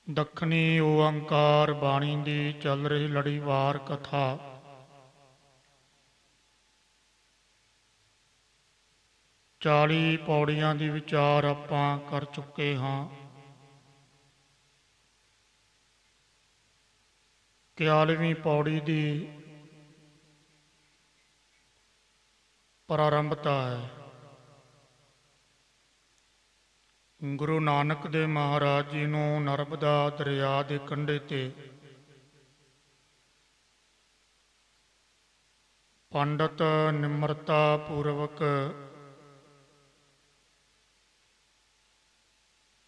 ਦੱਖਣੀ ਓਅੰਕਾਰ ਬਾਣੀ ਦੀ ਚੱਲ ਰਹੀ ਲੜੀਵਾਰ ਕਥਾ। 40 ਪੌੜੀਆਂ ਦੀ ਵਿਚਾਰ ਆਪਾਂ ਕਰ ਚੁੱਕੇ ਹਾਂ। 41ਵੀਂ ਪੌੜੀ ਦੀ ਪ੍ਰਾਰੰਭਤਾ ਹੈ। ਗੁਰੂ ਨਾਨਕ ਦੇਵ ਮਹਾਰਾਜ ਜੀ ਨੂੰ ਨਰਮਦਾ ਦਰਿਆ ਦੇ ਕੰਢੇ ਤੇ ਪੰਡਤ ਨਿਮਰਤਾ ਪੂਰਵਕ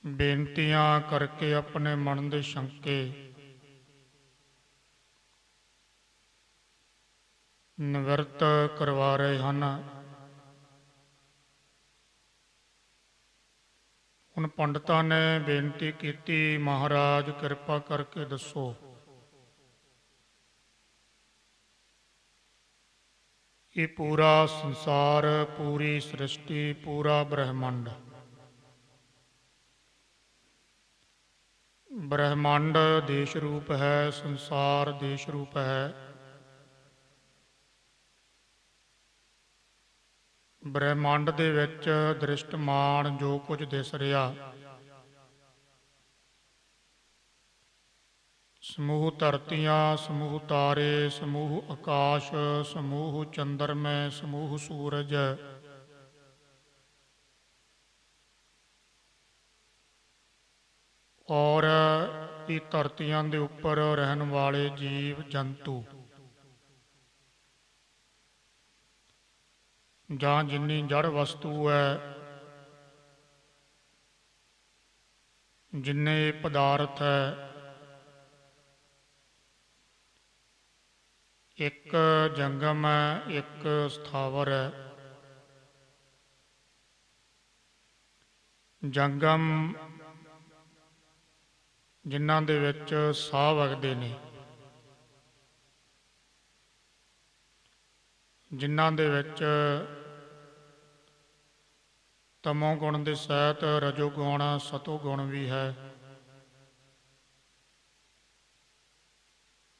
ਬੇਨਤੀਆਂ ਕਰਕੇ ਆਪਣੇ ਮਨ ਦੇ ਸ਼ੰਕੇ ਨਿਵਰਤ ਕਰਵਾ ਰਹੇ ਹਨ। ਹੁਣ ਪੰਡਤਾਂ ਨੇ ਬੇਨਤੀ ਕੀਤੀ, ਮਹਾਰਾਜ ਕਿਰਪਾ ਕਰਕੇ ਦੱਸੋ, ਇਹ ਪੂਰਾ ਸੰਸਾਰ, ਪੂਰੀ ਸ੍ਰਿਸ਼ਟੀ, ਪੂਰਾ ਬ੍ਰਹਿਮੰਡ, ਬ੍ਰਹਿਮੰਡ ਦੇਸ਼ ਰੂਪ ਹੈ, ਸੰਸਾਰ ਦੇਸ਼ ਰੂਪ ਹੈ। ਬ੍ਰਹਿਮੰਡ ਦੇ ਵਿੱਚ ਦ੍ਰਿਸ਼ਟਮਾਨ ਜੋ ਕੁਝ ਦਿਸ ਰਿਹਾ, ਸਮੂਹ ਧਰਤੀਆਂ, ਸਮੂਹ ਤਾਰੇ, ਸਮੂਹ ਆਕਾਸ਼, ਸਮੂਹ ਚੰਦਰਮੇ, ਸਮੂਹ ਸੂਰਜ, ਔਰ ਇਹ ਧਰਤੀਆਂ ਦੇ ਉੱਪਰ ਰਹਿਣ ਵਾਲੇ ਜੀਵ ਜੰਤੂ, ਜਾਂ ਜਿੰਨੀ ਜੜ ਵਸਤੂ ਹੈ, ਜਿੰਨੇ ਪਦਾਰਥ ਹੈ, ਇੱਕ ਜੰਗਮ ਹੈ, ਇੱਕ ਸਥਾਵਰ ਹੈ। ਜੰਗਮ ਜਿਨ੍ਹਾਂ ਦੇ ਵਿੱਚ ਸਾਹ ਵਗਦੇ ਨੇ, ਜਿਨ੍ਹਾਂ ਦੇ ਵਿੱਚ ਤਮੋ ਗੁਣ ਦੇ ਸਹਿਤ ਰਜੋ ਗੁਣ, ਸਤੋ ਗੁਣ ਵੀ ਹੈ।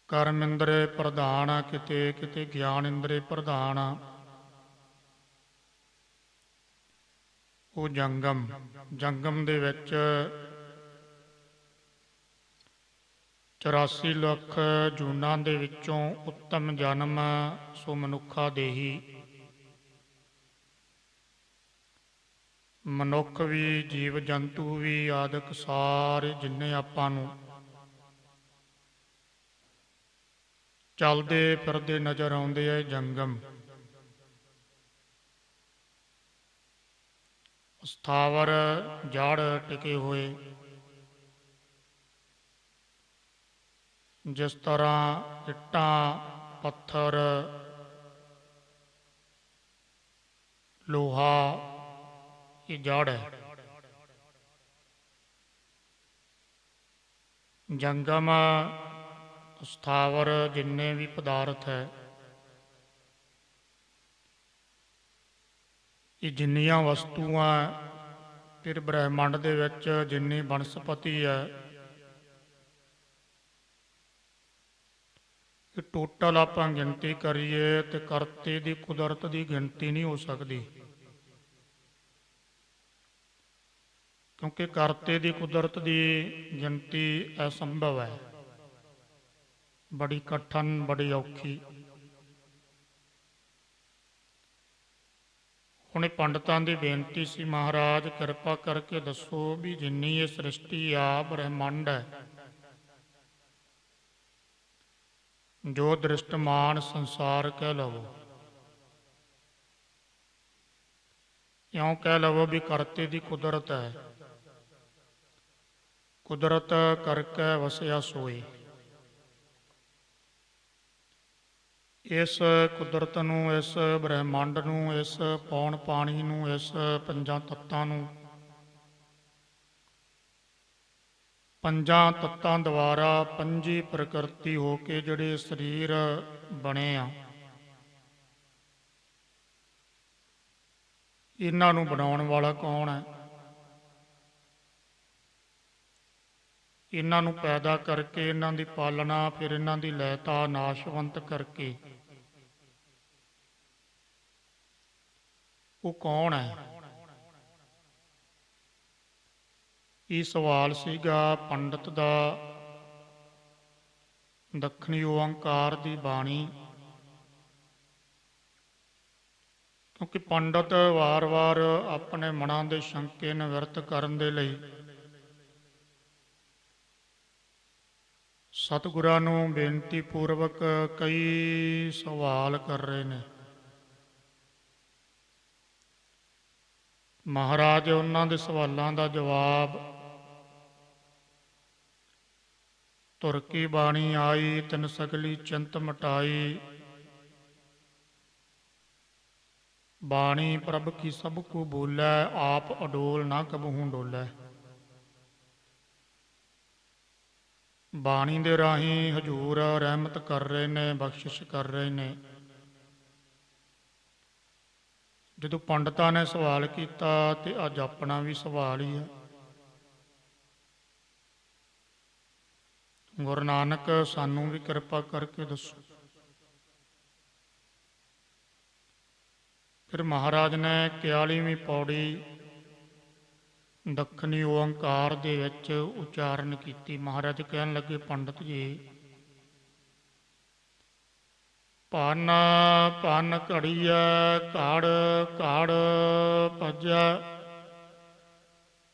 ਕਰਮ ਇੰਦਰੇ ਪ੍ਰਧਾਨ, ਕਿਤੇ ਕਿਤੇ ਗਿਆਨ ਇੰਦਰੇ ਪ੍ਰਧਾਨ। ਉਹ ਜੰਗਮ, ਜੰਗਮ ਦੇ ਵਿੱਚ 84 ਲੱਖ ਜੂਨਾਂ ਦੇ ਵਿੱਚੋਂ ਉੱਤਮ ਜਨਮ ਸੋ ਮਨੁੱਖਾ ਦੇਹੀ। ਮਨੁੱਖ ਵੀ, ਜੀਵ ਜੰਤੂ ਵੀ, ਆਦਿਕ ਸਾਰੇ ਜਿੰਨੇ ਆਪਾਂ ਨੂੰ ਚੱਲਦੇ ਫਿਰਦੇ ਨਜ਼ਰ ਆਉਂਦੇ ਆ, ਜੰਗਮ। ਸਥਾਵਰ ਜੜ ਟਿਕੇ ਹੋਏ, ਜਿਸ ਤਰ੍ਹਾਂ ਇੱਟਾਂ, ਪੱਥਰ, ਲੋਹਾ, ਇਹ ਜੜ ਹੈ। ਜੰਗਮ ਸਥਾਵਰ ਜਿੰਨੇ ਵੀ ਪਦਾਰਥ ਹੈ, ਇਹ ਜਿੰਨੀਆਂ ਵਸਤੂਆਂ, ਫਿਰ ਬ੍ਰਹਿਮੰਡ ਦੇ ਵਿੱਚ ਜਿੰਨੀ ਬਨਸਪਤੀ ਹੈ, ਇਹ ਟੋਟਲ ਆਪਾਂ ਗਿਣਤੀ ਕਰੀਏ ਤੇ ਕਰਤੇ ਦੀ ਕੁਦਰਤ ਦੀ ਗਿਣਤੀ ਨਹੀਂ ਹੋ ਸਕਦੀ, ਕਿਉਂਕਿ ਕਰਤੇ ਦੀ ਕੁਦਰਤ ਦੀ ਗਿਣਤੀ ਅਸੰਭਵ ਹੈ, ਬੜੀ ਕਠਨ, ਬੜੀ ਔਖੀ। ਹੁਣ ਇਹ ਪੰਡਤਾਂ ਦੀ ਬੇਨਤੀ ਸੀ, ਮਹਾਰਾਜ ਕਿਰਪਾ ਕਰਕੇ ਦੱਸੋ ਵੀ ਜਿੰਨੀ ਇਹ ਸ੍ਰਿਸ਼ਟੀ ਆ, ਬ੍ਰਹਿਮੰਡ ਹੈ, ਜੋ ਦ੍ਰਿਸ਼ਟਮਾਨ ਸੰਸਾਰ ਕਹਿ ਲਵੋ, ਇਉਂ ਕਹਿ ਲਵੋ ਵੀ ਕਰਤੇ ਦੀ ਕੁਦਰਤ ਹੈ, ਕੁਦਰਤ ਕਰਕੇ ਵਸਿਆ ਸੋਏ। ਇਸ ਕੁਦਰਤ ਨੂੰ, ਇਸ ਬ੍ਰਹਿਮੰਡ ਨੂੰ, ਇਸ ਪੌਣ ਪਾਣੀ ਨੂੰ, ਇਸ ਪੰਜਾਂ ਤੱਤਾਂ ਨੂੰ, ਪੰਜਾਂ ਤੱਤਾਂ ਦੁਆਰਾ ਪੰਜੀ ਪ੍ਰਕਿਰਤੀ ਹੋ ਕੇ ਜਿਹੜੇ ਸਰੀਰ ਬਣੇ ਆ, ਇਹਨਾਂ ਨੂੰ ਬਣਾਉਣ ਵਾਲਾ ਕੌਣ ਹੈ? ਇਹਨਾਂ ਨੂੰ ਪੈਦਾ ਕਰਕੇ, ਇਹਨਾਂ ਦੀ ਪਾਲਣਾ, ਫਿਰ ਇਹਨਾਂ ਦੀ ਲੈਤਾ ਨਾਸ਼ਵੰਤ ਕਰਕੇ ਉਹ ਕੌਣ ਹੈ? ਇਹ ਸਵਾਲ ਸੀਗਾ ਪੰਡਤ ਦਾ। ਦੱਖਣੀ ਓਅੰਕਾਰ ਦੀ ਬਾਣੀ, ਕਿਉਂਕਿ ਪੰਡਤ ਵਾਰ-ਵਾਰ ਆਪਣੇ ਮਨਾਂ ਦੇ ਸ਼ੰਕੇ ਨਿਵਰਤ ਕਰਨ ਦੇ ਲਈ ਸਤਿਗੁਰਾਂ ਨੂੰ ਬੇਨਤੀ ਪੂਰਵਕ ਕਈ ਸਵਾਲ ਕਰ ਰਹੇ ਨੇ। ਮਹਾਰਾਜ ਉਹਨਾਂ ਦੇ ਸਵਾਲਾਂ ਦਾ ਜਵਾਬ ਤੁਰ ਕੀ ਬਾਣੀ ਆਈ, ਤਿਨ ਸਗਲੀ ਚਿੰਤ ਮਟਾਈ। ਬਾਣੀ ਪ੍ਰਭ ਕੀ ਸਭ ਕੋ ਬੋਲੈ, ਆਪ ਅਡੋਲ ਨਾ ਕਬਹੂ ਡੋਲੈ। ਬਾਣੀ ਦੇ ਰਾਹੀਂ ਹਜ਼ੂਰ ਰਹਿਮਤ ਕਰ ਰਹੇ ਨੇ, ਬਖਸ਼ਿਸ਼ ਕਰ ਰਹੇ ਨੇ। ਜਦੋਂ ਪੰਡਤਾਂ ਨੇ ਸਵਾਲ ਕੀਤਾ ਤੇ ਅੱਜ ਆਪਣਾ ਵੀ ਸਵਾਲ ਹੀ ਹੈ। ਗੁਰੂ ਨਾਨਕ ਸਾਨੂੰ ਵੀ ਕਿਰਪਾ ਕਰਕੇ ਦੱਸੋ। ਫਿਰ ਮਹਾਰਾਜ ਨੇ 41ਵੀਂ ਪੌੜੀ ਦੱਖਣੀ ਓਅੰਕਾਰ ਦੇ ਵਿੱਚ ਉਚਾਰਨ ਕੀਤੀ। ਮਹਾਰਾਜ ਕਹਿਣ ਲੱਗੇ, ਪੰਡਤ ਜੀ, ਭੰਨ ਭੰਨ ਘੜੀਐ, ਘੜ ਘੜ ਭਜੈ,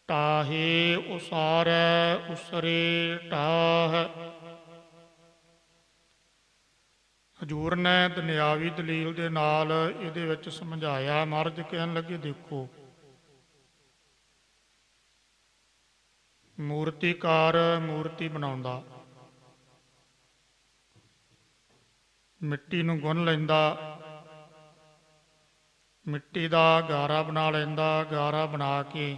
ਟਾਹੇ ਉਸਾਰੈ, ਉਸਰੇ ਟਾਹ। ਹਜ਼ੂਰ ਨੇ ਦੁਨਿਆਵੀ ਦਲੀਲ ਦੇ ਨਾਲ ਇਹਦੇ ਵਿੱਚ ਸਮਝਾਇਆ। ਮਹਾਰਾਜ ਕਹਿਣ ਲੱਗੇ, ਦੇਖੋ, ਮੂਰਤੀਕਾਰ ਮੂਰਤੀ ਬਣਾਉਂਦਾ, ਮਿੱਟੀ ਨੂੰ ਗੁੰਨ ਲੈਂਦਾ, ਮਿੱਟੀ ਦਾ ਗਾਰਾ ਬਣਾ ਲੈਂਦਾ। ਗਾਰਾ ਬਣਾ ਕੇ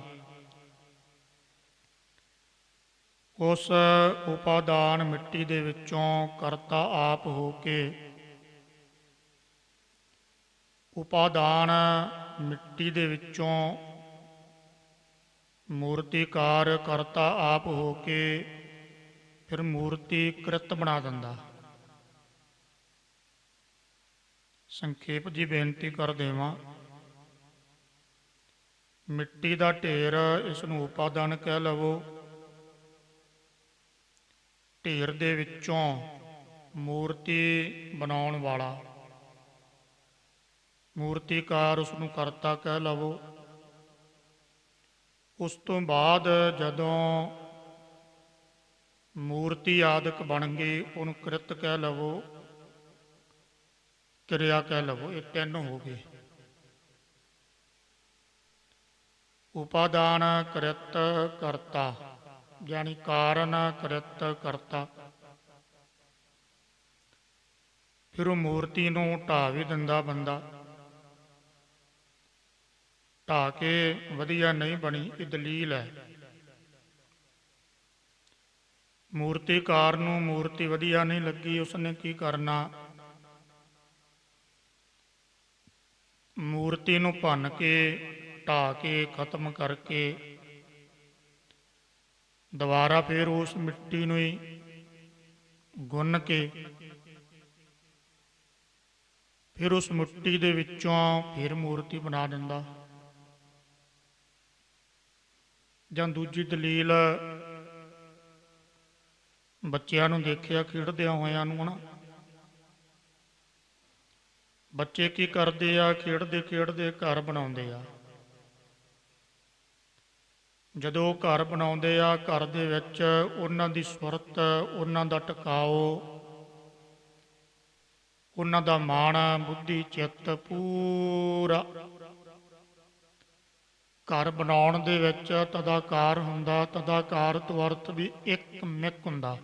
ਉਸ ਉਪਾਦਾਨ ਮਿੱਟੀ ਦੇ ਵਿੱਚੋਂ ਕਰਤਾ ਆਪ ਹੋ ਕੇ, ਉਪਾਦਾਨ ਮਿੱਟੀ ਦੇ ਵਿੱਚੋਂ ਮੂਰਤੀਕਾਰ ਕਰਤਾ ਆਪ ਹੋ ਕੇ ਫਿਰ ਮੂਰਤੀ ਕ੍ਰਿਤ ਬਣਾ ਦਿੰਦਾ। ਸੰਖੇਪ ਜੀ ਬੇਨਤੀ ਕਰ ਦੇਵਾਂ, ਮਿੱਟੀ ਦਾ ਢੇਰ, ਇਸ ਨੂੰ ਉਪਾਦਾਨ ਕਹਿ ਲਵੋ। ਢੇਰ ਦੇ ਵਿੱਚੋਂ ਮੂਰਤੀ ਬਣਾਉਣ ਵਾਲਾ, ਮੂਰਤੀਕਾਰ, ਉਸ ਨੂੰ ਕਰਤਾ ਕਹਿ ਲਵੋ। ਉਸ ਤੋਂ ਬਾਅਦ ਜਦੋਂ ਮੂਰਤੀ ਆਦਿਕ ਬਣ ਗਈ, ਉਹਨੂੰ ਕ੍ਰਿਤ ਕਹਿ ਲਵੋ, ਕਿਰਿਆ ਕਹਿ ਲਵੋ। ਇਹ ਤਿੰਨ ਹੋ ਗਏ, ਉਪਾਦਾਨ, ਕ੍ਰਿਤ, ਕਰਤਾ, ਯਾਨੀ ਕਾਰਨ, ਕ੍ਰਿਤ, ਕਰਤਾ। ਫਿਰ ਉਹ ਮੂਰਤੀ ਨੂੰ ਢਾਹ ਵੀ ਦਿੰਦਾ ਬੰਦਾ। ਢਾਹ ਕੇ ਵਧੀਆ ਨਹੀਂ ਬਣੀ, ਇਹ ਦਲੀਲ ਹੈ। ਮੂਰਤੀਕਾਰ ਨੂੰ ਮੂਰਤੀ ਵਧੀਆ ਨਹੀਂ ਲੱਗੀ, ਉਸਨੇ ਕੀ ਕਰਨਾ? ਮੂਰਤੀ ਨੂੰ ਭੰਨ ਕੇ, ਢਾਹ ਕੇ, ਖਤਮ ਕਰਕੇ ਦੁਬਾਰਾ ਫਿਰ ਉਸ ਮਿੱਟੀ ਨੂੰ ਹੀ ਗੁੰਨ ਕੇ ਫਿਰ ਉਸ ਮਿੱਟੀ ਦੇ ਵਿੱਚੋਂ ਫਿਰ ਮੂਰਤੀ ਬਣਾ ਦਿੰਦਾ। ਜਾਂ ਦੂਜੀ ਦਲੀਲ, ਬੱਚਿਆਂ ਨੂੰ ਦੇਖਿਆ ਖੇਡਦਿਆਂ ਹੋਇਆਂ ਨੂੰ ਨਾ, ਬੱਚੇ ਕੀ ਕਰਦੇ ਆ? ਖੇਡਦੇ ਖੇਡਦੇ ਘਰ ਬਣਾਉਂਦੇ ਆ। ਜਦੋਂ ਘਰ ਬਣਾਉਂਦੇ ਆ, ਘਰ ਦੇ ਵਿੱਚ ਉਹਨਾਂ ਦੀ ਸੁਰਤ, ਉਹਨਾਂ ਦਾ ਟਿਕਾਓ, ਉਹਨਾਂ ਦਾ ਮਨ, ਬੁੱਧੀ, ਚਿੱਤ ਪੂਰਾ ਘਰ ਬਣਾਉਣ ਦੇ ਵਿੱਚ ਤਦਾਕਾਰ ਹੁੰਦਾ। ਤਦਾਕਾਰ ਤੋਂ ਅਰਥ ਵੀ ਇੱਕ ਮਿਕ ਹੁੰਦਾ।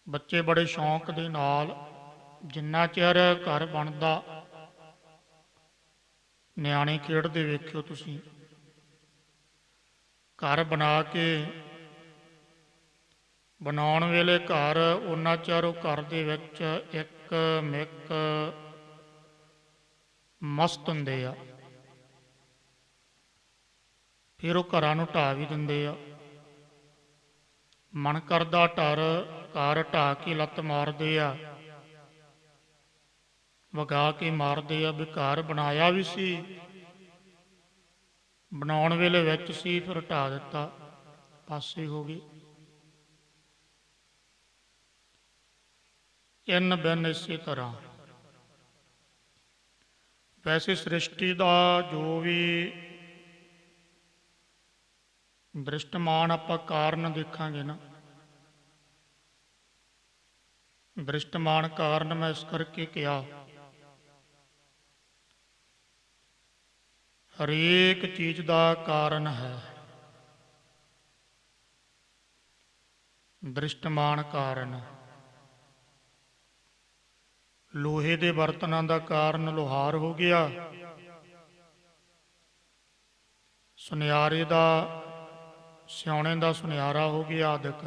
ਬੱਚੇ ਬੜੇ ਸ਼ੌਂਕ ਦੇ ਨਾਲ, ਜਿੰਨਾ ਚਿਰ ਘਰ ਬਣਦਾ, ਨਿਆਣੇ ਖੇਡਦੇ ਵੇਖਿਓ ਤੁਸੀਂ, ਘਰ ਬਣਾ ਕੇ ਬਣਾਉਣ ਵੇਲੇ ਘਰ ਉਹਨਾਂ ਚਿਰ ਉਹ ਘਰ ਦੇ ਵਿੱਚ ਇੱਕ ਮਿਕ ਮਸਤ ਹੁੰਦੇ ਆ। ਫਿਰ ਉਹ ਘਰਾਂ ਨੂੰ ਢਾਹ ਵੀ ਦਿੰਦੇ ਆ। ਮਨ ਕਰਦਾ ਢਰ ਘਰ ਢਾਹ ਕੇ ਲੱਤ ਮਾਰਦੇ ਆ, ਵਗਾ ਕੇ ਮਾਰਦੇ ਆ। ਵੀ ਘਰ ਬਣਾਇਆ ਵੀ ਸੀ, ਬਣਾਉਣ ਵੇਲੇ ਵਿੱਚ ਸੀ, ਫਿਰ ਢਾਹ ਦਿੱਤਾ, ਪਾਸੇ ਹੋ ਗਏ। ਇੰਨ ਬਿਨ ਇਸੇ ਤਰ੍ਹਾਂ ਵੈਸੇ ਸ੍ਰਿਸ਼ਟੀ ਦਾ ਜੋ ਵੀ ਦ੍ਰਿਸ਼ਟਮਾਨ ਆਪਾਂ ਕਾਰਨ ਦੇਖਾਂਗੇ ਨਾ, ਦ੍ਰਿਸ਼ਟਮਾਨ ਕਾਰਨ ਮੈਂ ਇਸ ਕਰਕੇ ਕਿਹਾ, ਹਰੇਕ ਚੀਜ਼ ਦਾ ਕਾਰਨ ਹੈ। ਦ੍ਰਿਸ਼ਟਮਾਨ ਕਾਰਨ ਲੋਹੇ ਦੇ ਬਰਤਨਾਂ ਦਾ ਕਾਰਨ ਲੋਹਾਰ ਹੋ ਗਿਆ, ਸੁਨਿਆਰੇ ਦਾ ਸਿਉਣੇ ਦਾ ਸੁਨਿਆਰਾ ਹੋ ਗਿਆ ਆਦਿਕ।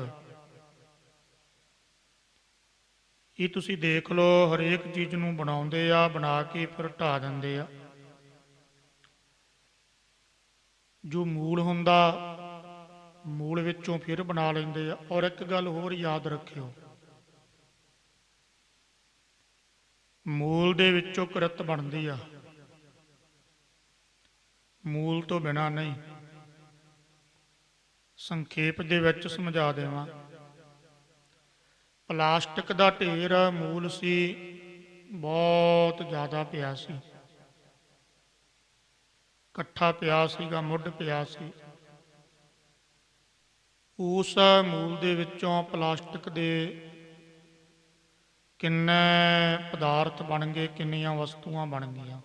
ਇਹ ਤੁਸੀਂ ਦੇਖ ਲਓ, ਹਰੇਕ ਚੀਜ਼ ਨੂੰ ਬਣਾਉਂਦੇ ਆ, ਬਣਾ ਕੇ ਫਿਰ ਢਾਹ ਦਿੰਦੇ ਆ। ਜੋ ਮੂਲ ਹੁੰਦਾ, ਮੂਲ ਵਿੱਚੋਂ ਫਿਰ ਬਣਾ ਲੈਂਦੇ ਆ। ਔਰ ਇੱਕ ਗੱਲ ਹੋਰ ਯਾਦ ਰੱਖਿਓ, ਮੂਲ ਦੇ ਵਿੱਚੋਂ ਕਿਰਤ ਬਣਦੀ ਆ, ਮੂਲ ਤੋਂ ਬਿਨਾ ਨਹੀਂ। ਸੰਖੇਪ ਦੇ ਵਿੱਚ ਸਮਝਾ ਦੇਵਾਂ, ਪਲਾਸਟਿਕ ਦਾ ਢੇਰ ਮੂਲ ਸੀ, ਬਹੁਤ ਜ਼ਿਆਦਾ ਪਿਆ ਸੀ, ਇਕੱਠਾ ਪਿਆ ਸੀਗਾ, ਮੁੱਢ ਪਿਆ ਸੀ। ਉਸ ਮੂਲ ਦੇ ਵਿੱਚੋਂ ਪਲਾਸਟਿਕ ਦੇ ਕਿੰਨੇ ਪਦਾਰਥ ਬਣ ਗਏ, ਕਿੰਨੀਆਂ ਵਸਤੂਆਂ ਬਣ ਗਈਆਂ।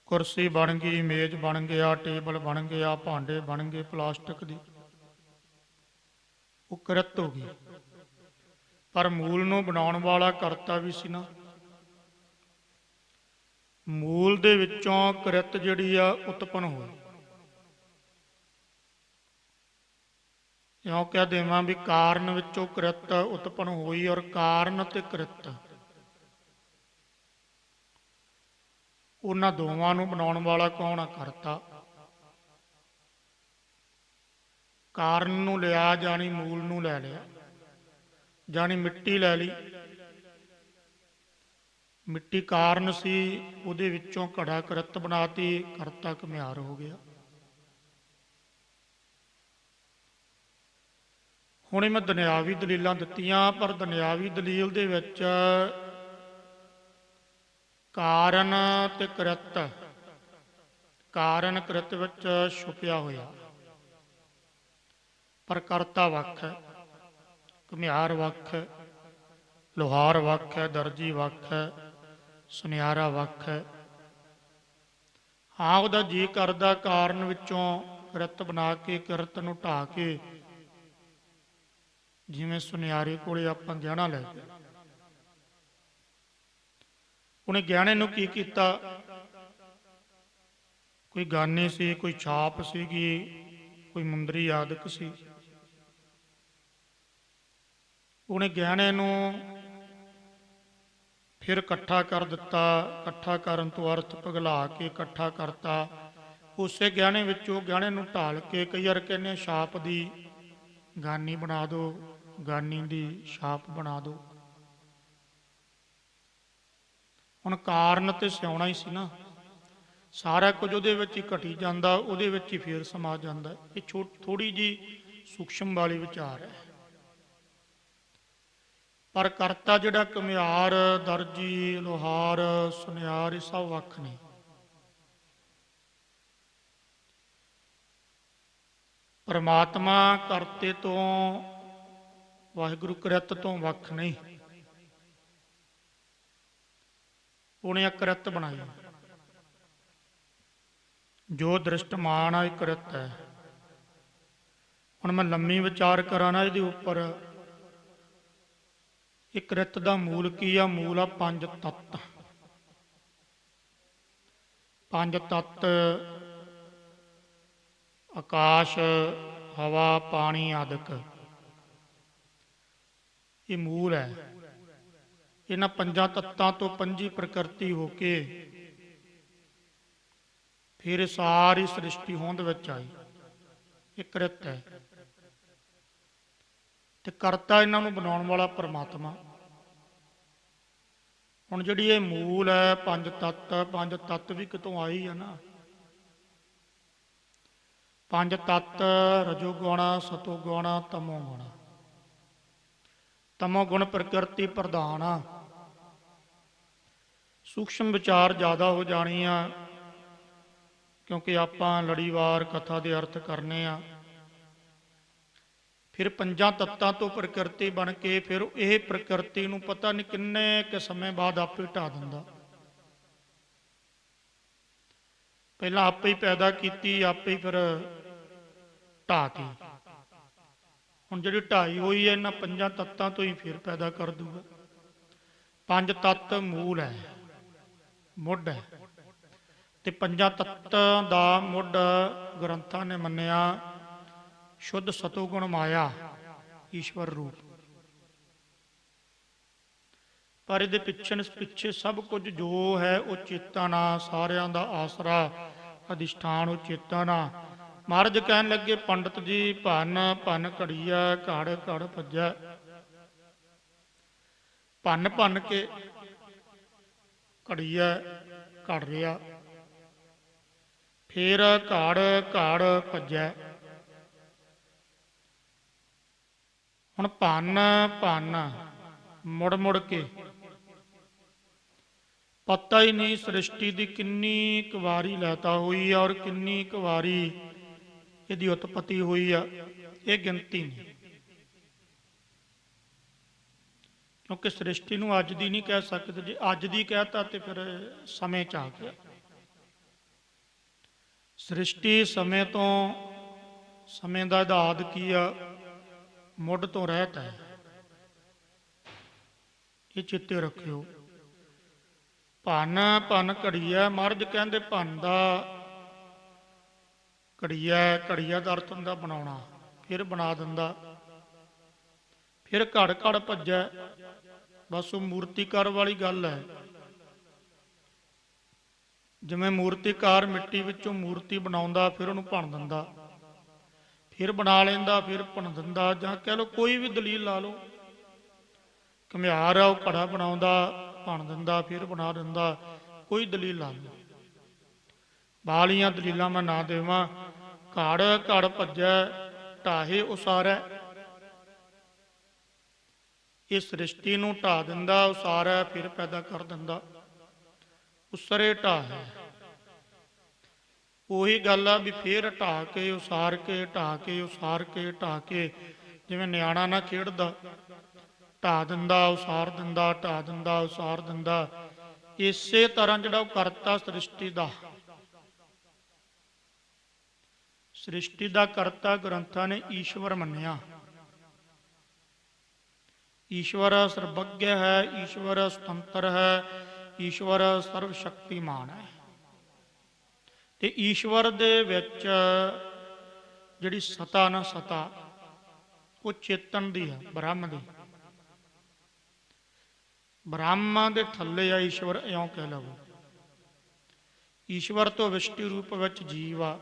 ਕੁਰਸੀ ਬਣ ਗਈ, ਮੇਜ਼ ਬਣ ਗਿਆ, ਟੇਬਲ ਬਣ ਗਿਆ, ਭਾਂਡੇ ਬਣ ਗਏ ਪਲਾਸਟਿਕ ਦੇ। ਉਹ ਕਿਰਤ ਹੋ ਗਈ। ਪਰ ਮੂਲ ਨੂੰ ਬਣਾਉਣ ਵਾਲਾ ਕਰਤਾ ਵੀ ਸੀ ਨਾ। ਮੂਲ ਦੇ ਵਿੱਚੋਂ ਕਿਰਤ ਜਿਹੜੀ ਆ ਉਤਪੰਨ ਹੋਈ। ਇਉਂ ਕਹਿ ਦੇਵਾਂ ਵੀ ਕਾਰਨ ਵਿੱਚੋਂ ਕਿਰਤ ਉਤਪੰਨ ਹੋਈ। ਔਰ ਕਾਰਨ ਤੇ ਕਿਰਤ, ਉਹਨਾਂ ਦੋਵਾਂ ਨੂੰ ਬਣਾਉਣ ਵਾਲਾ ਕੌਣ ਆ? ਕਰਤਾ। ਕਾਰਨ ਨੂੰ ਲਿਆ ਜਾਣੀ ਮੂਲ ਨੂੰ ਲੈ ਲਿਆ, ਜਾਣੀ ਮਿੱਟੀ ਲੈ ਲਈ। ਮਿੱਟੀ ਕਾਰਨ ਸੀ, ਉਹਦੇ ਵਿੱਚੋਂ ਘੜਾ ਕਿਰਤ ਬਣਾਤੀ, ਕਰਤਾ ਘੁਮਿਆਰ ਹੋ ਗਿਆ। ਹੁਣ ਮੈਂ ਦੁਨਿਆਵੀ ਦਲੀਲਾਂ ਦਿੱਤੀਆਂ, ਪਰ ਦੁਨਿਆਵੀ ਦਲੀਲ ਦੇ ਵਿੱਚ ਕਾਰਨ ਤੇ ਕਿਰਤ, ਕਾਰਨ ਕਿਰਤ ਵਿੱਚ ਛੁਪਿਆ ਹੋਇਆ। ਪਰ ਕਰਤਾ ਵੱਖ ਹੈ, ਘੁਮਿਆਰ ਵੱਖ ਹੈ, ਲੋਹਾਰ ਵੱਖ ਹੈ, ਦਰਜੀ ਵੱਖ ਹੈ, ਸੁਨਿਆਰਾ ਵੱਖ ਹੈ। ਹਾਂ, ਉਹਦਾ ਜੀ ਕਰਦਾ ਕਾਰਨ ਵਿੱਚੋਂ ਕਿਰਤ ਬਣਾ ਕੇ, ਕਿਰਤ ਨੂੰ ਢਾਹ ਕੇ, ਜਿਵੇਂ ਸੁਨਿਆਰੇ ਕੋਲੇ ਆਪਾਂ ਗਹਿਣਾ ਲੈ ਗਏ, ਉਹਨੇ ਗਹਿਣੇ ਨੂੰ ਕੀ ਕੀਤਾ? ਕੋਈ ਗਾਨੀ ਸੀ, ਕੋਈ ਛਾਪ ਸੀਗੀ, ਕੋਈ ਮੁੰਦਰੀ ਆਦਿਕ ਸੀ। ਉਹਨੇ ਗਹਿਣੇ ਨੂੰ ਫਿਰ ਇਕੱਠਾ ਕਰ ਦਿੱਤਾ। ਇਕੱਠਾ ਕਰਨ ਤੋਂ ਅਰਥ ਪਿਘਲਾ ਕੇ ਇਕੱਠਾ ਕਰਤਾ। ਉਸੇ ਗਹਿਣੇ ਵਿੱਚੋਂ ਗਹਿਣੇ ਨੂੰ ਢਾਲ ਕੇ, ਕਈ ਵਾਰ ਕਹਿੰਦੇ ਛਾਪ ਦੀ ਗਾਨੀ ਬਣਾ ਦਿਓ, ਗਾਨੀ ਦੀ ਛਾਪ ਬਣਾ ਦਿਓ। ਹੁਣ ਕਾਰਨ ਤੇ ਸਿਉਣਾ ਹੀ ਸੀ ਨਾ, ਸਾਰਾ ਕੁਝ ਉਹਦੇ ਵਿੱਚ ਹੀ ਘਟੀ ਜਾਂਦਾ, ਉਹਦੇ ਵਿੱਚ ਹੀ ਫੇਰ ਸਮਾ ਜਾਂਦਾ। ਇਹ ਥੋੜੀ ਜੀ ਸੂਖਸ਼ਮ ਵਾਲੀ ਵਿਚਾਰ ਹੈ। ਪਰ ਕਰਤਾ ਜਿਹੜਾ ਘੁਮਿਆਰ, ਦਰਜੀ, ਲੋਹਾਰ, ਸੁਨਿਆਰ, ਇਹ ਸਭ ਵੱਖ ਨੇ। ਪਰਮਾਤਮਾ ਕਰਤੇ ਤੋਂ, ਵਾਹਿਗੁਰੂ ਕਿਰਤ ਤੋਂ ਵੱਖ ਨਹੀਂ। ਉਹਨੇ ਕਿਰਤ ਬਣਾਈ, ਜੋ ਦ੍ਰਿਸ਼ਟਮਾਨ ਆ ਇਹ ਕਿਰਤ ਹੈ। ਹੁਣ ਮੈਂ ਲੰਮੀ ਵਿਚਾਰ ਕਰਾਂ ਨਾ ਇਹਦੇ ਉੱਪਰ। ਇਹ ਕਿਰਤ ਦਾ ਮੂਲ ਕੀ ਆ? ਮੂਲ ਆ ਪੰਜ ਤੱਤ। ਪੰਜ ਤੱਤ ਆਕਾਸ਼, ਹਵਾ, ਪਾਣੀ ਆਦਿਕ, ਇਹ ਮੂਲ ਹੈ। ਇਹਨਾਂ ਪੰਜਾਂ ਤੱਤਾਂ ਤੋਂ ਪੰਜੀ ਪ੍ਰਕਿਰਤੀ ਹੋ ਕੇ ਫਿਰ ਇਹ ਸਾਰੀ ਸ੍ਰਿਸ਼ਟੀ ਹੋਂਦ ਵਿੱਚ ਆਈ। ਇਹ ਕ੍ਰਿਤ ਹੈ ਤੇ ਕਰਤਾ ਇਹਨਾਂ ਨੂੰ ਬਣਾਉਣ ਵਾਲਾ ਪਰਮਾਤਮਾ। ਹੁਣ ਜਿਹੜੀ ਇਹ ਮੂਲ ਹੈ ਪੰਜ ਤੱਤ ਵੀ ਕਿਤੋਂ ਆਈ ਹੈ ਨਾ। ਪੰਜ ਤੱਤ ਰਜੋ ਗੁਣ, ਸਤੋ ਗੁਣ, ਤਮੋ ਗੁਣ। ਤਮੋ ਗੁਣ ਪ੍ਰਕਿਰਤੀ ਪ੍ਰਧਾਨ ਆ। ਸੂਖਸ਼ਮ ਵਿਚਾਰ ਜ਼ਿਆਦਾ ਹੋ ਜਾਣੀ ਆ, ਕਿਉਂਕਿ ਆਪਾਂ ਲੜੀਵਾਰ ਕਥਾ ਦੇ ਅਰਥ ਕਰਨੇ ਆ। ਫਿਰ ਪੰਜਾਂ ਤੱਤਾਂ ਤੋਂ ਪ੍ਰਕਿਰਤੀ ਬਣ ਕੇ ਫਿਰ ਇਹ ਪ੍ਰਕਿਰਤੀ ਨੂੰ ਪਤਾ ਨਹੀਂ ਕਿੰਨੇ ਕੁ ਸਮੇਂ ਬਾਅਦ ਆਪੇ ਢਾ ਦਿੰਦਾ। ਪਹਿਲਾਂ ਆਪੇ ਹੀ ਪੈਦਾ ਕੀਤੀ, ਆਪੇ ਹੀ ਫਿਰ ਢਾਤੀ। ਹੁਣ ਜਿਹੜੀ ਢਾਈ ਹੋਈ ਹੈ ਇਹਨਾਂ ਪੰਜਾਂ ਤੱਤਾਂ ਤੋਂ ਹੀ ਫਿਰ ਪੈਦਾ ਕਰ ਦੂਗਾ। ਪੰਜ ਤੱਤ ਮੂਲ ਹੈ, ਮੁੱਢ ਹੈ। ਤੇ ਪੰਜਾਂ ਤੱਤਾਂ ਦਾ ਮੁੱਢ ਗ੍ਰੰਥਾਂ ਨੇ ਮੰਨਿਆ ਸ਼ੁੱਧ ਸਤੋਗੁਣ ਮਾਇਆ, ਈਸ਼ਵਰ ਰੂਪ। ਪਰ ਇਹਦੇ ਪਿੱਛੇ ਸਭ ਕੁਝ ਜੋ ਹੈ ਉਹ ਚੇਤਨ ਆ, ਸਾਰਿਆਂ ਦਾ ਆਸਰਾ ਅਧਿਸ਼ਠਾਨ ਉਹ ਚੇਤਨ ਆ। ਮਹਾਰਾਜ ਕਹਿਣ ਲੱਗੇ ਪੰਡਤ ਜੀ ਭੰਨ ਭੰਨ ਘੜੀਆ, ਘੜ ਘੜ ਭੱਜੈ। ਭੰਨ ਭੰਨ ਕੇ ਘੜੀਆ ਘੜ ਰਿਹਾ, ਫਿਰ ਘੜ ਘੜ ਭੱਜੈ। ਹੁਣ ਭੰਨ ਭੰਨ ਮੁੜ ਮੁੜ ਕੇ ਪਤਾ ਹੀ ਨਹੀਂ ਸ੍ਰਿਸ਼ਟੀ ਦੀ ਕਿੰਨੀ ਕੁ ਵਾਰੀ ਲੈਤਾ ਹੋਈ ਆ ਔਰ ਕਿੰਨੀ ਕੁ ਵਾਰੀ ਇਹਦੀ ਉਤਪਤੀ ਹੋਈ ਆ, ਇਹ ਗਿਣਤੀ ਨਹੀਂ। ਕਿਉਂਕਿ ਸ੍ਰਿਸ਼ਟੀ ਨੂੰ ਅੱਜ ਦੀ ਨਹੀਂ ਕਹਿ ਸਕਦੇ। ਜੇ ਅੱਜ ਦੀ ਕਹਿਤਾ ਤੇ ਫਿਰ ਸਮੇਂ ਚ ਆ ਗਿਆ। ਸ੍ਰਿਸ਼ਟੀ ਸਮੇਂ ਤੋਂ, ਸਮੇਂ ਦਾ ਆਧਾਰ ਕੀ ਆ? ਮੁੱਢ ਤੋਂ ਰਹਿਤ ਹੈ। ਇਹ ਚਿੱਤੇ ਰੱਖਿਓ। ਭੰਨ ਭੰਨ ਘੜੀਆ, ਮਹਾਰਾਜ ਕਹਿੰਦੇ ਭੰਨ ਦਾ ਘੜੀਆ ਦਾ ਅਰਥ ਹੁੰਦਾ ਬਣਾਉਣਾ, ਫਿਰ ਬਣਾ ਦਿੰਦਾ। ਫਿਰ ਘੜ ਘੜ ਭੱਜੈ, ਬਸ ਉਹ ਮੂਰਤੀਕਾਰ ਵਾਲੀ ਗੱਲ ਹੈ। ਜਿਵੇਂ ਮੂਰਤੀਕਾਰ ਮਿੱਟੀ ਵਿੱਚੋਂ ਮੂਰਤੀ ਬਣਾਉਂਦਾ, ਫਿਰ ਉਹਨੂੰ ਭੰਨ ਦਿੰਦਾ, ਫਿਰ ਬਣਾ ਲੈਂਦਾ, ਫਿਰ ਭੰਨ ਦਿੰਦਾ। ਜਾਂ ਕਹਿ ਲਓ ਕੋਈ ਵੀ ਦਲੀਲ ਲਾ ਲਓ। ਘੁਮਿਆਰ ਆ, ਉਹ ਘੜਾ ਬਣਾਉਂਦਾ, ਭੰਨ ਦਿੰਦਾ, ਫਿਰ ਬਣਾ ਦਿੰਦਾ। ਕੋਈ ਦਲੀਲ ਲਾ ਲਓ। ਬਾਲੀਆਂ ਦਲੀਲਾਂ ਮੈਂ ਨਾ ਦੇਵਾਂ। ਘੜ ਘੜ ਭੱਜੈ, ਢਾਹੇ ਉਸਾਰੈ। ਇਹ ਸ੍ਰਿਸ਼ਟੀ ਨੂੰ ਢਾ ਦਿੰਦਾ, ਉਸਾਰੈ, ਫਿਰ ਪੈਦਾ ਕਰ ਦਿੰਦਾ। ਉਸਰੇ ਢਾਹੈ। ਉਹੀ ਗੱਲ ਆ ਵੀ ਫਿਰ ਢਾ ਕੇ ਉਸਾਰ ਕੇ, ਢਾ ਕੇ ਉਸਾਰ ਕੇ, ਢਾ ਕੇ। ਜਿਵੇਂ ਨਿਆਣਾ ਨਾ ਖੇਡਦਾ, ਢਾ ਦਿੰਦਾ, ਉਸਾਰ ਦਿੰਦਾ, ਢਾ ਦਿੰਦਾ, ਉਸਾਰ ਦਿੰਦਾ। ਇਸੇ ਤਰ੍ਹਾਂ ਜਿਹੜਾ ਉਹ ਕਰਤਾ ਸ੍ਰਿਸ਼ਟੀ ਦਾ, ਸ੍ਰਿਸ਼ਟੀ ਦਾ ਕਰਤਾ ਗ੍ਰੰਥਾਂ ਨੇ ਈਸ਼ਵਰ ਮੰਨਿਆ। ਈਸ਼ਵਰ ਸਰਬੱਗ ਹੈ, ਈਸ਼ਵਰ ਸੁਤੰਤਰ ਹੈ, ਈਸ਼ਵਰ ਸਰਵ ਸ਼ਕਤੀਮਾਨ ਹੈ। ਤੇ ਈਸ਼ਵਰ ਦੇ ਵਿੱਚ ਜਿਹੜੀ ਸਤਾ ਨਾ, ਸਤਾ ਉਹ ਚੇਤਨ ਦੀ ਹੈ, ਬ੍ਰਹਮ ਦੀ। ਬ੍ਰਹਮ ਦੇ ਥੱਲੇ ਆ ਈਸ਼ਵਰ, ਇਉਂ ਕਹਿ ਲਵੋ। ਈਸ਼ਵਰ ਤੋਂ ਵਿਸ਼ਟੀ ਰੂਪ ਵਿੱਚ ਜੀਵ ਆ।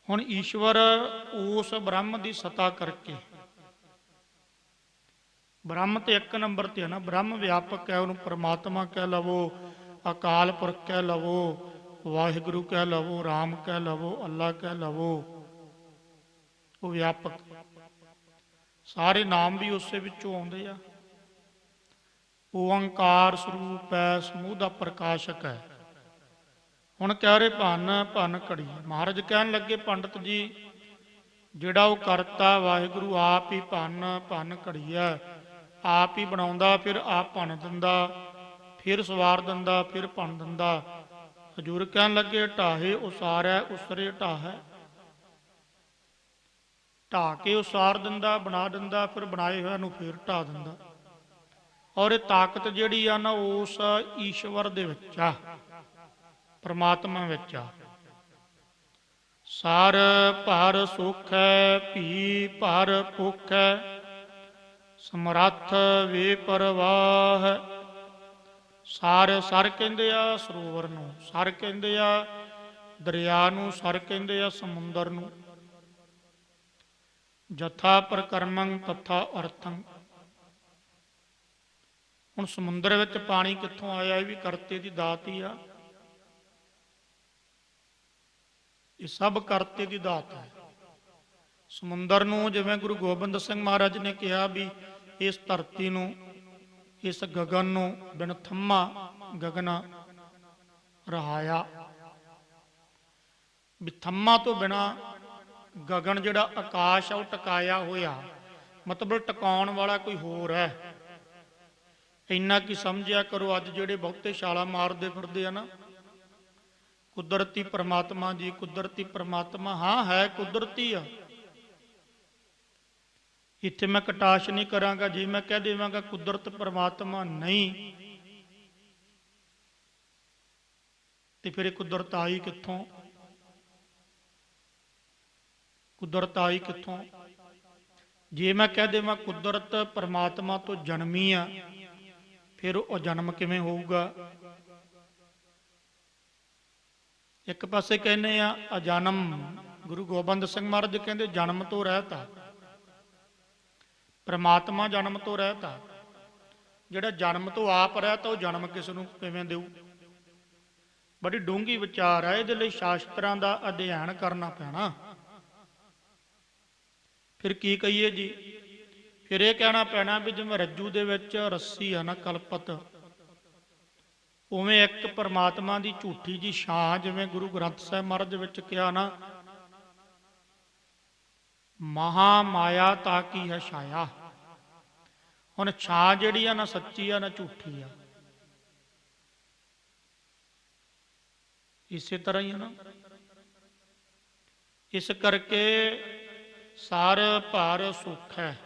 ਹੁਣ ਈਸ਼ਵਰ ਉਸ ਬ੍ਰਹਮ ਦੀ ਸਤਾ ਕਰਕੇ, ਬ੍ਰਹਮ ਤੇ ਇੱਕ ਨੰਬਰ ਤੇ ਹੈ ਨਾ। ਬ੍ਰਹਮ ਵਿਆਪਕ ਹੈ, ਉਹਨੂੰ ਪਰਮਾਤਮਾ ਕਹਿ ਲਵੋ, ਅਕਾਲ ਪੁਰਖ ਕਹਿ ਲਵੋ, ਵਾਹਿਗੁਰੂ ਕਹਿ ਲਵੋ, ਰਾਮ ਕਹਿ ਲਵੋ, ਅੱਲਾ ਕਹਿ ਲਵੋ। ਉਹ ਵਿਆਪਕ, ਸਾਰੇ ਨਾਮ ਵੀ ਉਸੇ ਵਿੱਚੋਂ ਆਉਂਦੇ ਆ। ਓੰਕਾਰ ਸਰੂਪ ਹੈ, ਸਮੂਹ ਦਾ ਪ੍ਰਕਾਸ਼ਕ ਹੈ। ਹੁਣ ਕਹਿ ਰਹੇ ਭੰਨ ਭੰਨ ਘੜੀ। ਮਹਾਰਾਜ ਕਹਿਣ ਲੱਗੇ ਪੰਡਤ ਜੀ ਜਿਹੜਾ ਉਹ ਕਰਤਾ ਵਾਹਿਗੁਰੂ ਆਪ ਹੀ ਭੰਨ ਭੰਨ ਘੜੀਆ, ਆਪ ਹੀ ਬਣਾਉਂਦਾ, ਫਿਰ ਆਪ ਭੰਨ ਦਿੰਦਾ, ਫਿਰ ਸਵਾਰ ਦਿੰਦਾ, ਫਿਰ ਭੰਨ ਦਿੰਦਾ। ਹਜ਼ੂਰ ਕਹਿਣ ਲੱਗੇ ਢਾਹੇ ਉਸਾਰੈ, ਉਸਰੇ ਢਾਹੈ। ਢਾ ਕੇ ਉਸਾਰ ਦਿੰਦਾ, ਬਣਾ ਦਿੰਦਾ, ਫਿਰ ਬਣਾਏ ਹੋਇਆ ਨੂੰ ਫਿਰ ਢਾ ਦਿੰਦਾ। ਔਰ ਇਹ ਤਾਕਤ ਜਿਹੜੀ ਆ ਨਾ ਉਸ ਈਸ਼ਵਰ ਦੇ ਵਿੱਚ ਆ, ਪਰਮਾਤਮਾ ਵਿੱਚ ਆ। ਸਰ ਭਰ ਸੁਖ ਹੈ, ਭੀ ਭਰ ਭੁਖ ਹੈ, ਸਮਰੱਥ ਵੇ ਪਰਵਾਹ। ਸਰ ਕਹਿੰਦੇ ਆ ਸਰੋਵਰ ਨੂੰ, ਸਰ ਕਹਿੰਦੇ ਆ ਦਰਿਆ ਨੂੰ, ਸਰ ਕਹਿੰਦੇ ਆ ਸਮੁੰਦਰ ਨੂੰ। ਜਥਾ ਪ੍ਰਕਰਮੰ ਤਥਾ ਅਰਥੰ। ਹੁਣ ਸਮੁੰਦਰ ਵਿੱਚ ਪਾਣੀ ਕਿੱਥੋਂ ਆਇਆ? ਇਹ ਵੀ ਕਰਤੇ ਦੀ ਦਾਤ ਹੀ ਆ। ਇਹ ਸਭ ਕਰਤੇ ਦੀ ਦਾਤ ਹੈ। ਸਮੁੰਦਰ ਨੂੰ ਜਿਵੇਂ ਗੁਰੂ ਗੋਬਿੰਦ ਸਿੰਘ ਮਹਾਰਾਜ ਨੇ ਕਿਹਾ ਵੀ ਇਸ ਧਰਤੀ ਨੂੰ, ਇਸ ਗਗਨ ਨੂੰ ਬਿਨ ਥੰਮਾ ਗਗਨ ਰਹਾਇਆ, ਵੀ ਥੰਮਾ ਤੋਂ ਬਿਨਾ ਗਗਨ ਜਿਹੜਾ ਆਕਾਸ਼ ਆ ਉਹ ਟਿਕਾਇਆ ਹੋਇਆ, ਮਤਲਬ ਟਿਕਾਉਣ ਵਾਲਾ ਕੋਈ ਹੋਰ ਹੈ। ਇੰਨਾ ਕੀ ਸਮਝਿਆ ਕਰੋ। ਅੱਜ ਜਿਹੜੇ ਬਹੁਤੇ ਛਾਲਾ ਮਾਰਦੇ ਫਿਰਦੇ ਆ ਨਾ, ਕੁਦਰਤੀ ਪਰਮਾਤਮਾ ਜੀ, ਕੁਦਰਤੀ ਪਰਮਾਤਮਾ, ਹਾਂ ਹੈ ਕੁਦਰਤੀ ਆ। ਇੱਥੇ ਮੈਂ ਕਟਾਸ਼ ਨਹੀਂ ਕਰਾਂਗਾ। ਜੇ ਮੈਂ ਕਹਿ ਦੇਵਾਂਗਾ ਕੁਦਰਤ ਪਰਮਾਤਮਾ ਨਹੀਂ, ਤੇ ਫਿਰ ਇਹ ਕੁਦਰਤ ਆਈ ਕਿੱਥੋਂ? ਕੁਦਰਤ ਆਈ ਕਿੱਥੋਂ? ਜੇ ਮੈਂ ਕਹਿ ਦੇਵਾਂ ਕੁਦਰਤ ਪਰਮਾਤਮਾ ਤੋਂ ਜਨਮੀ ਆ, ਫਿਰ ਉਹ ਜਨਮ ਕਿਵੇਂ ਹੋਊਗਾ? ਇੱਕ ਪਾਸੇ ਕਹਿੰਦੇ ਆ ਅਜਨਮ, ਗੁਰੂ ਗੋਬਿੰਦ ਸਿੰਘ ਮਹਾਰਾਜ ਕਹਿੰਦੇ ਜਨਮ ਤੋਂ ਰਹਿਤ ਆ, ਪਰਮਾਤਮਾ ਜਨਮ ਤੋਂ ਰਹਿਤ ਆ। ਜਿਹੜਾ ਜਨਮ ਤੋਂ ਆਪ ਰਹਿਤ, ਉਹ ਜਨਮ ਕਿਸ ਨੂੰ ਕਿਵੇਂ ਦੇਊ? ਬੜੀ ਡੂੰਘੀ ਵਿਚਾਰ ਹੈ। ਇਹਦੇ ਲਈ ਸ਼ਾਸਤਰਾਂ ਦਾ ਅਧਿਐਨ ਕਰਨਾ ਪੈਣਾ। ਫਿਰ ਕੀ ਕਹੀਏ ਜੀ? ਫਿਰ ਇਹ ਕਹਿਣਾ ਪੈਣਾ ਵੀ ਜਿਵੇਂ ਰੱਜੂ ਦੇ ਵਿੱਚ ਰੱਸੀ ਆ ਨਾ ਕਲਪਤ, ਉਵੇਂ ਇੱਕ ਪਰਮਾਤਮਾ ਦੀ ਝੂਠੀ ਜੀ ਛਾਂ, ਜਿਵੇਂ ਗੁਰੂ ਗ੍ਰੰਥ ਸਾਹਿਬ ਮਹਾਰਾਜ ਵਿੱਚ ਕਿਹਾ ਨਾ, ਮਹਾ ਮਾਇਆ ਤਾ ਕੀ ਹੈ ਛਾਇਆ। ਹੁਣ ਛਾਂ ਜਿਹੜੀ ਆ ਨਾ ਸੱਚੀ ਆ ਨਾ ਝੂਠੀ ਆ। ਇਸੇ ਤਰ੍ਹਾਂ ਹੀ ਆ ਨਾ। ਇਸ ਕਰਕੇ ਸਾਰ ਭਾਰ ਸੁੱਖ ਹੈ।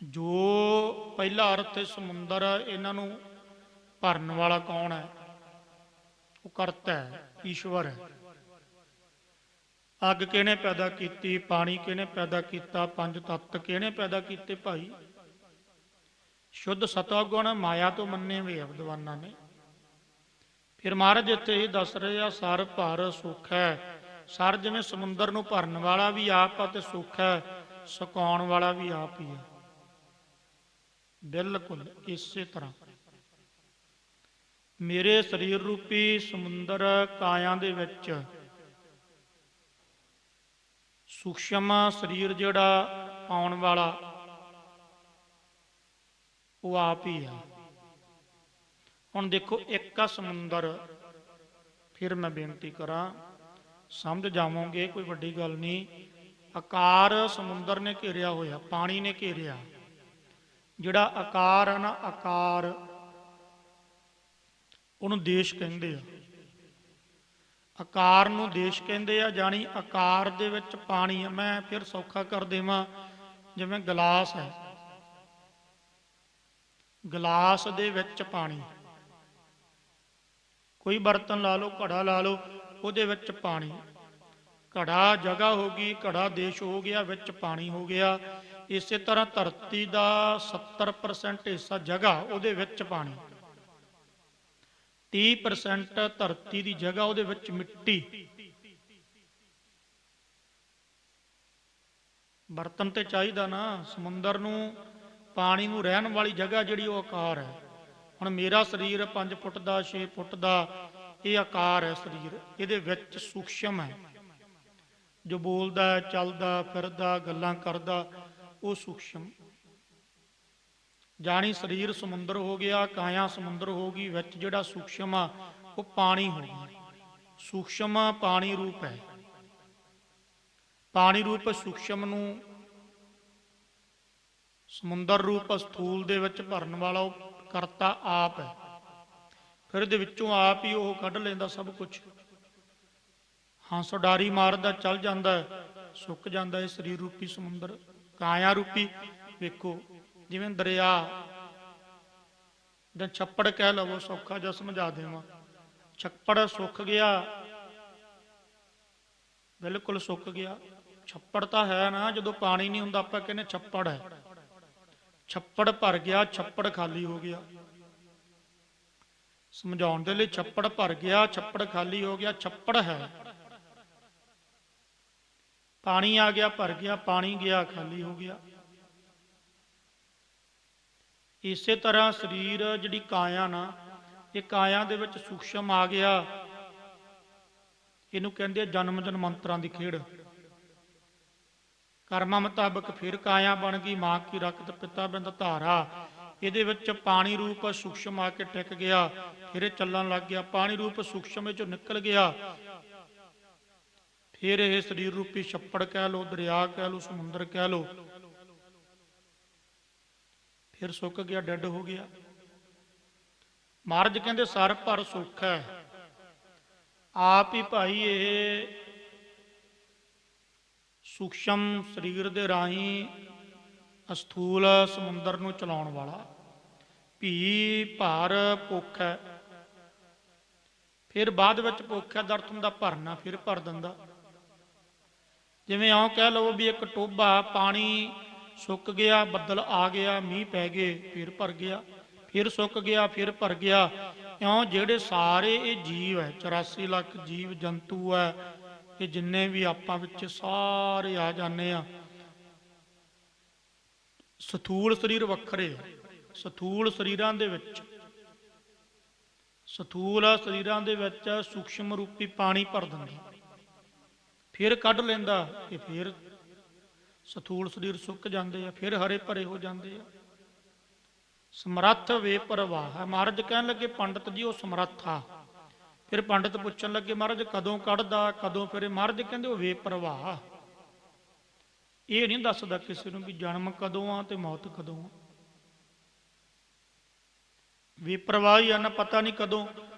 ਜੋ ਪਹਿਲਾ ਅਰਥ ਹੈ ਸਮੁੰਦਰ, ਇਹਨਾਂ ਨੂੰ ਭਰਨ ਵਾਲਾ ਕੌਣ ਹੈ? ਉਹ ਕਰਤਾ ਹੈ, ਈਸ਼ਵਰ ਹੈ। ਅੱਗ ਕਿਹਨੇ ਪੈਦਾ ਕੀਤੀ? ਪਾਣੀ ਕਿਹਨੇ ਪੈਦਾ ਕੀਤਾ? ਪੰਜ ਤੱਤ ਕਿਹਨੇ ਪੈਦਾ ਕੀਤੇ ਭਾਈ? ਸ਼ੁੱਧ ਸਤਵਗੁਣ ਮਾਇਆ ਤੋਂ ਮੰਨੇ ਹੋਏ ਵਿਦਵਾਨਾਂ ਨੇ। ਫਿਰ ਮਹਾਰਾਜ ਇੱਥੇ ਹੀ ਦੱਸ ਰਹੇ ਆ ਸਰ ਭਰ ਸੁੱਖ ਹੈ। ਸਰ ਜਿਵੇਂ ਸਮੁੰਦਰ ਨੂੰ ਭਰਨ ਵਾਲਾ ਵੀ ਆਪ ਆ ਤੇ ਸੁੱਖ ਹੈ, ਸੁਕਾਉਣ ਵਾਲਾ ਵੀ ਆਪ ਹੀ ਹੈ। ਬਿਲਕੁਲ ਇਸੇ ਤਰ੍ਹਾਂ ਮੇਰੇ ਸਰੀਰ ਰੂਪੀ ਸਮੁੰਦਰ ਕਾਇਆ ਦੇ ਵਿੱਚ ਸੂਖਸ਼ਮ ਸਰੀਰ ਜਿਹੜਾ ਪਾਉਣ ਵਾਲਾ ਉਹ ਆਪ ਹੀ ਆ। ਹੁਣ ਦੇਖੋ ਇੱਕ ਆ ਸਮੁੰਦਰ, ਫਿਰ ਮੈਂ ਬੇਨਤੀ ਕਰਾਂ ਸਮਝ ਜਾਵੋਗੇ, ਕੋਈ ਵੱਡੀ ਗੱਲ ਨਹੀਂ। ਆਕਾਰ ਸਮੁੰਦਰ ਨੇ ਘੇਰਿਆ ਹੋਇਆ, ਪਾਣੀ ਨੇ ਘੇਰਿਆ। ਜਿਹੜਾ ਆਕਾਰ ਆ ਨਾ, ਆਕਾਰ ਉਹਨੂੰ ਦੇਸ਼ ਕਹਿੰਦੇ ਆ। ਆਕਾਰ ਨੂੰ ਦੇਸ਼ ਕਹਿੰਦੇ ਆ, ਜਾਣੀ ਆਕਾਰ ਦੇ ਵਿੱਚ ਪਾਣੀ ਆ। ਮੈਂ ਫਿਰ ਸੌਖਾ ਕਰ ਦੇਵਾਂ, ਜਿਵੇਂ ਗਲਾਸ ਹੈ, ਗਲਾਸ ਦੇ ਵਿੱਚ ਪਾਣੀ, ਕੋਈ ਬਰਤਨ ਲਾ ਲਓ, ਘੜਾ ਲਾ ਲਓ, ਉਹਦੇ ਵਿੱਚ ਪਾਣੀ। ਘੜਾ ਜਗ੍ਹਾ ਹੋ ਗਈ, ਘੜਾ ਦੇਸ਼ ਹੋ ਗਿਆ, ਵਿੱਚ ਪਾਣੀ ਹੋ ਗਿਆ। ਇਸੇ ਤਰ੍ਹਾਂ ਧਰਤੀ ਦਾ 70% ਹਿੱਸਾ ਜਗ੍ਹਾ, ਉਹਦੇ ਵਿੱਚ ਪਾਣੀ। 30% ਧਰਤੀ ਦੀ ਜਗ੍ਹਾ, ਉਹਦੇ ਵਿੱਚ ਮਿੱਟੀ। ਬਰਤਨ ਤੇ ਚਾਹੀਦਾ ਨਾ। ਸਮੁੰਦਰ ਨੂੰ, ਪਾਣੀ ਨੂੰ ਰਹਿਣ ਵਾਲੀ ਜਗ੍ਹਾ ਜਿਹੜੀ ਉਹ ਆਕਾਰ ਹੈ। ਹੁਣ ਮੇਰਾ ਸਰੀਰ 5 ਫੁੱਟ ਦਾ, 6 ਫੁੱਟ ਦਾ, ਇਹ ਆਕਾਰ ਹੈ ਸਰੀਰ। ਇਹਦੇ ਵਿੱਚ ਸੂਖਸ਼ਮ ਹੈ, ਜੋ ਬੋਲਦਾ, ਚੱਲਦਾ ਫਿਰਦਾ, ਗੱਲਾਂ ਕਰਦਾ, ਉਹ ਸੂਖਸ਼ਮ। ਜਾਣੀ ਸਰੀਰ ਸਮੁੰਦਰ ਹੋ ਗਿਆ, ਕਾਇਆ ਸਮੁੰਦਰ ਹੋ ਗਈ, ਵਿੱਚ ਜਿਹੜਾ ਸੂਖਸ਼ਮ ਆ ਉਹ ਪਾਣੀ ਹੋ ਗਿਆ। ਸੂਖਸ਼ਮ ਪਾਣੀ ਰੂਪ ਹੈ। ਪਾਣੀ ਰੂਪ ਸੂਖਸ਼ਮ ਨੂੰ ਸਮੁੰਦਰ ਰੂਪ ਸਥੂਲ ਦੇ ਵਿੱਚ ਭਰਨ ਵਾਲਾ ਉਹ ਕਰਤਾ ਆਪ ਹੈ। ਫਿਰ ਇਹਦੇ ਵਿੱਚੋਂ ਆਪ ਹੀ ਉਹ ਕੱਢ ਲੈਂਦਾ ਸਭ ਕੁਝ। ਹੰਸ ਉਡਾਰੀ ਮਾਰਦਾ, ਚੱਲ ਜਾਂਦਾ, ਸੁੱਕ ਜਾਂਦਾ। ਇਹ ਸਰੀਰ ਰੂਪੀ ਸਮੁੰਦਰ। ਕਾਇਆ ਰੂਪੀ ਵੇਖੋ, ਜਿਵੇਂ ਦਰਿਆ ਜਾਂ ਛੱਪੜ ਕਹਿ ਲਵੋ, ਸੌਖਾ ਜਿਹਾ ਸਮਝਾ ਦੇਵਾਂ। ਛੱਪੜ ਸੁੱਕ ਗਿਆ, ਬਿਲਕੁਲ ਸੁੱਕ ਗਿਆ। ਛੱਪੜ ਤਾਂ ਹੈ ਨਾ, ਜਦੋਂ ਪਾਣੀ ਨਹੀਂ ਹੁੰਦਾ ਆਪਾਂ ਕਹਿੰਦੇ ਛੱਪੜ ਹੈ। ਛੱਪੜ ਭਰ ਗਿਆ, ਛੱਪੜ ਖਾਲੀ ਹੋ ਗਿਆ। ਸਮਝਾਉਣ ਦੇ ਲਈ ਛੱਪੜ ਭਰ ਗਿਆ, ਛੱਪੜ ਖਾਲੀ ਹੋ ਗਿਆ, ਛੱਪੜ ਹੈ। ਪਾਣੀ ਆ ਗਿਆ, ਭਰ ਗਿਆ, ਪਾਣੀ ਗਿਆ, ਖਾਲੀ ਹੋ ਗਿਆ। ਇਸੇ ਤਰ੍ਹਾਂ ਸਰੀਰ ਜਿਹੜੀ ਕਾਇਆ ਨਾ, ਇਹ ਕਾਇਆ ਦੇ ਵਿੱਚ ਸੂਖਸ਼ਮ ਆ ਗਿਆ। ਇਹਨੂੰ ਕਹਿੰਦੇ ਆ ਜਨਮ ਜਨਮੰਤਰਾਂ ਦੀ ਖੇਡ। ਕਰਮਾਂ ਮੁਤਾਬਕ ਫਿਰ ਕਾਇਆ ਬਣ ਗਈ। ਮਾਂ ਕੀ ਰਕਤ ਪਿਤਾ ਬਿੰਦ ਧਾਰਾ, ਇਹਦੇ ਵਿੱਚ ਪਾਣੀ ਰੂਪ ਸੂਖਸ਼ਮ ਆ ਕੇ ਟਿਕ ਗਿਆ। ਫਿਰ ਇਹ ਚੱਲਣ ਲੱਗ ਗਿਆ। ਪਾਣੀ ਰੂਪ ਸੂਖਸ਼ਮ ਵਿੱਚੋਂ ਨਿਕਲ ਗਿਆ। ਫਿਰ ਇਹ ਸਰੀਰ ਰੂਪੀ ਛੱਪੜ ਕਹਿ ਲੋ, ਦਰਿਆ ਕਹਿ ਲੋ, ਸਮੁੰਦਰ ਕਹਿ ਲੋ, ਫਿਰ ਸੁੱਕ ਗਿਆ, ਡੈਡ ਹੋ ਗਿਆ। ਮਹਾਰਾਜ ਕਹਿੰਦੇ ਸਰ ਭਰ ਸੁੱਖ ਹੈ। ਆਪ ਹੀ ਭਾਈ ਇਹ ਸੂਖਸ਼ਮ ਸਰੀਰ ਦੇ ਰਾਹੀਂ ਅਸਥੂਲ ਸਮੁੰਦਰ ਨੂੰ ਚਲਾਉਣ ਵਾਲਾ ਭੀ ਭਾਰ ਭੁੱਖ ਹੈ। ਫਿਰ ਬਾਅਦ ਵਿੱਚ ਭੁੱਖ ਹੈ ਦਰਤ ਹੁੰਦਾ ਭਰਨਾ, ਫਿਰ ਭਰ ਦਿੰਦਾ। ਜਿਵੇਂ ਇਉਂ ਕਹਿ ਲਓ ਵੀ ਇੱਕ ਟੋਭਾ, ਪਾਣੀ ਸੁੱਕ ਗਿਆ, ਬੱਦਲ ਆ ਗਿਆ, ਮੀਂਹ ਪੈ ਗਏ, ਫਿਰ ਭਰ ਗਿਆ, ਫਿਰ ਸੁੱਕ ਗਿਆ, ਫਿਰ ਭਰ ਗਿਆ। ਇਉਂ ਜਿਹੜੇ ਸਾਰੇ ਇਹ ਜੀਵ ਹੈ, 84 ਲੱਖ ਜੀਵ ਜੰਤੂ ਹੈ, ਇਹ ਜਿੰਨੇ ਵੀ ਆਪਾਂ ਵਿੱਚ ਸਾਰੇ ਆ ਜਾਂਦੇ ਆ। ਸਥੂਲ ਸਰੀਰ ਵੱਖਰੇ, ਸਥੂਲ ਸਰੀਰਾਂ ਦੇ ਵਿੱਚ, ਸਥੂਲ ਸਰੀਰਾਂ ਦੇ ਵਿੱਚ ਸੂਖਸ਼ਮ ਰੂਪੀ ਪਾਣੀ ਭਰ ਦਿੰਦਾ, ਫਿਰ ਕੱਢ ਲੈਂਦਾ, ਇਹ ਫਿਰ ਸਥੂਲ ਸਰੀਰ ਸੁੱਕ ਜਾਂਦੇ ਆ, ਫਿਰ ਹਰੇ ਭਰੇ ਹੋ ਜਾਂਦੇ ਆ। ਸਮਰੱਥ ਵੇ ਪ੍ਰਵਾਹ ਹੈ। ਮਹਾਰਾਜ ਕਹਿਣ ਲੱਗੇ ਪੰਡਤ ਜੀ ਉਹ ਸਮਰੱਥ ਆ। ਫਿਰ ਪੰਡਤ ਪੁੱਛਣ ਲੱਗੇ ਮਹਾਰਾਜ ਕਦੋਂ ਕੱਢਦਾ, ਕਦੋਂ ਫਿਰੇ? ਮਹਾਰਾਜ ਕਹਿੰਦੇ ਉਹ ਵੇ ਪ੍ਰਵਾਹ। ਇਹ ਨਹੀਂ ਦੱਸਦਾ ਕਿਸੇ ਨੂੰ ਵੀ ਜਨਮ ਕਦੋਂ ਆ ਤੇ ਮੌਤ ਕਦੋਂ ਆ। ਵੇ ਪ੍ਰਵਾਹ ਹੀ ਆ ਨਾ, ਪਤਾ ਨਹੀਂ ਕਦੋਂ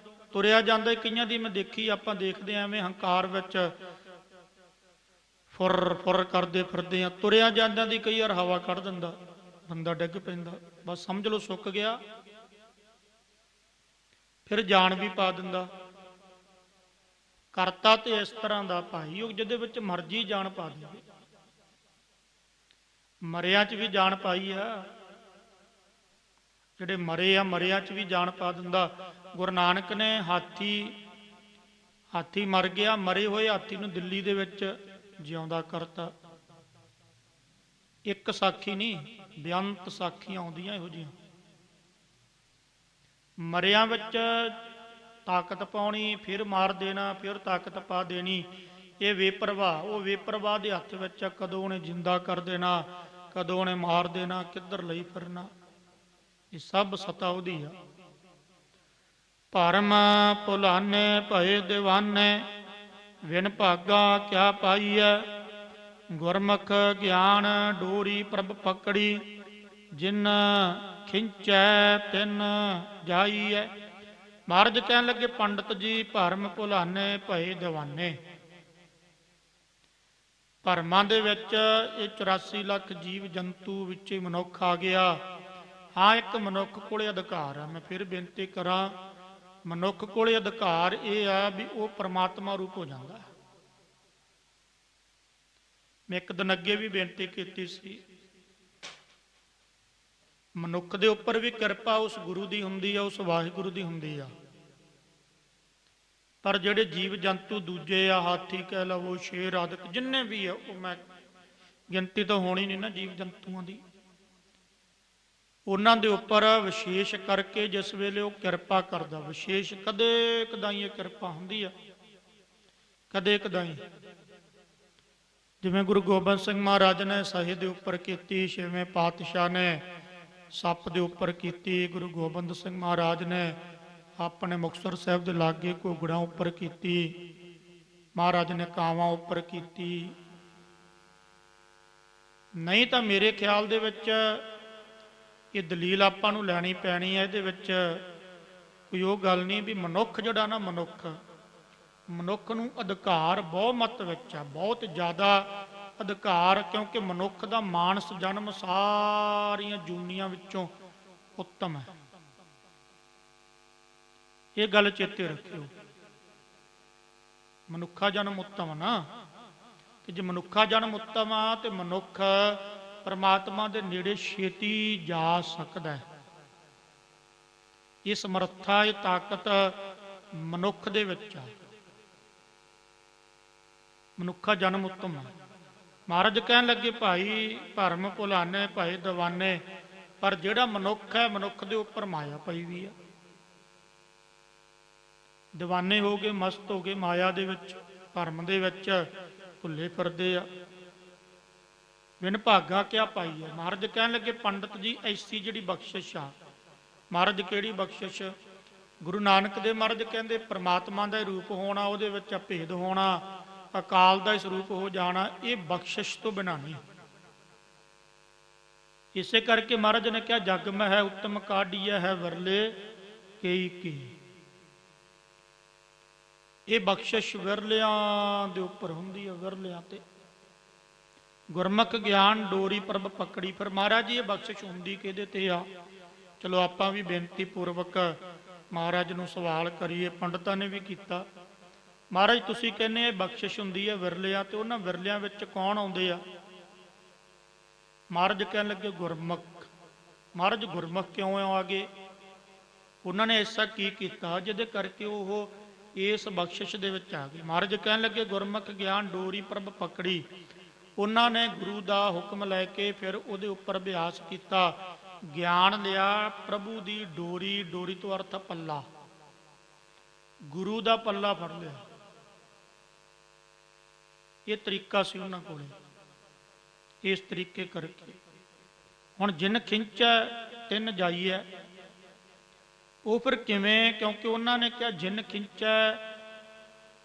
ਤੁਰਿਆ ਜਾਂਦਾ। ਕਈਆਂ ਦੀ ਮੈਂ ਦੇਖੀ, ਆਪਾਂ ਦੇਖਦੇ ਐਵੇਂ ਹੰਕਾਰ ਵਿੱਚ ਫੁਰ ਫੁਰ ਕਰਦੇ ਫਿਰਦੇ ਆ, ਤੁਰਿਆ ਜਾਂਦਿਆਂ ਦੀ ਕਈ ਵਾਰ ਹਵਾ ਕੱਢ ਦਿੰਦਾ, ਬੰਦਾ ਡਿੱਗ ਪੈਂਦਾ, ਬਸ ਸਮਝ ਲਓ ਸੁੱਕ ਗਿਆ। ਫਿਰ ਜਾਨ ਵੀ ਪਾ ਦਿੰਦਾ। ਕਰਤਾ ਤੇ ਇਸ ਤਰ੍ਹਾਂ ਦਾ ਭਾਈ ਉਹ ਜਿਹਦੇ ਵਿੱਚ ਮਰਜ਼ੀ ਜਾਨ ਪਾ ਦੇਵੇ। ਮਰਿਆਂ 'ਚ ਵੀ ਜਾਨ ਪਾਈ ਆ, ਜਿਹੜੇ ਮਰੇ ਆ ਮਰਿਆਂ 'ਚ ਵੀ ਜਾਨ ਪਾ ਦਿੰਦਾ। ਗੁਰੂ ਨਾਨਕ ਨੇ ਹਾਥੀ ਮਰ ਗਿਆ, ਮਰੇ ਹੋਏ ਹਾਥੀ ਨੂੰ ਦਿੱਲੀ ਦੇ ਵਿੱਚ ਜਿਉਂਦਾ ਕਰਤਾ। ਇੱਕ ਸਾਖੀ ਨਹੀਂ, ਬੇਅੰਤ ਸਾਖੀਆਂ ਆਉਂਦੀਆਂ ਇਹੋ ਜਿਹੀਆਂ। ਮਰਿਆਂ ਵਿੱਚ ਤਾਕਤ ਪਾਉਣੀ, ਫਿਰ ਮਾਰ ਦੇਣਾ, ਫਿਰ ਤਾਕਤ ਪਾ ਦੇਣੀ, ਇਹ ਬੇਪਰਵਾਹ। ਉਹ ਬੇਪਰਵਾਹ ਦੇ ਹੱਥ ਵਿੱਚ ਕਦੋਂ ਉਹਨੇ ਜਿੰਦਾ ਕਰ ਦੇਣਾ, ਕਦੋਂ ਉਹਨੇ ਮਾਰ ਦੇਣਾ, ਕਿੱਧਰ ਲਈ ਫਿਰਨਾ, ਇਹ ਸਭ ਸਤਾ ਉਹਦੀ ਆ। ਭਰਮ ਭੁਲਾਨੇ ਭਏ ਦੀਵਾਨੇ, ਵਿਨ ਭਾਗਾ ਕਿਆ ਪਾਈਐ। ਗੁਰਮੁਖ ਗਿਆਨ ਡੋਰੀ ਪ੍ਰਭ ਪਕੜੀ, ਜਿਨ ਖਿੰਚੈ ਤਿਨ ਜਾਈਐ। ਮਹਾਰਾਜ ਕਹਿਣ ਲੱਗੇ ਪੰਡਤ ਜੀ ਭਰਮ ਭੁਲਾਨੇ ਭਏ ਦੀਵਾਨੇ। ਭਰਮਾਂ ਦੇ ਵਿੱਚ ਇਹ 84 ਲੱਖ ਜੀਵ ਜੰਤੂ ਵਿੱਚ ਮਨੁੱਖ ਆ ਗਿਆ। ਹਾਂ, ਇੱਕ ਮਨੁੱਖ ਕੋਲੇ ਅਧਿਕਾਰ ਆ। ਮੈਂ ਫਿਰ ਬੇਨਤੀ ਕਰਾਂ, ਮਨੁੱਖ ਕੋਲੇ ਅਧਿਕਾਰ ਇਹ ਆ ਵੀ ਉਹ ਪਰਮਾਤਮਾ ਰੂਪ ਹੋ ਜਾਂਦਾ। ਮੈਂ ਇੱਕ ਦਿਨ ਅੱਗੇ ਵੀ ਬੇਨਤੀ ਕੀਤੀ ਸੀ, ਮਨੁੱਖ ਦੇ ਉੱਪਰ ਵੀ ਕਿਰਪਾ ਉਸ ਗੁਰੂ ਦੀ ਹੁੰਦੀ ਆ, ਉਸ ਵਾਹਿਗੁਰੂ ਦੀ ਹੁੰਦੀ ਆ। ਪਰ ਜਿਹੜੇ ਜੀਵ ਜੰਤੂ ਦੂਜੇ ਆ, ਹਾਥੀ ਕਹਿ ਲਵੋ, ਸ਼ੇਰ ਆਦਿਕ ਜਿੰਨੇ ਵੀ ਆ, ਉਹ ਮੈਂ ਗਿਣਤੀ ਤਾਂ ਹੋਣੀ ਨਹੀਂ ਨਾ ਜੀਵ ਜੰਤੂਆਂ ਦੀ, ਉਹਨਾਂ ਦੇ ਉੱਪਰ ਵਿਸ਼ੇਸ਼ ਕਰਕੇ ਜਿਸ ਵੇਲੇ ਉਹ ਕਿਰਪਾ ਕਰਦਾ, ਵਿਸ਼ੇਸ਼ ਕਦੇ ਕਦਾਈ ਇਹ ਕਿਰਪਾ ਹੁੰਦੀ ਆ, ਕਦੇ ਕਦਾਈ। ਜਿਵੇਂ ਗੁਰੂ ਗੋਬਿੰਦ ਸਿੰਘ ਮਹਾਰਾਜ ਨੇ ਸਹੇ ਦੇ ਉੱਪਰ ਕੀਤੀ, ਛੇਵੇਂ ਪਾਤਸ਼ਾਹ ਨੇ ਸੱਪ ਦੇ ਉੱਪਰ ਕੀਤੀ, ਗੁਰੂ ਗੋਬਿੰਦ ਸਿੰਘ ਮਹਾਰਾਜ ਨੇ ਆਪਣੇ ਮੁਕਤਸਰ ਸਾਹਿਬ ਦੇ ਲਾਗੇ ਘੋਗੜਾਂ ਉੱਪਰ ਕੀਤੀ, ਮਹਾਰਾਜ ਨੇ ਕਾਵਾਂ ਉੱਪਰ ਕੀਤੀ। ਨਹੀਂ ਤਾਂ ਮੇਰੇ ਖਿਆਲ ਦੇ ਵਿੱਚ ਇਹ ਦਲੀਲ ਆਪਾਂ ਨੂੰ ਲੈਣੀ ਪੈਣੀ ਹੈ। ਇਹਦੇ ਵਿੱਚ ਕੋਈ ਉਹ ਗੱਲ ਨਹੀਂ ਵੀ ਮਨੁੱਖ ਜਿਹੜਾ ਨਾ, ਮਨੁੱਖ ਨੂੰ ਅਧਿਕਾਰ ਬਹੁਮਤ ਵਿੱਚ ਆ, ਬਹੁਤ ਜ਼ਿਆਦਾ ਅਧਿਕਾਰ, ਕਿਉਂਕਿ ਮਨੁੱਖ ਦਾ ਮਾਨਸ ਜਨਮ ਸਾਰੀਆਂ ਜੂਨੀਆਂ ਵਿੱਚੋਂ ਉੱਤਮ ਹੈ। ਇਹ ਗੱਲ ਚੇਤੇ ਰੱਖਿਓ, ਮਨੁੱਖਾ ਜਨਮ ਉੱਤਮ ਨਾ। ਕਿ ਜੇ ਮਨੁੱਖਾ ਜਨਮ ਉੱਤਮ ਆ ਤੇ ਮਨੁੱਖ ਪਰਮਾਤਮਾ ਦੇ ਨੇੜੇ ਛੇਤੀ ਜਾ ਸਕਦਾ ਹੈ। ਇਹ ਸਮਰੱਥਾ, ਇਹ ਤਾਕਤ ਮਨੁੱਖ ਦੇ ਵਿੱਚ ਆ। ਮਨੁੱਖਾ ਜਨਮ ਉੱਤਮ ਹੈ। ਮਹਾਰਾਜ ਕਹਿਣ ਲੱਗੇ ਭਾਈ ਭਰਮ ਭੁਲਾਨੇ ਭਾਈ ਦੀਵਾਨੇ, ਪਰ ਜਿਹੜਾ ਮਨੁੱਖ ਹੈ ਮਨੁੱਖ ਦੇ ਉੱਪਰ ਮਾਇਆ ਪਈ ਵੀ ਆ। ਦੀਵਾਨੇ ਹੋ ਗਏ, ਮਸਤ ਹੋ ਗਏ ਮਾਇਆ ਦੇ ਵਿੱਚ, ਭਰਮ ਦੇ ਵਿੱਚ ਭੁੱਲੇ ਫਿਰਦੇ ਆ। ਬਿਨ ਭਾਗਾ ਕਿਆ ਪਾਈ ਹੈ। ਮਹਾਰਾਜ ਕਹਿਣ ਲੱਗੇ ਪੰਡਤ ਜੀ ਐਸੀ ਜਿਹੜੀ ਬਖਸ਼ਿਸ਼ ਆ। ਮਹਾਰਾਜ ਕਿਹੜੀ ਬਖਸ਼ਿਸ਼? ਗੁਰੂ ਨਾਨਕ ਦੇਵ ਮਹਾਰਾਜ ਕਹਿੰਦੇ ਪ੍ਰਮਾਤਮਾ ਦਾ ਰੂਪ ਹੋਣਾ, ਉਹਦੇ ਵਿੱਚ ਅਭੇਦ ਹੋਣਾ, ਅਕਾਲ ਦਾ ਸਰੂਪ ਹੋ ਜਾਣਾ, ਇਹ ਬਖਸ਼ਿਸ਼ ਤੋਂ ਬਿਨਾਂ ਨਹੀਂ। ਇਸੇ ਕਰਕੇ ਮਹਾਰਾਜ ਨੇ ਕਿਹਾ ਜਗ ਮਹਿ ਉੱਤਮ ਕਾਢੀਐ ਹੈ ਵਿਰਲੇ ਕਈ ਕੀ। ਇਹ ਬਖਸ਼ਿਸ਼ ਵਿਰਲਿਆਂ ਦੇ ਉੱਪਰ ਹੁੰਦੀ ਹੈ, ਵਿਰਲਿਆਂ ਤੇ। ਗੁਰਮੁਖ ਗਿਆਨ ਡੋਰੀ ਪ੍ਰਭ ਪਕੜੀ। ਫਿਰ ਮਹਾਰਾਜ ਜੀ ਇਹ ਬਖਸ਼ਿਸ਼ ਹੁੰਦੀ ਕਿਹਦੇ ਤੇ ਆ? ਚਲੋ ਆਪਾਂ ਵੀ ਬੇਨਤੀ ਪੂਰਵਕ ਮਹਾਰਾਜ ਨੂੰ ਸਵਾਲ ਕਰੀਏ, ਪੰਡਤਾਂ ਨੇ ਵੀ ਕੀਤਾ। ਮਹਾਰਾਜ ਤੁਸੀਂ ਕਹਿੰਦੇ ਇਹ ਬਖਸ਼ਿਸ਼ ਹੁੰਦੀ ਹੈ ਵਿਰਲਿਆਂ ਤੇ, ਉਹਨਾਂ ਵਿਰਲਿਆਂ ਵਿੱਚ ਕੌਣ ਆਉਂਦੇ ਆ? ਮਹਾਰਾਜ ਕਹਿਣ ਲੱਗੇ ਗੁਰਮੁਖ। ਮਹਾਰਾਜ ਗੁਰਮੁਖ ਕਿਉਂ ਆ ਗਏ? ਉਹਨਾਂ ਨੇ ਐਸਾ ਕੀ ਕੀਤਾ ਜਿਹਦੇ ਕਰਕੇ ਉਹ ਇਸ ਬਖਸ਼ਿਸ਼ ਦੇ ਵਿੱਚ ਆ ਗਏ? ਮਹਾਰਾਜ ਕਹਿਣ ਲੱਗੇ ਗੁਰਮੁਖ ਗਿਆਨ ਡੋਰੀ ਪ੍ਰਭ ਪਕੜੀ। ਉਹਨਾਂ ਨੇ ਗੁਰੂ ਦਾ ਹੁਕਮ ਲੈ ਕੇ ਫਿਰ ਉਹਦੇ ਉੱਪਰ ਅਭਿਆਸ ਕੀਤਾ, ਗਿਆਨ ਲਿਆ ਪ੍ਰਭੂ ਦੀ ਡੋਰੀ। ਡੋਰੀ ਤੋਂ ਅਰਥ ਪੱਲਾ, ਗੁਰੂ ਦਾ ਪੱਲਾ ਫੜ ਲਿਆ। ਇਹ ਤਰੀਕਾ ਸੀ ਉਹਨਾਂ ਕੋਲੇ। ਇਸ ਤਰੀਕੇ ਕਰਕੇ ਹੁਣ ਜਿਨ ਖਿੰਚੈ ਤਿੰਨ ਜਾਈਐ, ਉਹ ਫਿਰ ਕਿਵੇਂ? ਕਿਉਂਕਿ ਉਹਨਾਂ ਨੇ ਕਿਹਾ ਜਿਨ ਖਿੰਚੈ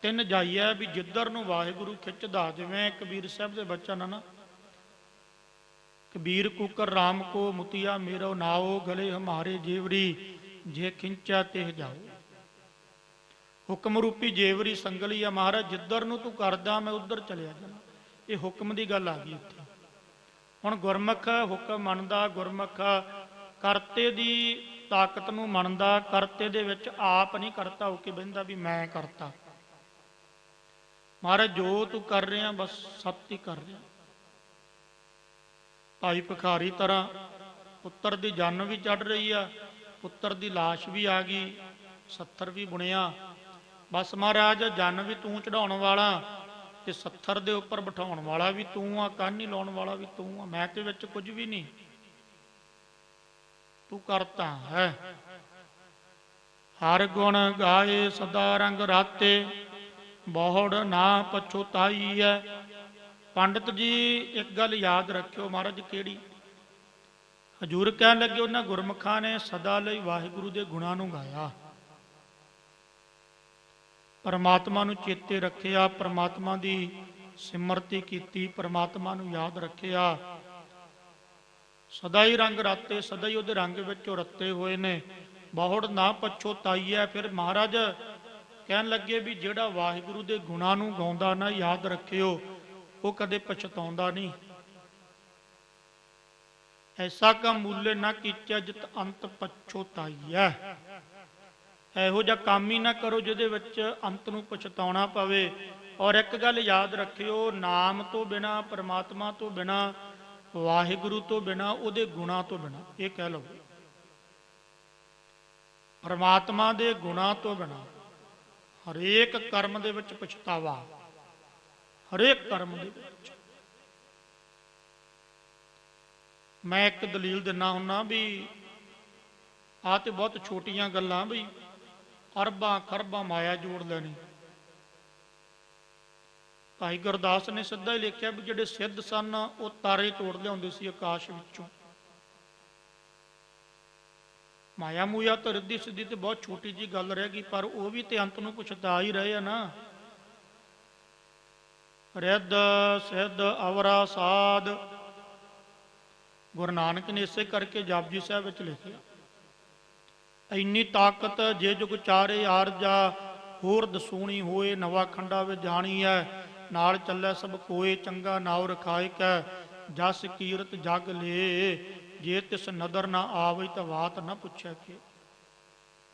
ਤਿੰਨ ਜਾਈਐ, ਵੀ ਜਿੱਧਰ ਨੂੰ ਵਾਹਿਗੁਰੂ ਖਿੱਚਦਾ। ਜਿਵੇਂ ਕਬੀਰ ਸਾਹਿਬ ਦੇ ਬਚਨ ਹਨ, ਕਬੀਰ ਕੁਕਰ ਰਾਮ ਕੋ ਮੁਤੀਆ ਮੇਰੋ ਨਾਓ, ਗਲੇ ਹਮਾਰੇ ਜੇਵਰੀ ਜੇ ਖਿੰਚੈ ਤਿਹ ਜਾਓ। ਹੁਕਮ ਰੂਪੀ ਜੇਵਰੀ ਸੰਗਲੀ ਆ ਮਹਾਰਾਜ, ਜਿੱਧਰ ਨੂੰ ਤੂੰ ਕਰਦਾ ਮੈਂ ਉੱਧਰ ਚਲਿਆ ਜਾਣਾ। ਇਹ ਹੁਕਮ ਦੀ ਗੱਲ ਆ ਗਈ ਇੱਥੇ। ਹੁਣ ਗੁਰਮੁਖ ਹੁਕਮ ਮੰਨਦਾ, ਗੁਰਮੁਖ ਕਰਤੇ ਦੀ ਤਾਕਤ ਨੂੰ ਮੰਨਦਾ, ਕਰਤੇ ਦੇ ਵਿੱਚ ਆਪ ਨਹੀਂ ਕਰਤਾ ਹੋ ਕੇ ਬਹਿੰਦਾ ਵੀ ਮੈਂ ਕਰਤਾ। ਮਹਾਰਾਜ ਜੋ ਤੂੰ ਕਰ ਰਿਹਾ ਬਸ ਸੱਤ ਹੀ ਕਰ ਰਿਹਾ। ਭਾਈ ਭਿਖਾਰੀ ਤਰ੍ਹਾਂ ਪੁੱਤਰ ਦੀ ਜੰਨ ਵੀ ਚੜ ਰਹੀ ਆ, ਪੁੱਤਰ ਦੀ ਲਾਸ਼ ਵੀ ਆ ਗਈ, 70 ਵੀ ਬੁਣਿਆ। ਬਸ ਮਹਾਰਾਜ ਜੰਨ ਵੀ ਤੂੰ ਚੜਾਉਣ ਵਾਲਾ ਤੇ 70 ਦੇ ਉੱਪਰ ਬਿਠਾਉਣ ਵਾਲਾ ਵੀ ਤੂੰ ਆ, ਕਾਹਨੀ ਲਾਉਣ ਵਾਲਾ ਵੀ ਤੂੰ ਆ। ਮੈਂ ਤੇ ਵਿੱਚ ਕੁਝ ਵੀ ਨਹੀਂ, ਤੂੰ ਕਰਤਾ ਹੈ। ਹਰ ਗੁਣ ਗਾਏ ਸਦਾ ਰੰਗ ਰਾਤੇ, ਬਹੁੜ ਨਾ ਪਛੁਤਾਈ ਹੈ। ਪੰਡਤ ਜੀ ਇੱਕ ਗੱਲ ਯਾਦ ਰੱਖਿਓ ਮਹਾਰਾਜ, ਕਿਹੜੀ? ਹਜੂਰ ਕਹਿਣ ਲੱਗੇ ਉਹਨਾਂ ਗੁਰਮੁਖਾਂ ਨੇ ਸਦਾ ਲਈ ਵਾਹਿਗੁਰੂ ਦੇ ਗੁਣਾਂ ਨੂੰ ਗਾਇਆ, ਪਰਮਾਤਮਾ ਨੂੰ ਚੇਤੇ ਰੱਖਿਆ, ਪਰਮਾਤਮਾ ਦੀ ਸਿਮਰਤੀ ਕੀਤੀ, ਪਰਮਾਤਮਾ ਨੂੰ ਯਾਦ ਰੱਖਿਆ। ਸਦਾ ਹੀ ਰੰਗ ਰਾਤੇ, ਸਦਾ ਹੀ ਉਹਦੇ ਰੰਗ ਵਿੱਚ ਉਹ ਰੱਤੇ ਹੋਏ ਨੇ। ਬਹੁੜ ਨਾ ਪਛੁਤਾਈ ਹੈ। ਫਿਰ ਮਹਾਰਾਜ ਕਹਿਣ ਲੱਗੇ ਵੀ ਜਿਹੜਾ ਵਾਹਿਗੁਰੂ ਦੇ ਗੁਣਾਂ ਨੂੰ ਗਾਉਂਦਾ ਨਾ, ਯਾਦ ਰੱਖਿਓ, ਉਹ ਕਦੇ ਪਛਤਾਉਂਦਾ ਨਹੀਂ। ਐਸਾ ਕੰਮ ਮੂਲੇ ਨਾ ਕੀਚੈ ਜਿਤ ਅੰਤ ਪਛੁਤਾਈਐ। ਇਹੋ ਜਿਹਾ ਕੰਮ ਹੀ ਨਾ ਕਰੋ ਜਿਹਦੇ ਵਿੱਚ ਅੰਤ ਨੂੰ ਪਛਤਾਉਣਾ ਪਵੇ। ਔਰ ਇੱਕ ਗੱਲ ਯਾਦ ਰੱਖਿਓ, ਨਾਮ ਤੋਂ ਬਿਨਾ, ਪਰਮਾਤਮਾ ਤੋਂ ਬਿਨਾ, ਵਾਹਿਗੁਰੂ ਤੋਂ ਬਿਨਾ, ਉਹਦੇ ਗੁਣਾਂ ਤੋਂ ਬਿਨਾ, ਇਹ ਕਹਿ ਲਓ ਪਰਮਾਤਮਾ ਦੇ ਗੁਣਾਂ ਤੋਂ ਬਿਨਾ ਹਰੇਕ ਕਰਮ ਦੇ ਵਿੱਚ ਪਛਤਾਵਾ, ਹਰੇਕ ਕਰਮ ਦੇ ਵਿੱਚ। ਮੈਂ ਇੱਕ ਦਲੀਲ ਦਿੰਦਾ ਹੁੰਨਾ ਵੀ ਆਹ ਤੇ ਬਹੁਤ ਛੋਟੀਆਂ ਗੱਲਾਂ, ਵੀ ਅਰਬਾਂ ਖਰਬਾਂ ਮਾਇਆ ਜੋੜ ਲੈਣੀ। ਭਾਈ ਗੁਰਦਾਸ ਨੇ ਸਿੱਧਾ ਹੀ ਲਿਖਿਆ ਵੀ ਜਿਹੜੇ ਸਿੱਧ ਸਨ ਉਹ ਤਾਰੇ ਤੋੜ ਲਿਆਉਂਦੇ ਸੀ ਆਕਾਸ਼ ਵਿੱਚੋਂ। ਮਾਇਆ ਮੂਇਆ ਤਾਂ ਰਿੱਧੀ ਸਿੱਧੀ ਤੇ ਬਹੁਤ ਛੋਟੀ ਜੀ ਗੱਲ ਰਹਿ ਗਈ, ਪਰ ਉਹ ਵੀ ਤੇ ਅੰਤ ਨੂੰ ਪਛਤਾ ਹੀ ਰਹੇ ਆ ਨਾ। ਰਿੱਧ ਸਿੱਧ ਅਵਰਾ ਸਾਧ, ਗੁਰੂ ਨਾਨਕ ਨੇ ਇਸੇ ਕਰਕੇ ਜਪਜੀ ਸਾਹਿਬ ਵਿੱਚ ਲਿਖਿਆ, ਇੰਨੀ ਤਾਕਤ ਜੇ ਜੁਗ ਚਾਰੇ ਆਰਜਾ, ਹੋਰ ਦਸੂਣੀ ਹੋਏ ਨਵਾ ਖੰਡਾ ਵਿੱਚ ਜਾਣੀ ਹੈ। ਨਾਲ ਚੱਲੇ ਸਭ ਕੋਏ, ਚੰਗਾ ਨਾਉ ਰਖਾਇ ਕੈ, ਜਸ ਕੀਰਤ ਜਗ ਲੇ, ਜੇ ਤਿਸ ਨਦਰ ਨਾ ਆਵੇ ਤਾਂ ਬਾਤ ਨਾ ਪੁੱਛਿਆ ਕਿ।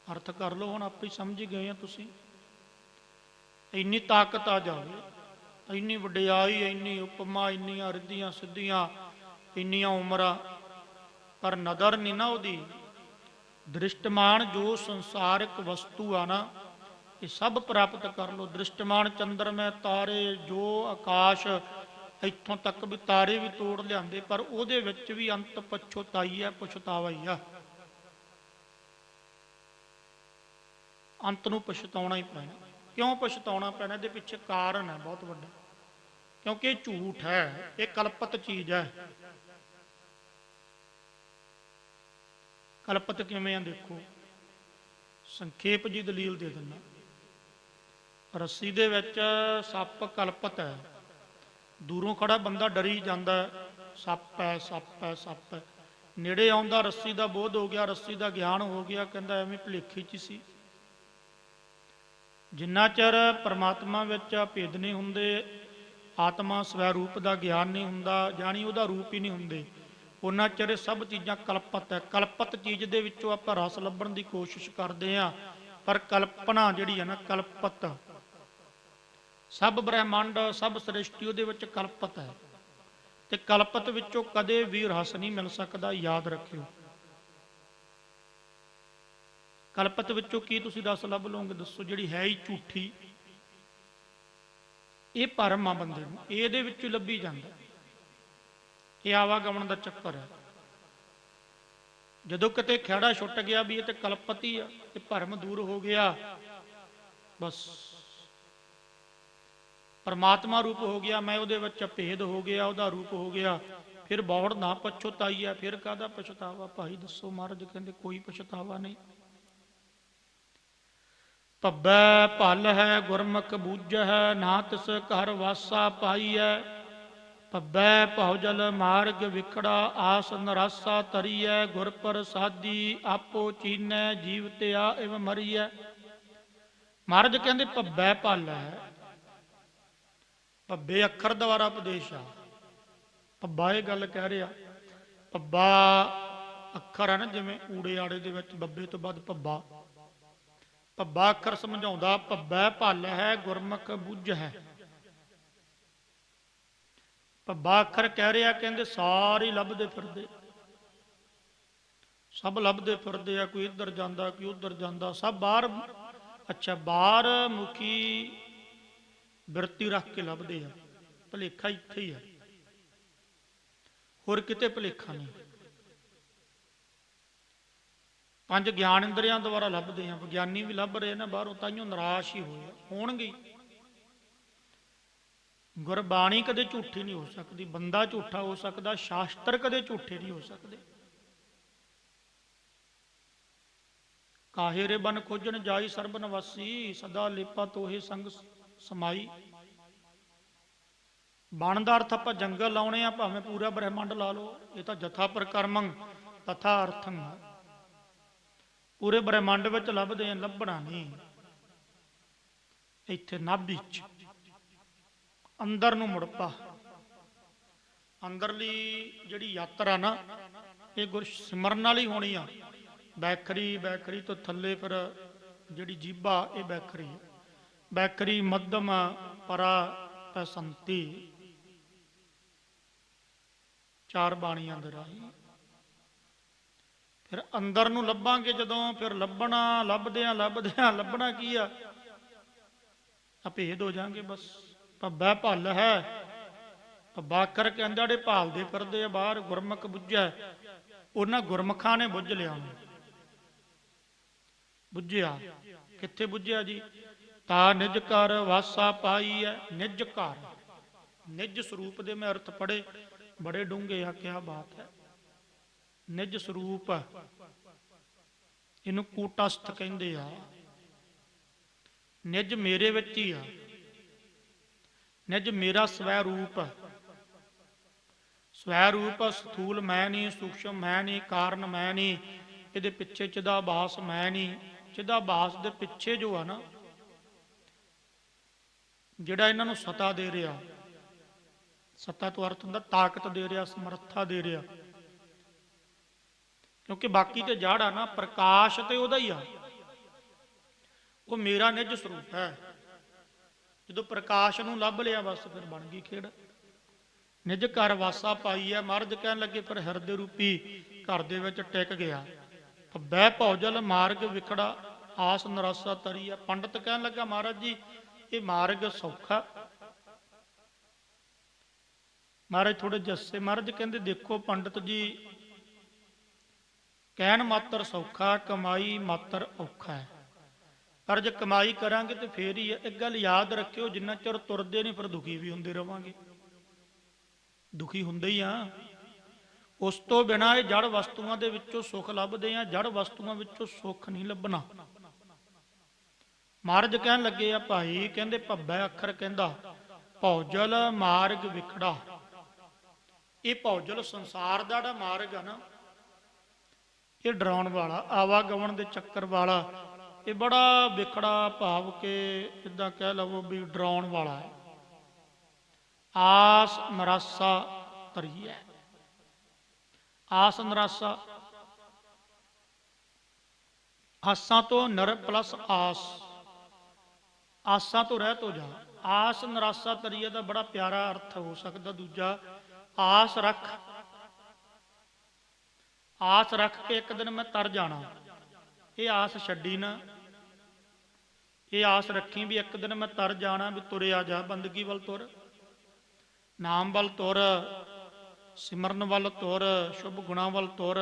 ਅਰਥ ਕਰ ਲਓ, ਹੁਣ ਆਪੇ ਸਮਝ ਹੀ ਗਏ ਆ ਤੁਸੀਂ। ਇੰਨੀ ਤਾਕਤ ਆ ਜਾਵੇ, ਇੰਨੀ ਵਡਿਆਈ, ਇੰਨੀ ਉਪਮਾ, ਇੰਨੀਆਂ ਰਿੱਧੀਆਂ ਸਿੱਧੀਆਂ, ਇੰਨੀਆਂ ਉਮਰਾਂ, ਪਰ ਨਦਰ ਨਹੀਂ ਨਾ ਉਹਦੀ। ਦ੍ਰਿਸ਼ਟਮਾਨ ਜੋ ਸੰਸਾਰਿਕ ਵਸਤੂ ਆ ਨਾ, ਇਹ ਸਭ ਪ੍ਰਾਪਤ ਕਰ ਲੋ। ਦ੍ਰਿਸ਼ਟਮਾਨ ਚੰਦਰਮੇ ਤਾਰੇ, ਜੋ ਆਕਾਸ਼, ਇੱਥੋਂ ਤੱਕ ਵੀ ਤਾਰੇ ਵੀ ਤੋੜ ਲਿਆਂਦੇ, ਪਰ ਉਹਦੇ ਵਿੱਚ ਵੀ ਅੰਤ ਪਛਤਾਈ ਹੈ, ਪਛਤਾਵਾ ਹੀ ਆ। ਅੰਤ ਨੂੰ ਪਛਤਾਉਣਾ ਹੀ ਪੈਣਾ। ਕਿਉਂ ਪਛਤਾਉਣਾ ਪੈਣਾ? ਇਹਦੇ ਪਿੱਛੇ ਕਾਰਨ ਹੈ ਬਹੁਤ ਵੱਡਾ। ਕਿਉਂਕਿ ਇਹ ਝੂਠ ਹੈ, ਇਹ ਕਲਪਤ ਚੀਜ਼ ਹੈ। ਕਲਪਤ ਕਿਵੇਂ ਆ ਦੇਖੋ, ਸੰਖੇਪ ਜੀ ਦਲੀਲ ਦੇ ਦਿੰਦਾ। ਰੱਸੀ ਦੇ ਵਿੱਚ ਸੱਪ ਕਲਪਤ ਹੈ। ਦੂਰੋਂ ਖੜਾ ਬੰਦਾ ਡਰੀ ਜਾਂਦਾ, ਸੱਪ ਹੈ ਸੱਪ ਹੈ ਸੱਪ ਹੈ। ਨੇੜੇ ਆਉਂਦਾ, ਰੱਸੀ ਦਾ ਬੋਧ ਹੋ ਗਿਆ, ਰੱਸੀ ਦਾ ਗਿਆਨ ਹੋ ਗਿਆ, ਕਹਿੰਦਾ ਐਵੇਂ ਭੁਲੇਖੇ 'ਚ ਸੀ। ਜਿੰਨਾ ਚਿਰ ਪਰਮਾਤਮਾ ਵਿੱਚ ਭੇਦ ਨਹੀਂ ਹੁੰਦੇ, ਆਤਮਾ ਸਵੈ ਰੂਪ ਦਾ ਗਿਆਨ ਨਹੀਂ ਹੁੰਦਾ, ਜਾਣੀ ਉਹਦਾ ਰੂਪ ਹੀ ਨਹੀਂ ਹੁੰਦੇ, ਉਹਨਾਂ ਚਿਰ ਇਹ ਸਭ ਚੀਜ਼ਾਂ ਕਲਪਤ ਹੈ। ਕਲਪਤ ਚੀਜ਼ ਦੇ ਵਿੱਚੋਂ ਆਪਾਂ ਰਸ ਲੱਭਣ ਦੀ ਕੋਸ਼ਿਸ਼ ਕਰਦੇ ਹਾਂ, ਪਰ ਕਲਪਨਾ ਜਿਹੜੀ ਹੈ ਨਾ, ਕਲਪਤ ਸਭ ਬ੍ਰਹਿਮੰਡ, ਸਭ ਸ੍ਰਿਸ਼ਟੀ ਉਹਦੇ ਵਿੱਚ ਕਲਪਤ ਹੈ। ਤੇ ਕਲਪਤ ਵਿੱਚੋਂ ਕਦੇ ਵੀ ਰਸ ਨਹੀਂ ਮਿਲ ਸਕਦਾ, ਯਾਦ ਰੱਖਿਓ। ਕਲਪਤ ਵਿੱਚੋਂ ਕੀ ਤੁਸੀਂ ਰਸ ਲੱਭ ਲਓਗੇ? ਦੱਸੋ। ਜਿਹੜੀ ਹੈ ਹੀ ਝੂਠੀ, ਇਹ ਭਰਮ ਆ ਬੰਦੇ ਨੂੰ, ਇਹਦੇ ਵਿੱਚੋਂ ਲੱਭੀ ਜਾਂਦਾ। ਇਹ ਆਵਾਗਮਨ ਦਾ ਚੱਕਰ ਹੈ। ਜਦੋਂ ਕਿਤੇ ਖਹਿੜਾ ਛੁੱਟ ਗਿਆ ਵੀ ਇਹ ਤੇ ਕਲਪਤ ਹੀ ਆ, ਤੇ ਭਰਮ ਦੂਰ ਹੋ ਗਿਆ, ਬਸ ਪਰਮਾਤਮਾ ਰੂਪ ਹੋ ਗਿਆ, ਮੈਂ ਉਹਦੇ ਵਿੱਚ ਭੇਦ ਹੋ ਗਿਆ, ਉਹਦਾ ਰੂਪ ਹੋ ਗਿਆ, ਫਿਰ ਬੌੜ ਨਾ ਪਛਤਾਈ ਹੈ। ਫਿਰ ਕਾਹਦਾ ਪਛਤਾਵਾ ਭਾਈ ਦੱਸੋ? ਮਹਾਰਾਜ ਕਹਿੰਦੇ ਕੋਈ ਪਛਤਾਵਾ ਨਹੀਂ। ਭੱਬੈ ਭਲ ਹੈ ਗੁਰਮੁਖ ਬੂਝੈ, ਨਾ ਤਿਸ ਘਰ ਵਾਸਾ ਪਾਈਐ। ਭੱਬੈ ਭਉ ਜਲ ਮਾਰਗ ਵਿਖੜਾ, ਆਸ ਨਰਾਸਾ ਤਰੀਐ। ਗੁਰ ਪ੍ਰਸਾਦੀ ਆਪੋ ਚੀਨੈ, ਜੀਵ ਤਿਆ ਇਵ ਮਰੀਐ। ਮਹਾਰਾਜ ਕਹਿੰਦੇ ਭੱਬੈ ਭਲ ਹੈ। ਭੱਬੇ ਅੱਖਰ ਦੁਆਰਾ ਉਪਦੇਸ਼ ਆ। ਭੱਬਾ ਇਹ ਗੱਲ ਕਹਿ ਰਿਹਾ, ਭੱਬਾ ਅੱਖਰ ਹੈ ਨਾ, ਜਿਵੇਂ ਊੜੇ ਆੜੇ ਦੇ ਵਿੱਚ ਬੱਬੇ ਤੋਂ ਬਾਅਦ ਭੱਬਾ, ਭੱਬਾ ਅੱਖਰ ਸਮਝਾਉਂਦਾ ਭੱਬੈ ਭਲ ਹੈ ਗੁਰਮੁਖ ਬੁੱਝ ਹੈ। ਭੱਬਾ ਅੱਖਰ ਕਹਿ ਰਿਹਾ, ਕਹਿੰਦੇ ਸਾਰੇ ਲੱਭਦੇ ਫਿਰਦੇ, ਸਭ ਲੱਭਦੇ ਫਿਰਦੇ ਆ। ਕੋਈ ਇੱਧਰ ਜਾਂਦਾ, ਕੋਈ ਉੱਧਰ ਜਾਂਦਾ, ਸਭ ਬਾਹਰ, ਅੱਛਾ ਬਾਹਰ ਮੁਖੀ ਬਿਰਤੀ ਰੱਖ ਕੇ ਲੱਭਦੇ ਆ। ਭੁਲੇਖਾ ਇੱਥੇ ਹੀ ਆ, ਹੋਰ ਕਿਤੇ ਭੁਲੇਖਾ ਨਹੀਂ। ਪੰਜ ਗਿਆਨ ਇੰਦਰੀਆਂ ਦੁਆਰਾ ਲੱਭਦੇ ਆ। ਵਿਗਿਆਨੀ ਵੀ ਲੱਭ ਰਹੇ ਨਾ ਬਾਹਰੋਂ, ਤਾਈਓ ਨਿਰਾਸ਼ ਹੀ ਹੋਣਗੇ। ਗੁਰਬਾਣੀ ਕਦੇ ਝੂਠੀ ਨਹੀਂ ਹੋ ਸਕਦੀ। ਬੰਦਾ ਝੂਠਾ ਹੋ ਸਕਦਾ, ਸ਼ਾਸਤਰ ਕਦੇ ਝੂਠੇ ਨਹੀਂ ਹੋ ਸਕਦੇ। ਕਾਹੇ ਰੇ ਬਨ ਖੋਜਣ ਜਾਈ ਸਰਬ ਨਿਵਾਸੀ, ਸਦਾ ਲੇਪਾ ਤੋਹੇ ਸੰਗ ਸਮਾਈ। ਬਣ ਦਾ ਅਰਥ ਆਪਾਂ ਜੰਗਲ ਲਾਉਣੇ ਆ, ਭਾਵੇਂ ਪੂਰਾ ਬ੍ਰਹਿਮੰਡ ਲਾ ਲਓ, ਇਹ ਤਾਂ ਜਥਾ ਪ੍ਰਕਰਮੰ ਤਥਾ ਅਰਥੰ। ਪੂਰੇ ਬ੍ਰਹਿਮੰਡ ਵਿੱਚ ਲੱਭਦੇ ਆ, ਲੱਭਣਾ ਨਹੀਂ। ਇੱਥੇ ਨਾਭੀ ਚ ਅੰਦਰ ਨੂੰ ਮੁੜ ਪਾ। ਅੰਦਰਲੀ ਜਿਹੜੀ ਯਾਤਰਾ ਨਾ, ਇਹ ਗੁਰ ਸਿਮਰਨ ਨਾਲ ਹੀ ਹੋਣੀ ਆ। ਬੈਖਰੀ, ਬੈਖਰੀ ਤੋਂ ਥੱਲੇ ਫਿਰ ਜਿਹੜੀ ਜੀਭਾ, ਇਹ ਬੈਖਰੀ ਹੈ। ਬੈਖਰੀ ਮੱਧਮ ਪਰਾ ਪੈਸੰਤੀ, ਚਾਰ ਬਾਣੀਆਂ ਦੇ ਰਾਹੀਂ ਫਿਰ ਅੰਦਰ ਨੂੰ ਲੱਭਾਂਗੇ ਜਦੋਂ। ਫਿਰ ਲੱਭਣਾ, ਲੱਭਦਿਆਂ ਲੱਭਦਿਆਂ ਲੱਭਣਾ ਕੀ ਆ, ਅਭੇਦ ਹੋ ਜਾਾਂਗੇ ਬਸ। ਭੱਬਾ ਭਲ ਹੈ, ਭੱਬਾ ਅੱਖਰ ਕਹਿੰਦਾ ਜਿਹੜੇ ਭਾਲਦੇ ਫਿਰਦੇ ਆ ਬਾਹਰ। ਗੁਰਮੁਖ ਬੁੱਝੈ, ਉਹਨਾਂ ਗੁਰਮੁਖਾਂ ਨੇ ਬੁੱਝ ਲਿਆ। ਬੁੱਝਿਆ ਕਿੱਥੇ ਬੁੱਝਿਆ ਜੀ? ਤਾ ਨਿਜ ਘਰ ਵਾਸਾ ਪਾਈ ਹੈ। ਨਿਜ ਘਰ, ਨਿਜ ਸਰੂਪ ਦੇ ਮੈਂ ਅਰਥ ਪੜ੍ਹੇ, ਬੜੇ ਡੂੰਘੇ ਆ, ਕਿਆ ਬਾਤ ਹੈ। ਨਿਜ ਸਰੂਪ, ਇਹਨੂੰ ਕੂਟਸਥ ਕਹਿੰਦੇ ਆ। ਨਿਜ ਮੇਰੇ ਵਿੱਚ ਹੀ ਆ। ਨਿਜ ਮੇਰਾ ਸਵੈ ਰੂਪ। ਸਵੈ ਰੂਪ ਸਥੂਲ ਮੈਂ ਨਹੀਂ, ਸੂਖਸ਼ਮ ਮੈਂ ਨਹੀਂ, ਕਾਰਨ ਮੈਂ ਨਹੀਂ, ਇਹਦੇ ਪਿੱਛੇ ਚਿਦਾਭਾਸ ਮੈਂ ਨਹੀਂ। ਚਿਦਾਭਾਸ ਦੇ ਪਿੱਛੇ ਜੋ ਆ ਨਾ, ਜਿਹੜਾ ਇਹਨਾਂ ਨੂੰ ਸਤਾ ਦੇ ਰਿਹਾ, ਸਤਾ ਤੋਂ ਅਰਥ ਹੁੰਦਾ ਤਾਕਤ ਦੇ ਰਿਹਾ, ਸਮਰੱਥਾ ਦੇ ਰਿਹਾ। ਕਿਉਂਕਿ ਬਾਕੀ ਤੇ ਜੜ ਆ ਨਾ, ਪ੍ਰਕਾਸ਼ ਤੇ ਉਹਦਾ ਹੀ ਆ, ਉਹ ਮੇਰਾ ਨਿਜ ਸਰੂਪ ਹੈ। ਜਦੋਂ ਪ੍ਰਕਾਸ਼ ਨੂੰ ਲੱਭ ਲਿਆ, ਬਸ ਫਿਰ ਬਣ ਗਈ ਖੇਡ। ਨਿਜ ਘਰ ਵਾਸਾ ਪਾਈ ਹੈ। ਮਹਾਰਾਜ ਕਹਿਣ ਲੱਗੇ ਫਿਰ ਹਿਰਦੇ ਰੂਪੀ ਘਰ ਦੇ ਵਿੱਚ ਟਿਕ ਗਿਆ। ਭੱਬੈ ਭੌਜਲ ਮਾਰਗ ਵਿਖੜਾ ਆਸ ਨਰਾਸਾ ਤਰੀ ਹੈ। ਪੰਡਤ ਕਹਿਣ ਲੱਗਾ ਮਹਾਰਾਜ ਜੀ ਇਹ ਮਾਰਗ ਸੌਖਾ। ਮਹਾਰਾਜ ਥੋੜੇ ਜੱਸੇ। ਮਹਾਰਾਜ ਕਹਿੰਦੇ ਦੇਖੋ ਪੰਡਤ ਜੀ, ਕਹਿਣ ਮਾਤਰ ਸੌਖਾ, ਕਮਾਈ ਮਾਤਰ ਔਖਾ ਹੈ। ਪਰ ਜੇ ਕਮਾਈ ਕਰਾਂਗੇ ਤੇ ਫੇਰ ਹੀ ਹੈ। ਇੱਕ ਗੱਲ ਯਾਦ ਰੱਖਿਓ, ਜਿੰਨਾ ਚਿਰ ਤੁਰਦੇ ਨਹੀਂ ਫਿਰ ਦੁਖੀ ਵੀ ਹੁੰਦੇ ਰਵਾਂਗੇ। ਦੁਖੀ ਹੁੰਦੇ ਹੀ ਆ। ਉਸ ਤੋਂ ਬਿਨਾਂ ਇਹ ਜੜ ਵਸਤੂਆਂ ਦੇ ਵਿੱਚੋਂ ਸੁੱਖ ਲੱਭਦੇ ਆ, ਜੜ ਵਸਤੂਆਂ ਵਿੱਚੋਂ ਸੁੱਖ ਨਹੀਂ ਲੱਭਣਾ। ਮਹਾਰਾਜ ਕਹਿਣ ਲੱਗੇ ਆ ਭਾਈ, ਕਹਿੰਦੇ ਭੱਬੈ ਅੱਖਰ ਕਹਿੰਦਾ ਭੌਜਲ ਮਾਰਗ ਵਿਖੜਾ। ਇਹ ਭੌਜਲ ਸੰਸਾਰ ਦਾ ਜਿਹੜਾ ਮਾਰਗ ਆ ਨਾ, ਇਹ ਡਰਾਉਣ ਵਾਲਾ, ਆਵਾਗਮਨ ਦੇ ਚੱਕਰ ਵਾਲਾ, ਇਹ ਬੜਾ ਵਿਖੜਾ ਭਾਵ ਕੇ ਇਦਾਂ ਕਹਿ ਲਵੋ ਵੀ ਡਰਾਉਣ ਵਾਲਾ ਹੈ। ਆਸ ਨਰਾਸਾ ਤਰੀ ਹੈ। ਆਸ ਨਰਾਸਾ, ਆਸਾਂ ਤੋਂ ਨਰ ਪਲਸ ਆਸ, ਆਸਾਂ ਤੋਂ ਰਹਿਤ ਹੋ ਜਾ। ਆਸ ਨਰਾਸਾ ਤਰੀਏ ਦਾ ਬੜਾ ਪਿਆਰਾ ਅਰਥ ਹੋ ਸਕਦਾ। ਦੂਜਾ, ਆਸ ਰੱਖ, ਆਸ ਰੱਖ ਕੇ ਇੱਕ ਦਿਨ ਮੈਂ ਤਰ ਜਾਣਾ। ਇਹ ਆਸ ਛੱਡੀ ਨਾ, ਇਹ ਆਸ ਰੱਖੀ ਵੀ ਇੱਕ ਦਿਨ ਮੈਂ ਤਰ ਜਾਣਾ। ਵੀ ਤੁਰਿਆ ਜਾ, ਬੰਦਗੀ ਵੱਲ ਤੁਰ, ਨਾਮ ਵੱਲ ਤੁਰ, ਸਿਮਰਨ ਵੱਲ ਤੁਰ, ਸ਼ੁਭ ਗੁਣਾਂ ਵੱਲ ਤੁਰ।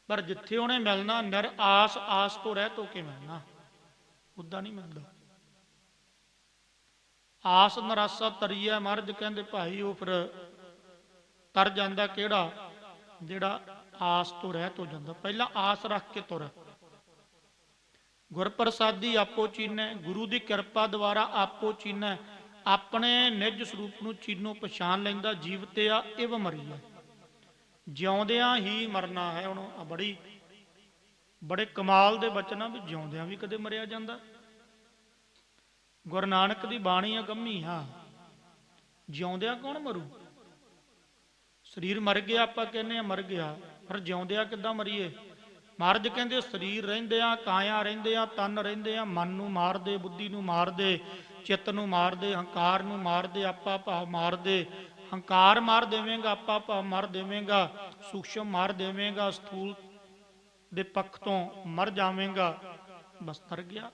ਪਰ ਜਿੱਥੇ ਉਹਨੇ ਮਿਲਣਾ ਨਿਰ ਆਸ, ਆਸ ਤੋਂ ਰਹਿਤ ਹੋ ਕੇ ਮਿਲਣਾ, ਉਦਾਂ ਨਹੀਂ ਮਿਲਦਾ। ਆਸ ਨਰਾਸਾ ਤਰੀਆ। ਮਹਾਰਾਜ ਕਹਿੰਦੇ ਭਾਈ ਉਹ ਫਿਰ ਤਰ ਜਾਂਦਾ ਕਿਹੜਾ, ਜਿਹੜਾ ਆਸ ਤੋਂ ਰਹਿਤ ਹੋ ਜਾਂਦਾ। ਪਹਿਲਾਂ ਆਸ ਰੱਖ ਕੇ ਤੁਰ। ਗੁਰ ਪ੍ਰਸਾਦੀ ਆਪੋ ਚੀਨੈ, ਗੁਰੂ ਦੀ ਕਿਰਪਾ ਦੁਆਰਾ ਆਪੋ ਚੀਨੈ। ਆਪਣੇ ਨਿਜ ਸਰੂਪ ਨੂੰ ਚੀਨੋਂ ਪਛਾਣ ਲੈਂਦਾ। ਜੀਵਤੇ ਆ ਇਵ ਮਰੀਆ, ਜਿਉਂਦਿਆਂ ਹੀ ਮਰਨਾ ਹੈ। ਹੁਣ ਬੜੇ ਕਮਾਲ ਦੇ ਬਚਨ ਆ ਵੀ ਜਿਉਂਦਿਆਂ ਵੀ ਕਦੇ ਮਰਿਆ ਜਾਂਦਾ। ਗੁਰੂ ਨਾਨਕ ਦੀ ਬਾਣੀ ਅਗੰਮੀ ਆ, ਜਿਉਂਦਿਆਂ ਕੌਣ ਮਰੂ। ਸਰੀਰ ਮਰ ਗਿਆ, ਆਪਾਂ ਕਹਿੰਦੇ ਆ ਮਰ ਗਿਆ, ਪਰ ਜਿਉਂਦਿਆਂ ਕਿੱਦਾਂ ਮਰੀਏ। ਮਹਾਰਾਜ ਕਹਿੰਦੇ ਸਰੀਰ ਰਹਿੰਦੇ ਆ, ਕਾਇਆ ਰਹਿੰਦੇ ਆ, ਤਨ ਰਹਿੰਦੇ ਆ, ਮਨ ਨੂੰ ਮਾਰਦੇ, ਬੁੱਧੀ ਨੂੰ ਮਾਰਦੇ, ਚਿੱਤ ਨੂੰ ਮਾਰਦੇ, ਹੰਕਾਰ ਨੂੰ ਮਾਰਦੇ, ਆਪਾ ਭਾਵ ਮਾਰਦੇ। ਹੰਕਾਰ ਮਾਰ ਦੇਵੇਂਗਾ, ਆਪਾ ਭਾਵ ਮਾਰ ਦੇਵੇਂਗਾ, ਸੂਖਸ਼ਮ ਮਾਰ ਦੇਵੇਂਗਾ, ਸਥੂਲ ਦੇ ਪੱਖ ਤੋਂ ਮਰ ਜਾਵੇਂਗਾ, ਬਸ ਤਰ ਗਿਆ।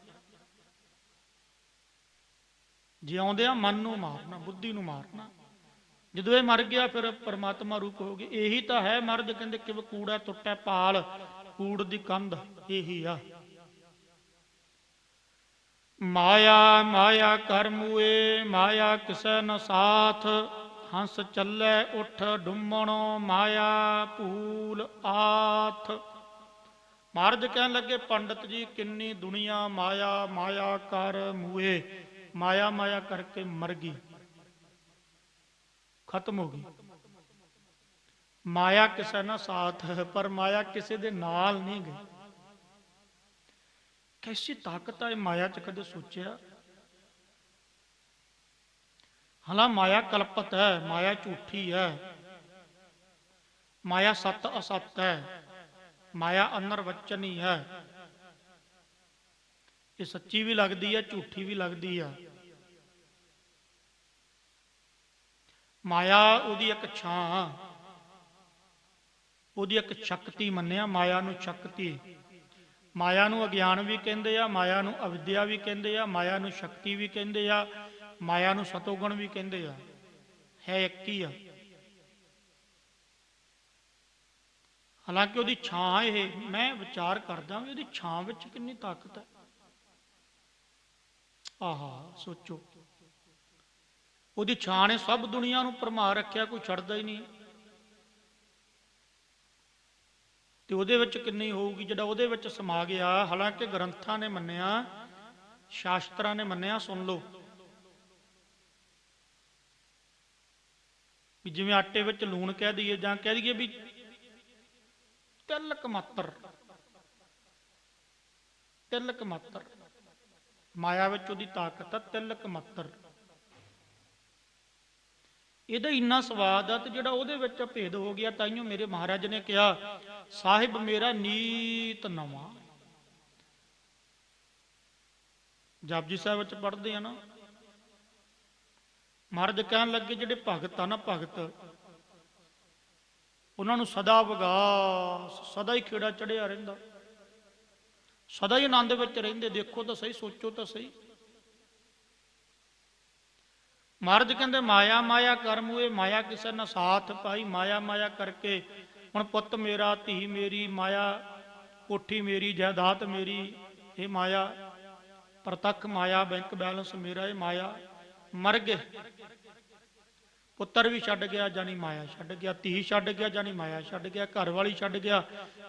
ਜਿਉਂਦਿਆਂ ਮਨ ਨੂੰ ਮਾਰਨਾ, ਬੁੱਧੀ ਨੂੰ ਮਾਰਨਾ। ਜਦੋਂ ਇਹ ਮਰ ਗਿਆ ਫਿਰ ਪਰਮਾਤਮਾ ਰੂਪ ਹੋ ਗਏ। ਇਹੀ ਤਾਂ ਹੈ। ਮਰਦ ਕਹਿੰਦੇ ਕਿਵ ਕੂੜਾ ਟੁੱਟੈ ਪਾਲ, ਕੂੜ ਦੀ ਕੰਧ ਇਹੀ ਆ। ਮਾਇਆ ਮਾਇਆ ਕਰ ਮੂਏ, ਮਾਇਆ ਕਿਸੈ ਨ ਸਾਥ। ਹੰਸ ਚੱਲੇ ਉਠ ਡੁੰਮਣੋ, ਮਾਇਆ ਭੂਲ ਆਥ। ਮਹਾਰਾਜ ਕਹਿਣ ਲੱਗੇ ਪੰਡਤ ਜੀ ਕਿੰਨੀ ਦੁਨੀਆ ਮਾਇਆ ਮਾਇਆ ਕਰ ਮੂਏ, ਮਾਇਆ ਮਾਇਆ ਕਰਕੇ ਮਰ ਗਈ, ਖਤਮ ਹੋ ਗਈ। ਮਾਇਆ ਕਿਸੇ ਨਾ ਸਾਥ ਹੈ, ਪਰ ਮਾਇਆ ਕਿਸੇ ਦੇ ਨਾਲ ਨਹੀਂ ਗਈ। ਕੈਸੀ ਤਾਕਤ ਹੈ ਮਾਇਆ ਚ, ਕਦੇ ਸੋਚਿਆ। ਹਾਲਾਂ ਮਾਇਆ ਕਲਪਤ ਹੈ, ਮਾਇਆ ਝੂਠੀ ਹੈ, ਮਾਇਆ ਸਤ ਅਸਤ ਹੈ, ਮਾਇਆ ਅਨਰਵਚਨੀ ਹੈ। ਇਹ ਸੱਚੀ ਵੀ ਲੱਗਦੀ ਹੈ, ਝੂਠੀ ਵੀ ਲੱਗਦੀ ਆ। ਮਾਇਆ ਉਹਦੀ ਇੱਕ ਛਾਂ, ਉਹਦੀ ਇੱਕ ਸ਼ਕਤੀ ਮੰਨਿਆ। ਮਾਇਆ ਨੂੰ ਸ਼ਕਤੀ, ਮਾਇਆ ਨੂੰ ਅਗਿਆਨ ਵੀ ਕਹਿੰਦੇ ਆ, ਮਾਇਆ ਨੂੰ ਅਵਿਦਿਆ ਵੀ ਕਹਿੰਦੇ ਆ, ਮਾਇਆ ਨੂੰ ਸ਼ਕਤੀ ਵੀ ਕਹਿੰਦੇ ਆ, ਮਾਇਆ ਨੂੰ ਸਤੋਗੁਣ ਵੀ ਕਹਿੰਦੇ ਆ। ਹੈ ਇੱਕ ਹੀ ਆ। ਹਾਲਾਂਕਿ ਉਹਦੀ ਛਾਂ ਇਹ, ਮੈਂ ਵਿਚਾਰ ਕਰਦਾ ਵੀ ਉਹਦੀ ਛਾਂ ਵਿੱਚ ਕਿੰਨੀ ਤਾਕਤ ਹੈ। ਆਹਾ ਸੋਚੋ, ਉਹਦੀ ਛਾਂ ਨੇ ਸਭ ਦੁਨੀਆ ਨੂੰ ਭਰਮਾ ਰੱਖਿਆ, ਕੋਈ ਛੱਡਦਾ ਹੀ ਨਹੀਂ। ਤੇ ਉਹਦੇ ਵਿੱਚ ਕਿੰਨੀ ਹੋਊਗੀ ਜਿਹੜਾ ਉਹਦੇ ਵਿੱਚ ਸਮਾ ਗਿਆ। ਹਾਲਾਂਕਿ ਗ੍ਰੰਥਾਂ ਨੇ ਮੰਨਿਆ, ਸ਼ਾਸਤਰਾਂ ਨੇ ਮੰਨਿਆ, ਸੁਣ ਲਓ ਵੀ ਜਿਵੇਂ ਆਟੇ ਵਿੱਚ ਲੂਣ ਕਹਿ ਦਈਏ ਜਾਂ ਕਹਿ ਦਈਏ ਵੀ ਤਿਲਕ ਮਾਤਰ, ਤਿਲਕ ਮਾਤਰ ਮਾਇਆ ਵਿੱਚ ਉਹਦੀ ਤਾਕਤ ਆ, ਤਿਲਕ ਮਾਤਰ। ਇਹਦਾ ਇੰਨਾ ਸਵਾਦ ਆ। ਤੇ ਜਿਹੜਾ ਉਹਦੇ ਵਿੱਚ ਭੇਦ ਹੋ ਗਿਆ, ਤਾਈਓ ਮੇਰੇ ਮਹਾਰਾਜ ਨੇ ਕਿਹਾ ਸਾਹਿਬ ਮੇਰਾ ਨੀਤ ਨਵਾਂ। ਜਪਜੀ ਸਾਹਿਬ ਵਿੱਚ ਪੜ੍ਹਦੇ ਆ ਨਾ, ਮਹਾਰਾਜ ਕਹਿਣ ਲੱਗੇ ਜਿਹੜੇ ਭਗਤ ਆ ਨਾ, ਭਗਤ ਉਹਨਾਂ ਨੂੰ ਸਦਾ ਵਿਗਾਸ, ਸਦਾ ਹੀ ਖੇੜਾ ਚੜਿਆ ਰਹਿੰਦਾ, ਸਦਾ ਹੀ ਆਨੰਦ ਵਿੱਚ ਰਹਿੰਦੇ। ਦੇਖੋ ਤਾਂ ਸਹੀ, ਸੋਚੋ ਤਾਂ ਸਹੀ। ਮਹਾਰਾਜ ਕਹਿੰਦੇ ਮਾਇਆ ਮਾਇਆ ਕਰਮ ਹੋਏ, ਮਾਇਆ ਕਿਸੇ ਨਾ ਸਾਥ ਪਾਈ। ਮਾਇਆ ਮਾਇਆ ਕਰਕੇ ਹੁਣ ਪੁੱਤ ਮੇਰਾ, ਧੀ ਮੇਰੀ, ਮਾਇਆ ਕੋਠੀ ਮੇਰੀ, ਜਾਇਦਾਦ ਮੇਰੀ, ਇਹ ਮਾਇਆ ਪ੍ਰਤੱਖ ਮਾਇਆ, ਬੈਂਕ ਬੈਲੈਂਸ ਮੇਰਾ, ਇਹ ਮਾਇਆ। ਮਰ ਗਏ, ਪੁੱਤਰ ਵੀ ਛੱਡ ਗਿਆ ਜਾਨੀ ਮਾਇਆ ਛੱਡ ਗਿਆ, ਧੀ ਛੱਡ ਗਿਆ ਜਾਨੀ ਮਾਇਆ ਛੱਡ ਗਿਆ, ਘਰ ਵਾਲੀ ਛੱਡ ਗਿਆ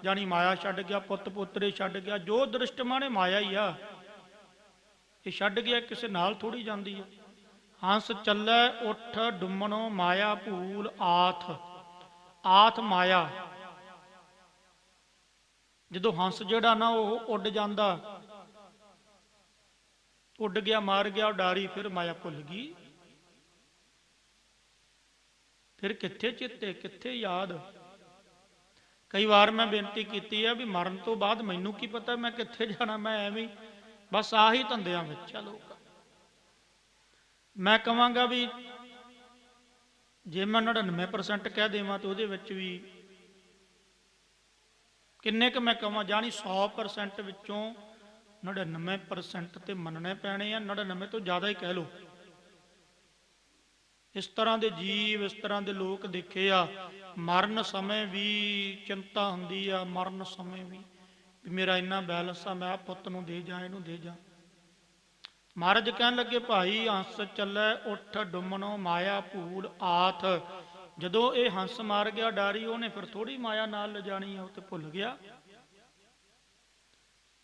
ਜਾਨੀ ਮਾਇਆ ਛੱਡ ਗਿਆ, ਪੁੱਤ ਪੁੱਤਰੇ ਛੱਡ ਗਿਆ। ਜੋ ਦ੍ਰਿਸ਼ਟ ਮਾਣੇ ਮਾਇਆ ਹੀ ਆ, ਇਹ ਛੱਡ ਗਿਆ, ਕਿਸੇ ਨਾਲ ਥੋੜੀ ਜਾਂਦੀ ਹੈ। ਹੰਸ ਚੱਲੇ ਉੱਠ ਡੁੰਮਣੋ, ਮਾਇਆ ਭੂਲ ਆਥ। ਆਥ ਮਾਇਆ, ਜਦੋਂ ਹੰਸ ਜਿਹੜਾ ਨਾ ਉਹ ਉੱਡ ਜਾਂਦਾ, ਉੱਡ ਗਿਆ, ਮਾਰ ਗਿਆ ਉਡਾਰੀ, ਫਿਰ ਮਾਇਆ ਭੁੱਲ ਗਈ। ਫਿਰ ਕਿੱਥੇ ਚਿੱਤੇ, ਕਿੱਥੇ ਯਾਦ। ਕਈ ਵਾਰ ਮੈਂ ਬੇਨਤੀ ਕੀਤੀ ਹੈ ਵੀ ਮਰਨ ਤੋਂ ਬਾਅਦ ਮੈਨੂੰ ਕੀ ਪਤਾ ਮੈਂ ਕਿੱਥੇ ਜਾਣਾ, ਮੈਂ ਐਵੇਂ ਬਸ ਆਹੀ ਧੰਦਿਆਂ ਵਿੱਚ ਆ ਲੋਕ। ਮੈਂ ਕਹਾਂਗਾ ਵੀ ਜੇ ਮੈਂ 99% ਕਹਿ ਦੇਵਾਂ ਤਾਂ ਉਹਦੇ ਵਿੱਚ ਵੀ ਕਿੰਨੇ ਕੁ ਮੈਂ ਕਹਾਂ, ਜਾਣੀ 100% ਵਿੱਚੋਂ 99% ਤੇ ਮੰਨਣੇ ਪੈਣੇ ਆ, 99 ਤੋਂ ਜ਼ਿਆਦਾ ਹੀ ਕਹਿ ਲਓ। ਇਸ ਤਰ੍ਹਾਂ ਦੇ ਜੀਵ, ਇਸ ਤਰ੍ਹਾਂ ਦੇ ਲੋਕ ਦੇਖੇ ਆ। ਮਰਨ ਸਮੇਂ ਵੀ ਚਿੰਤਾ ਹੁੰਦੀ ਆ, ਮਰਨ ਸਮੇਂ ਵੀ ਮੇਰਾ ਇੰਨਾ ਬੈਲੈਂਸ ਆ, ਮੈਂ ਆਹ ਪੁੱਤ ਨੂੰ ਦੇ ਜਾ, ਇਹਨੂੰ ਦੇ ਜਾ। ਮਹਾਰਾਜ ਕਹਿਣ ਲੱਗੇ ਭਾਈ ਹੰਸ ਚੱਲੇ ਉੱਠ ਡੁੰਮਣੋ, ਮਾਇਆ ਭੂਲ ਆਥ। ਜਦੋਂ ਇਹ ਹੰਸ ਮਾਰ ਗਿਆ ਡਾਰੀ, ਉਹਨੇ ਫਿਰ ਥੋੜੀ ਮਾਇਆ ਨਾਲ ਲਿਜਾਣੀ ਆ, ਉਹ ਤੇ ਭੁੱਲ ਗਿਆ।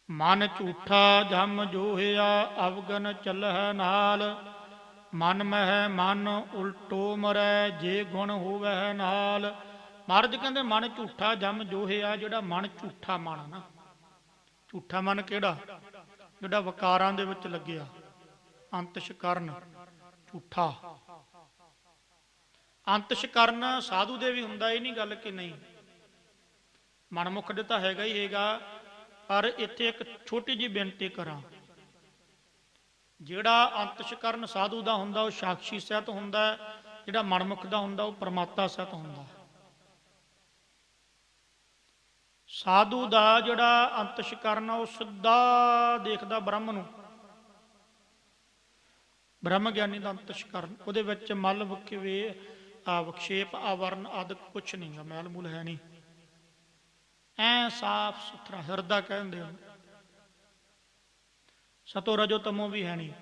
ਮਨ ਝੂਠਾ ਜਮ ਜੋਹਿਆ, ਅਵਗਨ ਚੱਲਹਿ ਨਾਲ। ਮਨ ਮਹਿ ਮਨ ਉਲਟੋ ਮਰੈ, ਜੇ ਗੁਣ ਹੋਵੈ ਨਾਲ। ਮਹਾਰਾਜ ਕਹਿੰਦੇ ਮਨ ਝੂਠਾ ਜਮ ਜੋਹਿਆ, ਜਿਹੜਾ ਮਨ ਝੂਠਾ ਮਨ ਨਾ, ਝੂਠਾ ਮਨ ਕਿਹੜਾ, ਜਿਹੜਾ ਵਿਕਾਰਾਂ ਦੇ ਵਿੱਚ ਲੱਗਿਆ, ਅੰਤਸ਼ਕਰਨ ਝੂਠਾ। ਅੰਤਸ਼ਕਰਨ ਸਾਧੂ ਦੇ ਵੀ ਹੁੰਦਾ, ਇਹ ਨਹੀਂ ਗੱਲ ਕਿ ਨਹੀਂ, ਮਨਮੁਖ ਦੇ ਤਾਂ ਹੈਗਾ ਹੀ ਹੈਗਾ। ਪਰ ਇੱਥੇ ਇੱਕ ਛੋਟੀ ਜਿਹੀ ਬੇਨਤੀ ਕਰਾਂ, ਜਿਹੜਾ ਅੰਤਸ਼ਕਰਨ ਸਾਧੂ ਦਾ ਹੁੰਦਾ ਉਹ ਸਾਖਸ਼ੀ ਸਹਿਤ ਹੁੰਦਾ, ਜਿਹੜਾ ਮਨਮੁਖ ਦਾ ਹੁੰਦਾ ਉਹ ਪਰਮਾਤਮਾ ਸਹਿਤ ਹੁੰਦਾ। ਸਾਧੂ ਦਾ ਜਿਹੜਾ ਅੰਤਸ਼ਕਰਨ ਉਹ ਸਿੱਧਾ ਦੇਖਦਾ ਬ੍ਰਹਮ ਨੂੰ, ਬ੍ਰਹਮ ਗਿਆਨੀ ਦਾ ਅੰਤਸ਼ਕਰਨ, ਉਹਦੇ ਵਿੱਚ ਮਲ ਵਿਖੇਪ ਆਵਰਨ ਆਦਿ ਕੁਛ ਨਹੀਂ ਗਾ, ਮੈਲ ਮੂਲ ਹੈ ਨਹੀਂ, ਐ ਸਾਫ ਸੁਥਰਾ ਹਿਰਦਾ ਕਹਿੰਦੇ ਹੋ। ਸਤੋ ਰਜੋ ਤਮੋ ਵੀ ਹੈ ਨਹੀਂ।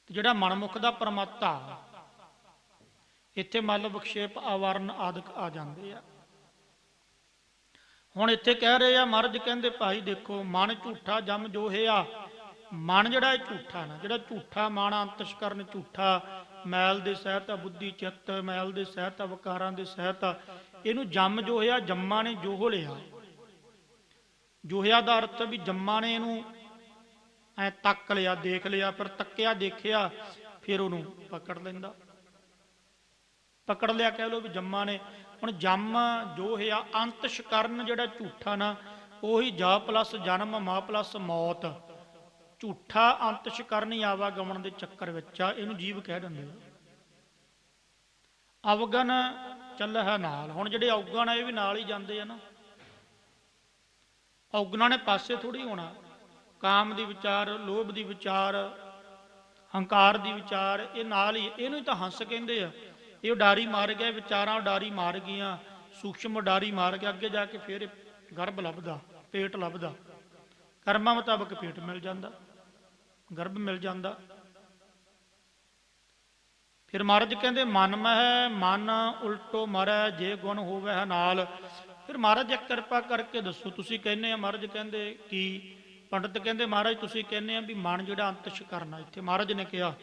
ਜਿਹੜਾ ਮਨਮੁਖ ਦਾ ਪਰਮਾਤਮਾ, ਇੱਥੇ ਮਲ ਵਿਖੇਪ ਆਵਰਨ ਆਦਿਕ ਆ ਜਾਂਦੇ ਆ। ਹੁਣ ਇੱਥੇ ਕਹਿ ਰਹੇ ਆ ਮਹਾਰਾਜ ਕਹਿੰਦੇ ਭਾਈ ਦੇਖੋ, ਮਨ ਝੂਠਾ ਜਮ ਜੋਹਿਆ। ਮਨ ਜਿਹੜਾ ਇਹ ਝੂਠਾ ਨਾ, ਜਿਹੜਾ ਝੂਠਾ ਮਨ, ਅੰਤਸ਼ਕਰਨ ਝੂਠਾ, ਮੈਲ ਦੇ ਸਹਿਤ ਆ, ਬੁੱਧੀ ਚਿੱਤ ਮੈਲ ਦੇ ਸਹਿਤ ਆ, ਵਿਕਾਰਾਂ ਦੇ ਸਹਿਤ ਆ, ਇਹਨੂੰ ਜਮ ਜੋਹਿਆ, ਜੰਮਾ ਨੇ ਜੋਹ ਲਿਆ। ਜੋਹਿਆ ਦਾ ਅਰਥ ਵੀ ਜੰਮਾ ਨੇ ਇਹਨੂੰ ਐ ਤੱਕ ਲਿਆ, ਦੇਖ ਲਿਆ, ਫਿਰ ਤੱਕਿਆ ਦੇਖਿਆ, ਫਿਰ ਉਹਨੂੰ ਪਕੜ ਲੈਂਦਾ, ਪਕੜ ਲਿਆ ਕਹਿ ਲੋ ਵੀ ਜੰਮਾ ਨੇ। ਹੁਣ ਜੰਮ ਜੋਹਿਆ, ਅੰਤਸ਼ਕਰਨ ਜਿਹੜਾ ਝੂਠਾ ਨਾ, ਉਹੀ ਜਾ ਪਲੱਸ ਜਨਮ, ਮਾ ਪਲੱਸ ਮੌਤ। ਝੂਠਾ ਅੰਤਸ਼ਕਰਨ ਹੀ ਆਵਾਗਮਨ ਦੇ ਚੱਕਰ ਵਿੱਚ ਆ, ਇਹਨੂੰ ਜੀਵ ਕਹਿ ਦਿੰਦੇ ਆ। ਅਵਗਨ ਚੱਲਹਿ ਨਾਲ। ਹੁਣ ਜਿਹੜੇ ਔਗਣ ਆ ਇਹ ਵੀ ਨਾਲ ਹੀ ਜਾਂਦੇ ਆ ਨਾ, ਔਗਣਾਂ ਨੇ ਪਾਸੇ ਥੋੜੀ ਹੋਣਾ। ਕਾਮ ਦੀ ਵਿਚਾਰ, ਲੋਭ ਦੀ ਵਿਚਾਰ, ਹੰਕਾਰ ਦੀ ਵਿਚਾਰ, ਇਹ ਨਾਲ ਹੀ, ਇਹਨੂੰ ਹੀ ਤਾਂ ਹੰਸ ਕਹਿੰਦੇ ਆ। ਇਹ ਉਡਾਰੀ ਮਾਰ ਗਿਆ, ਵਿਚਾਰਾਂ ਉਡਾਰੀ ਮਾਰ ਗਈਆਂ, ਸੂਖਸ਼ਮ ਉਡਾਰੀ ਮਾਰ ਗਿਆ, ਅੱਗੇ ਜਾ ਕੇ ਫਿਰ ਗਰਭ ਲੱਭਦਾ, ਪੇਟ ਲੱਭਦਾ, ਕਰਮਾਂ ਮੁਤਾਬਕ ਪੇਟ ਮਿਲ ਜਾਂਦਾ, ਗਰਭ ਮਿਲ ਜਾਂਦਾ। ਫਿਰ ਮਹਾਰਾਜ ਕਹਿੰਦੇ ਮਨ ਮਹਿ ਮਨ ਉਲਟੋ ਮਰੈ, ਜੇ ਗੁਣ ਹੋਵੇ ਨਾਲ। ਫਿਰ ਮਹਾਰਾਜ ਇੱਕ ਕਿਰਪਾ ਕਰਕੇ ਦੱਸੋ, ਤੁਸੀਂ ਕਹਿੰਦੇ ਆ, ਮਹਾਰਾਜ ਕਹਿੰਦੇ ਕੀ, ਪੰਡਤ ਕਹਿੰਦੇ ਮਹਾਰਾਜ ਤੁਸੀਂ ਕਹਿੰਦੇ ਆ ਵੀ ਮਨ ਜਿਹੜਾ ਅੰਤਸ਼ਕਰਨ ਆ, ਇੱਥੇ ਮਹਾਰਾਜ ਨੇ ਕਿਹਾ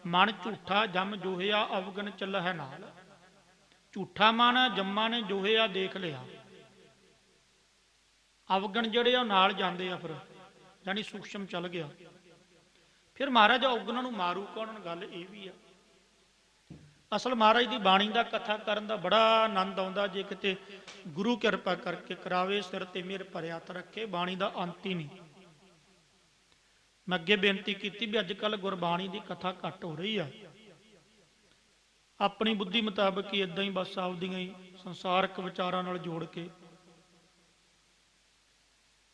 ਮਨ ਝੂਠਾ ਜਮ ਜੋਹਿਆ, ਅਵਗਨ ਚੱਲਹਿ ਨਾਲ। ਝੂਠਾ ਮਨ ਜੰਮਾ ਨੇ ਜੋਹਿਆ, ਦੇਖ ਲਿਆ। ਅਵਗਣ ਜਿਹੜੇ ਆ ਉਹ ਨਾਲ ਜਾਂਦੇ ਆ, ਫਿਰ ਯਾਨੀ ਸੂਖਸ਼ਮ ਚੱਲ ਗਿਆ। ਫਿਰ ਮਹਾਰਾਜ ਔਗਣਾਂ ਨੂੰ ਮਾਰੂ ਕੌਣ, ਗੱਲ ਇਹ ਵੀ ਆ। ਅਸਲ ਮਹਾਰਾਜ ਦੀ ਬਾਣੀ ਦਾ ਕਥਾ ਕਰਨ ਦਾ ਬੜਾ ਆਨੰਦ ਆਉਂਦਾ, ਜੇ ਕਿਤੇ ਗੁਰੂ ਕਿਰਪਾ ਕਰਕੇ ਕਰਾਵੇ, ਸਿਰ ਤੇ ਮੇਰ ਭਰਿਆ ਹੱਥ ਰੱਖੇ, ਬਾਣੀ ਦਾ ਅੰਤ ਹੀ ਨਹੀਂ। ਮੈਂ ਅੱਗੇ ਬੇਨਤੀ ਕੀਤੀ ਵੀ ਅੱਜ ਕੱਲ੍ਹ ਗੁਰਬਾਣੀ ਦੀ ਕਥਾ ਘੱਟ ਹੋ ਰਹੀ ਆ, ਆਪਣੀ ਬੁੱਧੀ ਮੁਤਾਬਕ ਹੀ ਇਦਾਂ ਹੀ ਬਸ ਆਪਦੀਆਂ ਹੀ ਸੰਸਾਰਕ ਵਿਚਾਰਾਂ ਨਾਲ ਜੋੜ ਕੇ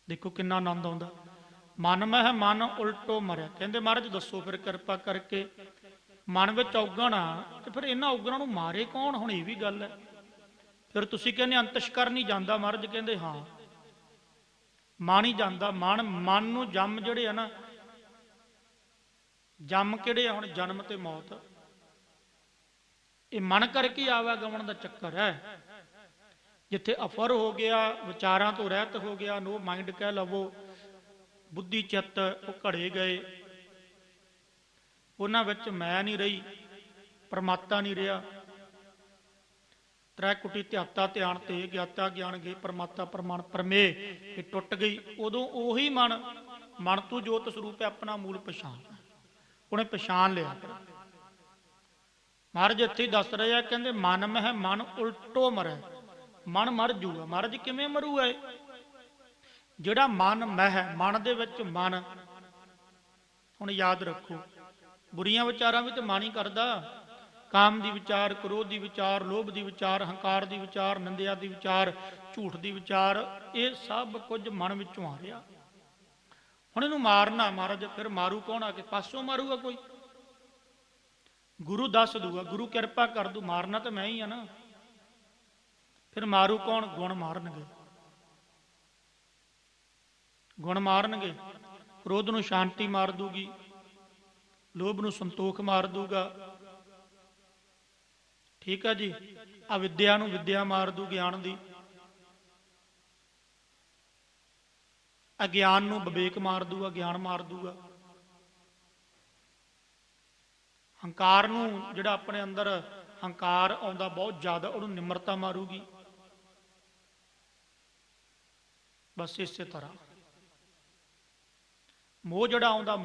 ਦੇਖੋ ਕਿੰਨਾ ਆਨੰਦ ਆਉਂਦਾ। ਮਨ ਮਹਿ ਮਨ ਉਲਟੋ ਮਰਿਆ। ਕਹਿੰਦੇ ਮਹਾਰਾਜ ਦੱਸੋ ਫਿਰ ਕਿਰਪਾ ਕਰਕੇ, ਮਨ ਵਿੱਚ ਔਗਣ ਆ ਤੇ ਫਿਰ ਇਹਨਾਂ ਔਗਣਾਂ ਨੂੰ ਮਾਰੇ ਕੌਣ? ਹੁਣ ਇਹ ਵੀ ਗੱਲ ਹੈ। ਫਿਰ ਤੁਸੀਂ ਕਹਿੰਦੇ ਅੰਤਸ਼ਕਰਨ ਨਹੀਂ ਜਾਂਦਾ। ਮਹਾਰਾਜ ਕਹਿੰਦੇ ਹਾਂ, ਮਨ ਹੀ ਜਾਂਦਾ। ਮਨ ਨੂੰ ਜੰਮ ਜਿਹੜੇ ਆ ਨਾ, ਜੰਮ ਕਿਹੜੇ ਆ? ਹੁਣ ਜਨਮ ਤੇ ਮੌਤ, ਇਹ ਮਨ ਕਰਕੇ ਆਵਾਗਮਨ ਦਾ ਚੱਕਰ ਹੈ। ਜਿੱਥੇ ਅਫਰ ਹੋ ਗਿਆ, ਵਿਚਾਰਾਂ ਤੋਂ ਰਹਿਤ ਹੋ ਗਿਆ, ਨੋ ਮਾਈਂਡ ਕਹਿ ਲਵੋ, ਬੁੱਧੀ ਚਿੱਤ ਉਹ ਘੜੇ ਗਏ, ਉਹਨਾਂ ਵਿੱਚ ਮੈਂ ਨਹੀਂ ਰਹੀ, ਪਰਮਾਤਮਾ ਨਹੀਂ ਰਿਹਾ। ਤ੍ਰੈ ਕੁਟੀ ਧਿਆਤਾ ਧਿਆਨ ਤੇ ਗਿਆਤਾ ਗਿਆਨ ਗਏ, ਪਰਮਾਤਮਾ ਪ੍ਰਮਾਣ ਪਰਮੇ ਇਹ ਟੁੱਟ ਗਈ। ਉਦੋਂ ਉਹੀ ਮਨ ਤੋਂ ਜੋਤ ਸਰੂਪ ਹੈ, ਆਪਣਾ ਮੂਲ ਪਛਾਣ, ਉਹਨੇ ਪਛਾਣ ਲਿਆ। ਮਹਾਰਾਜ ਇੱਥੇ ਹੀ ਦੱਸ ਰਹੇ ਆ, ਕਹਿੰਦੇ ਮਨ ਮਹਿ ਮਨ ਉਲਟੋ ਮਰੈ। ਮਨ ਮਰ ਜੂਗਾ। ਮਹਾਰਾਜ ਕਿਵੇਂ ਮਰੂਗਾ? ਜਿਹੜਾ ਮਨ ਮਹਿ, ਮਨ ਦੇ ਵਿੱਚ ਮਨ, ਹੁਣ ਯਾਦ ਰੱਖੋ ਬੁਰੀਆਂ ਵਿਚਾਰਾਂ ਵੀ ਤੇ ਮਨ ਹੀ ਕਰਦਾ। ਕਾਮ ਦੀ ਵਿਚਾਰ, ਕ੍ਰੋਧ ਦੀ ਵਿਚਾਰ, ਲੋਭ ਦੀ ਵਿਚਾਰ, ਹੰਕਾਰ ਦੀ ਵਿਚਾਰ, ਨਿੰਦਿਆ ਦੀ ਵਿਚਾਰ, ਝੂਠ ਦੀ ਵਿਚਾਰ, ਇਹ ਸਭ ਕੁਝ ਮਨ ਵਿੱਚੋਂ ਆ ਰਿਹਾ। ਹੁਣ ਇਹਨੂੰ ਮਾਰਨਾ ਮਹਾਰਾਜ, ਫਿਰ ਮਾਰੂ ਕੌਣ? ਆ ਕੇ ਪਾਸੋਂ ਮਾਰੂਗਾ ਕੋਈ? ਗੁਰੂ ਦੱਸ ਦੂਗਾ, ਗੁਰੂ ਕਿਰਪਾ ਕਰ ਦੂ। ਮਾਰਨਾ ਤਾਂ ਮੈਂ ਹੀ ਆ ਨਾ। ਫਿਰ ਮਾਰੂ ਕੌਣ? ਗੁਣ ਮਾਰਨਗੇ, ਗੁਣ ਮਾਰਨਗੇ। ਕ੍ਰੋਧ ਨੂੰ ਸ਼ਾਂਤੀ ਮਾਰ ਦੂਗੀ, ਲੋਭ ਨੂੰ ਸੰਤੋਖ ਮਾਰ ਦੂਗਾ, ਠੀਕ ਆ ਜੀ। ਅਵਿਦਿਆ ਨੂੰ ਵਿਦਿਆ ਮਾਰ ਦੂ, ਗਿਆਨ ਦੀ। ਅਗਿਆਨ ਨੂੰ ਵਿਵੇਕ ਮਾਰ ਦੂਗਾ, ਗਿਆਨ ਮਾਰ ਦੂਗਾ। ਹੰਕਾਰ ਨੂੰ, ਜਿਹੜਾ ਆਪਣੇ ਅੰਦਰ ਹੰਕਾਰ ਆਉਂਦਾ ਬਹੁਤ ਜ਼ਿਆਦਾ, ਉਹਨੂੰ ਨਿਮਰਤਾ ਮਾਰੂਗੀ। ਬਸ ਇਸੇ ਤਰ੍ਹਾਂ ਮੋਹ ਜਿਹੜਾ ਆਉਂਦਾ,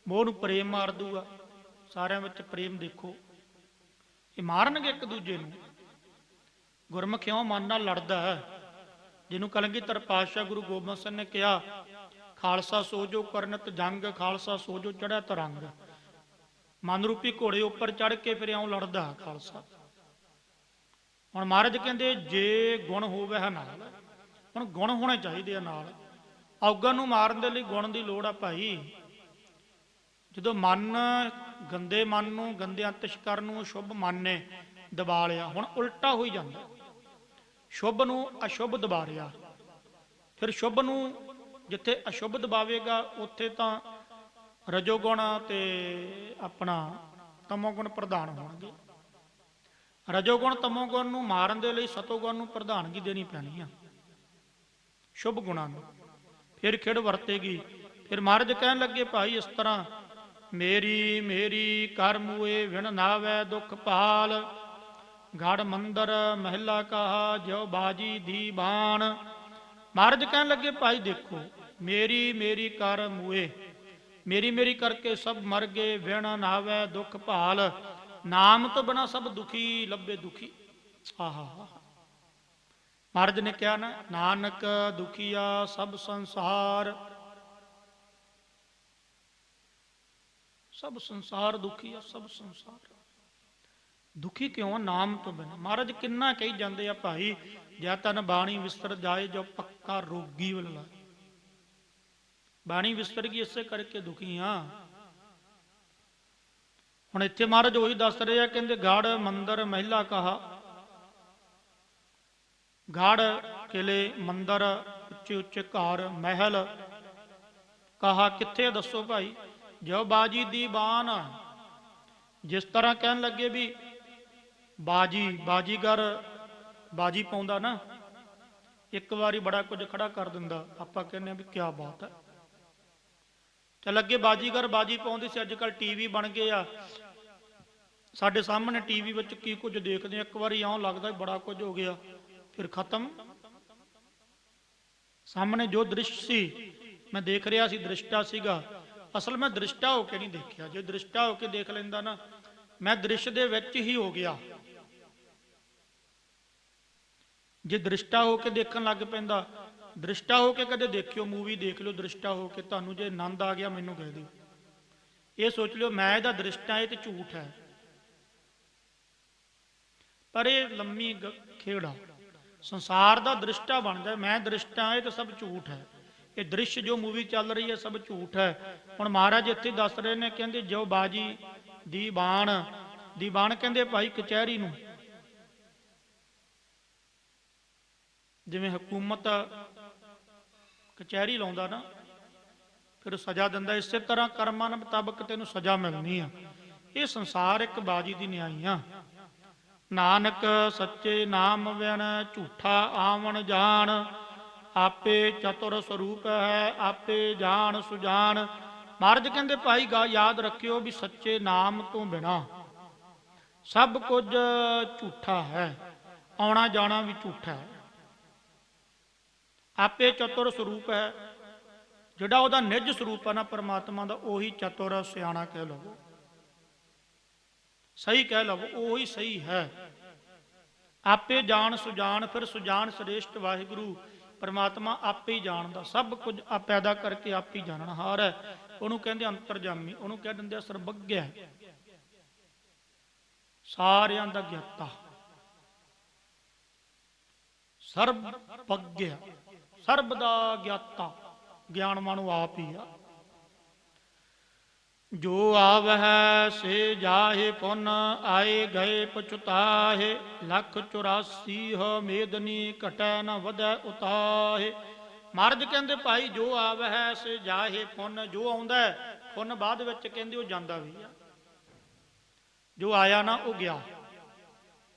ਮੋਹ ਨੂੰ ਪ੍ਰੇਮ ਮਾਰ ਦੂਗਾ। ਸਾਰਿਆਂ ਵਿੱਚ ਪ੍ਰੇਮ ਦੇਖੋ, ਇਹ ਮਾਰਨਗੇ ਇੱਕ ਦੂਜੇ ਨੂੰ। ਗੁਰਮੁਖ ਕਿਉਂ ਮਨ ਨਾਲ ਲੜਦਾ ਹੈ? ਜਿਹਨੂੰ ਕਲਗੀਧਰ ਪਾਤਸ਼ਾਹ ਗੁਰੂ ਗੋਬਿੰਦ ਸਿੰਘ ਨੇ ਕਿਹਾ, ਖਾਲਸਾ ਸੋ ਜੋ ਕਰਨਤ ਜੰਗ, ਖਾਲਸਾ ਸੋ ਜੋ ਚੜ੍ਹਿਆ ਤਰੰਗ। ਮਨ ਰੂਪੀ ਘੋੜੇ ਉੱਪਰ ਚੜ੍ਹ ਕੇ ਫਿਰ ਇਉਂ ਲੜਦਾ ਖਾਲਸਾ। ਹੁਣ ਮਹਾਰਾਜ ਕਹਿੰਦੇ ਜੇ ਗੁਣ ਹੋਵੇ ਹੈ ਨਾਲ, ਹੁਣ ਗੁਣ ਹੋਣੇ ਚਾਹੀਦੇ ਆ ਨਾਲ। ਔਗਣ ਨੂੰ ਮਾਰਨ ਦੇ ਲਈ ਗੁਣ ਦੀ ਲੋੜ ਆ ਭਾਈ। ਜਦੋਂ ਮਨ, ਗੰਦੇ ਮਨ ਨੂੰ, ਗੰਦੇ ਅੰਤਸ਼ਕਰਨ ਨੂੰ ਸ਼ੁਭ ਮਨ ਨੇ ਦਬਾ ਲਿਆ, ਹੁਣ ਉਲਟਾ ਹੋਈ ਜਾਂਦਾ। ਸ਼ੁਭ ਨੂੰ ਅਸ਼ੁਭ ਦਬਾ ਰਿਹਾ, ਫਿਰ ਸ਼ੁਭ ਨੂੰ ਜਿੱਥੇ ਅਸ਼ੁਭ ਦਬਾਵੇਗਾ ਉੱਥੇ ਤਾਂ ਰਜੋਗੁਣ ਤੇ ਆਪਣਾ ਤਮੋਗੁਣ ਪ੍ਰਧਾਨ ਹੋਣਗੇ। ਰਜੋਗੁਣ ਤਮੋਗੁਣ ਨੂੰ ਮਾਰਨ ਦੇ ਲਈ ਸਤੋਗੁਣ ਨੂੰ ਪ੍ਰਧਾਨਗੀ ਦੇਣੀ ਪੈਣੀ ਆ, ਸ਼ੁਭ ਗੁਣਾਂ ਨੂੰ, ਫਿਰ ਖਿੜ ਵਰਤੇਗੀ। ਫਿਰ ਮਹਾਰਾਜ ਕਹਿਣ ਲੱਗੇ ਭਾਈ ਇਸ ਤਰ੍ਹਾਂ, ਮੇਰੀ ਮੇਰੀ ਕਰ ਮੂਏ ਵਿਣ ਨਾਵੈ ਦੁਖ ਭਾਲ, ਗੜ ਮੰਦਰ ਮਹਿਲਾ ਕਹਾ ਜਿਉ ਬਾਜੀ ਦੀ ਬਾਣ। ਮਹਾਰਾਜ ਕਹਿਣ ਲੱਗੇ ਭਾਈ ਦੇਖੋ, ਮੇਰੀ ਮੇਰੀ ਕਰ ਮੂਏ, ਮੇਰੀ ਮੇਰੀ ਕਰਕੇ ਸਭ ਮਰ ਗਏ, ਵਿਣ ਨਾਵੈ ਦੁਖ ਭਾਲ, ਨਾਮ ਤੋਂ ਬਿਨਾ ਸਭ ਦੁਖੀ ਲੱਭੇ ਦੁਖੀ। ਆਹਾ, ਮਹਾਰਾਜ ਨੇ ਕਿਹਾ ਨਾ, ਨਾਨਕ ਦੁਖੀਆ ਸਭ ਸੰਸਾਰ, ਸਭ ਸੰਸਾਰ ਦੁਖੀ ਆ, ਸਭ ਸੰਸਾਰ ਦੁਖੀ ਕਿਉਂ? ਨਾਮ ਤੋਂ ਬਿਨਾਂ। ਮਹਾਰਾਜ ਕਿੰਨਾ ਕਹੀ ਜਾਂਦੇ ਆ ਭਾਈ, ਜੈ ਤਨ ਬਾਣੀ ਵਿਸਰ ਜਾਏ ਜੋ ਪੱਕਾ ਰੋਗੀ ਵੱਲਾ। ਬਾਣੀ ਵਿਸਰ ਗਈ ਇਸੇ ਕਰਕੇ ਦੁਖੀ ਆ। ਹੁਣ ਇੱਥੇ ਮਹਾਰਾਜ ਉਹੀ ਦੱਸ ਰਹੇ ਆ, ਕਹਿੰਦੇ ਗੜ ਮੰਦਰ ਮਹਿਲਾ ਕਹਾ, ਗੜ ਕਿਲੇ, ਮੰਦਰ ਉੱਚੇ ਉੱਚੇ ਘਰ, ਮਹਿਲ, ਕਹਾ ਕਿੱਥੇ ਦੱਸੋ ਭਾਈ? ਜੋ ਬਾਜੀ ਦੀ ਬਾਣ। ਜਿਸ ਤਰ੍ਹਾਂ ਕਹਿਣ ਲੱਗੇ ਵੀ ਬਾਜੀ, ਬਾਜੀਗਰ ਬਾਜੀ ਪਾਉਂਦਾ ਨਾ, ਇੱਕ ਵਾਰੀ ਬੜਾ ਕੁਝ ਖੜਾ ਕਰ ਦਿੰਦਾ, ਆਪਾਂ ਕਹਿੰਦੇ ਆ ਵੀ ਕਿਆ ਬਾਤ ਹੈ। ਚੱਲ ਅੱਗੇ ਬਾਜੀਗਰ ਬਾਜੀ ਪਾਉਂਦੇ ਸੀ, ਅੱਜ ਕੱਲ ਟੀਵੀ ਬਣ ਗਏ ਆ, ਸਾਡੇ ਸਾਹਮਣੇ ਟੀਵੀ ਵਿੱਚ ਕੀ ਕੁਝ ਦੇਖਦੇ ਆ, ਇੱਕ ਵਾਰੀ ਇਉਂ ਲੱਗਦਾ ਬੜਾ ਕੁਝ ਹੋ ਗਿਆ, ਫਿਰ ਖਤਮ। ਸਾਹਮਣੇ ਜੋ ਦ੍ਰਿਸ਼ ਸੀ, ਮੈਂ ਦੇਖ ਰਿਹਾ ਸੀ, ਦ੍ਰਿਸ਼ਟਾ ਸੀਗਾ, ਅਸਲ ਮੈਂ ਦ੍ਰਿਸ਼ਟਾ ਹੋ ਕੇ ਨਹੀਂ ਦੇਖਿਆ। ਜੇ ਦ੍ਰਿਸ਼ਟਾ ਹੋ ਕੇ ਦੇਖ ਲੈਂਦਾ ਨਾ, ਮੈਂ ਦ੍ਰਿਸ਼ ਦੇ ਵਿੱਚ ਹੀ ਹੋ ਗਿਆ। ਜੇ ਦ੍ਰਿਸ਼ਟਾ ਹੋ ਕੇ ਦੇਖਣ ਲੱਗ ਪੈਂਦਾ, ਦ੍ਰਿਸ਼ਟਾ ਹੋ ਕੇ ਕਦੇ ਦੇਖਿਓ, ਮੂਵੀ ਦੇਖ ਲਿਓ ਦ੍ਰਿਸ਼ਟਾ ਹੋ ਕੇ, ਤੁਹਾਨੂੰ ਜੇ ਆਨੰਦ ਆ ਗਿਆ ਮੈਨੂੰ ਕਹਿ ਦਿਓ। ਇਹ ਸੋਚ ਲਿਓ ਮੈਂ ਇਹਦਾ ਦ੍ਰਿਸ਼ਟਾ, ਇਹ ਤੇ ਝੂਠ ਹੈ। ਪਰ ਇਹ ਲੰਮੀ ਖੇੜਾ ਸੰਸਾਰ ਦਾ ਦ੍ਰਿਸ਼ਟਾ ਬਣ ਜਾਏ, ਮੈਂ ਦ੍ਰਿਸ਼ਟਾ, ਇਹ ਤਾਂ ਸਭ ਝੂਠ ਹੈ। ਇਹ ਦ੍ਰਿਸ਼ ਜੋ ਮੂਵੀ ਚੱਲ ਰਹੀ ਹੈ ਸਭ ਝੂਠ ਹੈ। ਹੁਣ ਮਹਾਰਾਜ ਇੱਥੇ ਦੱਸ ਰਹੇ ਨੇ, ਕਹਿੰਦੇ ਜੋ ਬਾਜੀ ਦੀਵਾਨ ਕਹਿੰਦੇ ਭਾਈ ਕਚਹਿਰੀ ਨੂੰ, ਜਿਵੇਂ ਹਕੂਮਤ ਕਚਹਿਰੀ ਲਾਉਂਦਾ ਨਾ, ਫਿਰ ਸਜ਼ਾ ਦਿੰਦਾ, ਇਸੇ ਤਰ੍ਹਾਂ ਕਰਮਾਂ ਦੇ ਮੁਤਾਬਕ ਤੈਨੂੰ ਸਜ਼ਾ ਮਿਲਣੀ ਆ। ਇਹ ਸੰਸਾਰ ਇੱਕ ਬਾਜੀ ਦੀ ਨਿਆਈ ਆ। ਨਾਨਕ ਸੱਚੇ ਨਾਮ ਵਿਣ ਝੂਠਾ ਆਵਣ ਜਾਣ, ਆਪੇ ਚਤੁਰ ਸਰੂਪ ਹੈ ਆਪੇ ਜਾਣ ਸੁਜਾਨ। ਮਹਾਰਾਜ ਕਹਿੰਦੇ ਭਾਈ ਯਾਦ ਰੱਖਿਓ ਵੀ ਸੱਚੇ ਨਾਮ ਤੋਂ ਬਿਨਾ ਸਭ ਕੁਝ ਝੂਠਾ ਹੈ, ਆਉਣਾ ਜਾਣਾ ਵੀ ਝੂਠਾ ਹੈ। ਆਪੇ ਚਤੁਰ ਸਰੂਪ ਹੈ, ਜਿਹੜਾ ਉਹਦਾ ਨਿੱਜ ਸਰੂਪ ਹੈ ਨਾ ਪਰਮਾਤਮਾ ਦਾ, ਉਹੀ ਚਤੁਰ ਸਿਆਣਾ ਕਹਿ ਲਵੋ, ਸਹੀ ਕਹਿ ਲਵੋ, ਉਹੀ ਸਹੀ ਹੈ। ਆਪੇ ਜਾਣ ਸੁਜਾਨ, ਫਿਰ ਸੁਜਾਨ ਸ੍ਰੇਸ਼ਟ ਵਾਹਿਗੁਰੂ ਪਰਮਾਤਮਾ ਆਪੇ ਹੀ ਜਾਣਦਾ, ਸਭ ਕੁਝ ਪੈਦਾ ਕਰਕੇ ਆਪ ਹੀ ਜਾਣਨਹਾਰ ਹੈ। ਉਹਨੂੰ ਕਹਿੰਦੇ ਅੰਤਰਜਾਮੀ, ਉਹਨੂੰ ਕਹਿ ਦਿੰਦੇ ਆ ਸਰਬੱਗਿਆ, ਸਾਰਿਆਂ ਦਾ ਗਿਆਤਾ, ਸਰਬੱਗਿਆ, ਸਰਬ ਦਾ ਗਿਆਤਾ, ਗਿਆਨਵਾਨ ਉਹ ਆਪ ਹੀ ਆ। ਜੋ ਆਵਹਿ ਸੇ ਜਾਹੇ ਪੁਨ, ਆਏ ਗਏ ਪਛੁਤਾਹੇ, 184 ਮੇਦਨੀ ਘਟੈ ਨ ਵਧੈ ਉਤਾਹੇ। ਮਹਾਰਾਜ ਕਹਿੰਦੇ ਭਾਈ ਜੋ ਆਵਹਿ ਸੇ ਜਾਹੇ ਪੁਨ, ਜੋ ਆਉਂਦਾ ਪੁਨ ਬਾਅਦ ਵਿੱਚ ਕਹਿੰਦੇ ਉਹ ਜਾਂਦਾ ਵੀ ਆ, ਜੋ ਆਇਆ ਨਾ ਉਹ ਗਿਆ।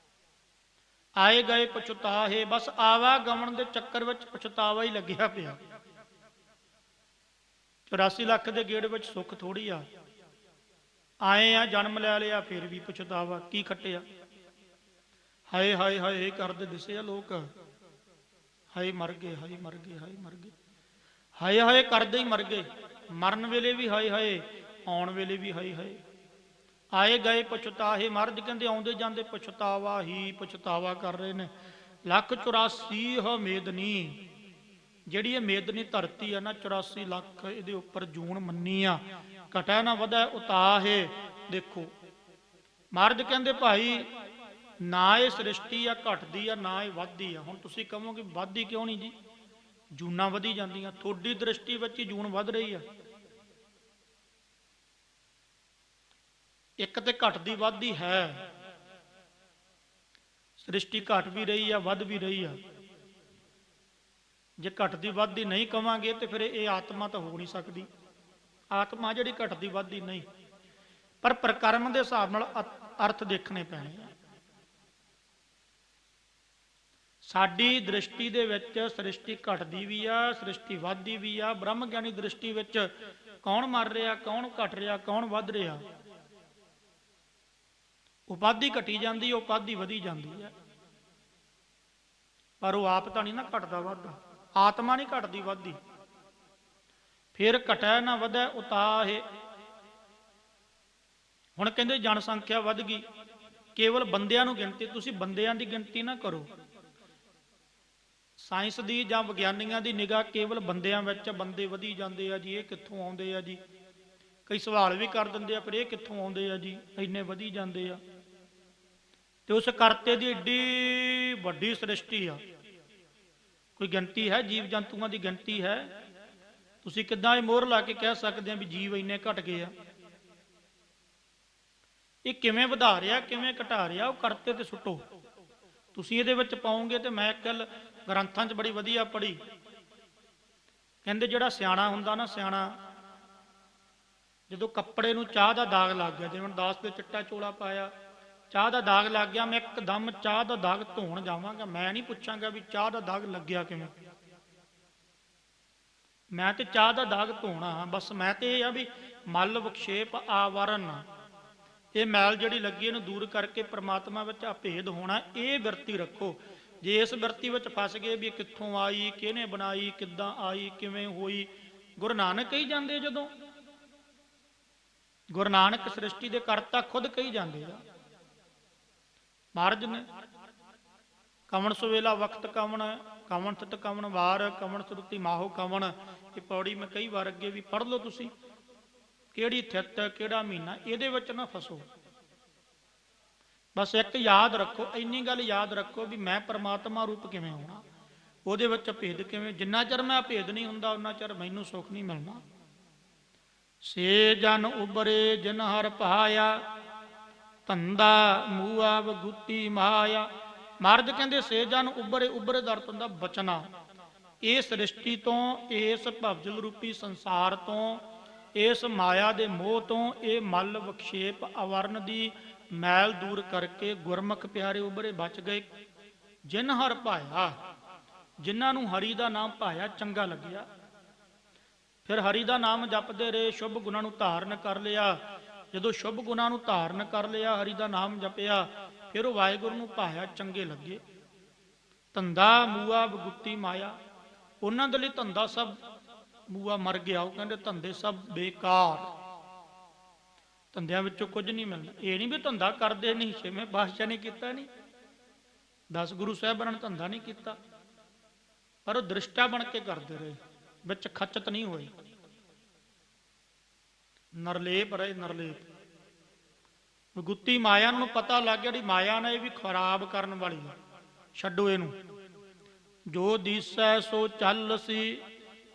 ਆਏ ਗਏ ਪਛੁਤਾਹੇ, ਬਸ ਆਵਾਗਮਨ ਦੇ ਚੱਕਰ ਵਿੱਚ ਪਛਤਾਵਾ ਹੀ ਲੱਗਿਆ ਪਿਆ। 84 ਲੱਖ ਦੇ ਗੇੜ ਵਿੱਚ ਸੁੱਖ ਥੋੜੀ ਆ। ਆਏ ਆ, ਜਨਮ ਲੈ ਲਿਆ, ਫਿਰ ਵੀ ਪਛਤਾਵਾ, ਕੀ ਖੱਟਿਆ? ਹਾਏ ਹਾਏ ਹਾਏ ਕਰਦੇ ਦਿਸੇ ਆ ਲੋਕ, ਹਾਏ ਮਰ ਗਏ, ਹਾਏ ਮਰ ਗਏ, ਹਾਏ ਮਰ ਗਏ, ਹਾਏ ਹਾਏ ਕਰਦੇ ਹੀ ਮਰ ਗਏ। ਮਰਨ ਵੇਲੇ ਵੀ ਹਾਏ ਹਾਏ, ਆਉਣ ਵੇਲੇ ਵੀ ਹਾਏ ਹਾਏ। ਆਏ ਗਏ ਪਛਤਾਹੇ, ਮਹਾਰਾਜ ਕਹਿੰਦੇ ਆਉਂਦੇ ਜਾਂਦੇ ਪਛਤਾਵਾ ਹੀ ਪਛਤਾਵਾ ਕਰ ਰਹੇ ਨੇ। 184 ਮੇਦਨੀ, ਜਿਹੜੀ ਇਹ ਮੇਦਨੀ ਧਰਤੀ ਆ ਨਾ, 84 ਲੱਖ ਇਹਦੇ ਉੱਪਰ ਜੂਨ ਮੰਨੀ ਆ, ਘਟੈ ਨਾ ਵਧੈ ਉਤਾਹੇ। ਦੇਖੋ ਮਹਾਰਾਜ ਕਹਿੰਦੇ ਭਾਈ ਨਾ ਇਹ ਸ੍ਰਿਸ਼ਟੀ ਆ ਘਟਦੀ ਆ, ਨਾ ਇਹ ਵੱਧਦੀ ਆ। ਹੁਣ ਤੁਸੀਂ ਕਹੋਗੇ ਵੱਧਦੀ ਕਿਉਂ ਨਹੀਂ ਜੀ, ਜੂਨਾਂ ਵਧੀ ਜਾਂਦੀਆਂ, ਤੁਹਾਡੀ ਦ੍ਰਿਸ਼ਟੀ ਵਿੱਚ ਹੀ ਜੂਨ ਵੱਧ ਰਹੀ ਆ। ਇੱਕ ਤੇ ਘਟਦੀ ਵੱਧਦੀ ਹੈ, ਸ੍ਰਿਸ਼ਟੀ ਘਟ ਵੀ ਰਹੀ ਆ ਵੱਧ ਵੀ ਰਹੀ ਆ। ਜੇ ਘਟਦੀ ਵੱਧਦੀ ਨਹੀਂ ਕਵਾਂਗੇ ਤੇ ਫਿਰ ਇਹ ਆਤਮਾ ਤਾਂ ਹੋ ਨਹੀਂ ਸਕਦੀ, ਆਤਮਾ ਜਿਹੜੀ ਘਟਦੀ ਵੱਧਦੀ ਨਹੀਂ। ਪਰ ਪ੍ਰਕਰਮ ਦੇ ਹਿਸਾਬ ਨਾਲ ਅਰਥ ਦੇਖਣੇ ਪੈਣੇ ਆ। ਸਾਡੀ ਦ੍ਰਿਸ਼ਟੀ ਦੇ ਵਿੱਚ ਸ੍ਰਿਸ਼ਟੀ ਘਟਦੀ ਵੀ ਆ, ਸ੍ਰਿਸ਼ਟੀ ਵੱਧਦੀ ਵੀ ਆ। ਬ੍ਰਹਮ ਗਿਆਨੀ ਦ੍ਰਿਸ਼ਟੀ ਵਿੱਚ ਕੌਣ ਮਰ ਰਿਹਾ, ਕੌਣ ਘਟ ਰਿਹਾ, ਕੌਣ ਵੱਧ ਰਿਹਾ? ਉਪਾਧੀ ਘਟੀ ਜਾਂਦੀ, ਉਪਾਧੀ ਵਧੀ ਜਾਂਦੀ ਹੈ, ਪਰ ਉਹ ਆਪ ਤਾਂ ਨਹੀਂ ਨਾ ਘਟਦਾ ਵੱਧਦਾ। ਆਤਮਾ ਨਹੀਂ ਘਟਦੀ ਵੱਧਦੀ। ਫਿਰ ਘਟੈ ਨਾ ਵਧੈ ਉਤਾਹੇ। ਹੁਣ ਕਹਿੰਦੇ ਜਨਸੰਖਿਆ ਵੱਧ ਗਈ, ਕੇਵਲ ਬੰਦਿਆਂ ਨੂੰ ਗਿਣਤੀ, ਤੁਸੀਂ ਬੰਦਿਆਂ ਦੀ ਗਿਣਤੀ ਨਾ ਕਰੋ। ਸਾਇੰਸ ਦੀ ਜਾਂ ਵਿਗਿਆਨੀਆਂ ਦੀ ਨਿਗਾਹ ਕੇਵਲ ਬੰਦਿਆਂ ਵਿੱਚ, ਬੰਦੇ ਵਧੀ ਜਾਂਦੇ ਆ ਜੀ, ਇਹ ਕਿੱਥੋਂ ਆਉਂਦੇ ਆ ਜੀ? ਕਈ ਸਵਾਲ ਵੀ ਕਰ ਦਿੰਦੇ ਆ, ਪਰ ਇਹ ਕਿੱਥੋਂ ਆਉਂਦੇ ਆ ਜੀ, ਇੰਨੇ ਵਧੀ ਜਾਂਦੇ ਆ। ਤੇ ਉਸ ਕਰਤੇ ਦੀ ਏਡੀ ਵੱਡੀ ਸ੍ਰਿਸ਼ਟੀ ਆ, ਕੋਈ ਗਿਣਤੀ ਹੈ? ਜੀਵ ਜੰਤੂਆਂ ਦੀ ਗਿਣਤੀ ਹੈ? ਤੁਸੀਂ ਕਿੱਦਾਂ ਇਹ ਮੋਹਰ ਲਾ ਕੇ ਕਹਿ ਸਕਦੇ ਆ ਵੀ ਜੀਵ ਇੰਨੇ ਘਟ ਗਏ ਆ? ਇਹ ਕਿਵੇਂ ਵਧਾ ਰਿਹਾ, ਕਿਵੇਂ ਘਟਾ ਰਿਹਾ, ਉਹ ਕਰਤੇ ਤੇ ਸੁੱਟੋ। ਤੁਸੀਂ ਇਹਦੇ ਵਿੱਚ ਪਾਓਗੇ। ਤੇ ਮੈਂ ਕੱਲ ਗ੍ਰੰਥਾਂ 'ਚ ਬੜੀ ਵਧੀਆ ਪੜ੍ਹੀ, ਕਹਿੰਦੇ ਜਿਹੜਾ ਸਿਆਣਾ ਹੁੰਦਾ ਨਾ, ਸਿਆਣਾ ਜਦੋਂ ਕੱਪੜੇ ਨੂੰ ਚਾਹ ਦਾ ਦਾਗ ਲੱਗ ਗਿਆ, ਜਿਵੇਂ ਦਾਸ ਦੇ ਚਿੱਟਾ ਚੋਲਾ ਪਾਇਆ, ਚਾਹ ਦਾ ਦਾਗ ਲੱਗ ਗਿਆ, ਮੈਂ ਇੱਕਦਮ ਚਾਹ ਦਾ ਦਾਗ ਧੋਣ ਜਾਵਾਂਗਾ, ਮੈਂ ਨਹੀਂ ਪੁੱਛਾਂਗਾ ਵੀ ਚਾਹ ਦਾ ਦਾਗ ਲੱਗਿਆ ਕਿਵੇਂ। ਮੈਂ ਤੇ ਚਾਹ ਦਾ ਦਾਗ ਧੋਣਾ, ਬਸ ਮੈਂ ਤੇ ਇਹ ਆ ਵੀ ਮਲ ਵਿਖੇਪ ਆਵਰਨ, ਇਹ ਮੈਲ ਜਿਹੜੀ ਲੱਗੀ ਇਹਨੂੰ ਦੂਰ ਕਰਕੇ ਪ੍ਰਮਾਤਮਾ ਵਿੱਚ ਅਭੇਦ ਹੋਣਾ, ਇਹ ਬਿਰਤੀ ਰੱਖੋ। ਜੇ ਇਸ ਬਿਰਤੀ ਵਿੱਚ ਫਸ ਗਏ ਵੀ ਕਿੱਥੋਂ ਆਈ, ਕਿਹਨੇ ਬਣਾਈ, ਕਿੱਦਾਂ ਆਈ, ਕਿਵੇਂ ਹੋਈ, ਗੁਰੂ ਨਾਨਕ ਕਹੀ ਜਾਂਦੇ, ਜਦੋਂ ਗੁਰੂ ਨਾਨਕ ਸ੍ਰਿਸ਼ਟੀ ਦੇ ਕਰਤਾ ਖੁਦ ਕਹੀ ਜਾਂਦੇ ਆ। ਮਹਾਰਾਜ ਨੇ ਕਵਣ ਸੁਵੇਲਾ ਵਕਤ ਕਵਣ, ਕਵਣ ਥਿਤ ਕਵਣ ਵਾਰ, ਕਵਣ ਸੁਰਤੀ ਮਾਹੋ ਕਵਣ। ਇਹ ਪੌੜੀ ਮੈਂ ਕਈ ਵਾਰ ਅੱਗੇ ਵੀ ਪੜ੍ਹ ਲਓ ਤੁਸੀਂ, ਕਿਹੜੀ ਥਿਤ, ਕਿਹੜਾ ਮਹੀਨਾ, ਇਹਦੇ ਵਿੱਚ ਨਾ ਫਸੋ। ਬਸ ਇੱਕ ਯਾਦ ਰੱਖੋ, ਇੰਨੀ ਗੱਲ ਯਾਦ ਰੱਖੋ ਵੀ ਮੈਂ ਪਰਮਾਤਮਾ ਰੂਪ ਕਿਵੇਂ ਹੋਣਾ, ਉਹਦੇ ਵਿੱਚ ਭੇਦ ਕਿਵੇਂ। ਜਿੰਨਾ ਚਿਰ ਮੈਂ ਭੇਦ ਨਹੀਂ ਹੁੰਦਾ ਉਹਨਾਂ ਚਿਰ ਮੈਨੂੰ ਸੁੱਖ ਨਹੀਂ ਮਿਲਣਾ। ਸੇ ਜਨ ਉਬਰੇ ਜਿਨ ਹਰ ਭਾਇਆ, ਧੰਦਾ ਮੂਆ ਵਗੁਤੀ ਮਾਇਆ। ਮਹਾਰਾਜ ਕਹਿੰਦੇ ਸੇ ਜਨ ਉਬਰੇ, ਉਬਰੇ ਦਾ ਅਰਥ ਹੁੰਦਾ ਬਚਨਾ। ਇਸ ਸ੍ਰਿਸ਼ਟੀ ਤੋਂ, ਇਸ ਭਵਜਲ ਰੂਪੀ ਸੰਸਾਰ ਤੋਂ, ਇਸ ਮਾਇਆ ਦੇ ਮੋਹ ਤੋਂ, ਇਹ ਮਲ ਵਿਖੇਪ ਆਵਰਨ ਦੀ ਮੈਲ ਦੂਰ ਕਰਕੇ ਗੁਰਮੁਖ ਪਿਆਰੇ ਉਬਰੇ ਬਚ ਗਏ। ਜਿਨ ਹਰ ਭਾਇਆ, ਜਿਨ੍ਹਾਂ ਨੂੰ ਹਰੀ ਦਾ ਨਾਮ ਭਾਇਆ, ਚੰਗਾ ਲੱਗਿਆ, ਫਿਰ ਹਰੀ ਦਾ ਨਾਮ ਜਪਦੇ ਰਹੇ, ਸ਼ੁਭ ਗੁਣਾਂ ਨੂੰ ਧਾਰਨ ਕਰ ਲਿਆ। ਜਦੋਂ ਸ਼ੁਭ ਗੁਣਾਂ ਨੂੰ ਧਾਰਨ ਕਰ ਲਿਆ, ਹਰੀ ਦਾ ਨਾਮ ਜਪਿਆ, ਫਿਰ ਉਹ ਵਾਹਿਗੁਰੂ ਨੂੰ ਭਾਇਆ, ਚੰਗੇ ਲੱਗੇ। ਧੰਦਾ ਮੂਆ ਵਗੁਤੀ ਮਾਇਆ, ਉਹਨਾਂ ਦੇ ਲਈ ਧੰਦਾ ਸਭ ਮੂਆ ਮਰ ਗਿਆ। ਉਹ ਕਹਿੰਦੇ ਧੰਦੇ ਸਭ ਬੇਕਾਰ, ਧੰਦਿਆਂ ਵਿੱਚੋਂ ਕੁਝ ਨਹੀਂ ਮਿਲਣਾ। ਇਹ ਨਹੀਂ ਵੀ ਧੰਦਾ ਕਰਦੇ ਨਹੀਂ, ਛੇਵੇਂ ਪਾਤਸ਼ਾਹ ਨੇ ਕੀਤਾ ਨਹੀਂ, 10 ਗੁਰੂ ਸਾਹਿਬਾਨਾਂ ਨੇ ਧੰਦਾ ਨਹੀਂ ਕੀਤਾ, ਪਰ ਉਹ ਦ੍ਰਿਸ਼ਟਾ ਬਣ ਕੇ ਕਰਦੇ ਰਹੇ, ਵਿੱਚ ਖਚਤ ਨਹੀਂ ਹੋਏ, ਨਰਲੇਪ ਰਹੇ, ਨਰਲੇਪ। ਵਿਗੁਤੀ ਮਾਇਆ ਨੂੰ ਪਤਾ ਲੱਗ ਗਿਆ, ਜਿਹੜੀ ਮਾਇਆ ਨੇ ਇਹ ਵੀ ਖਰਾਬ ਕਰਨ ਵਾਲੀ ਹੈ, ਛੱਡੋ ਇਹਨੂੰ। ਜੋ ਦੀਸੈ ਸੋ ਚੱਲ ਸੀ,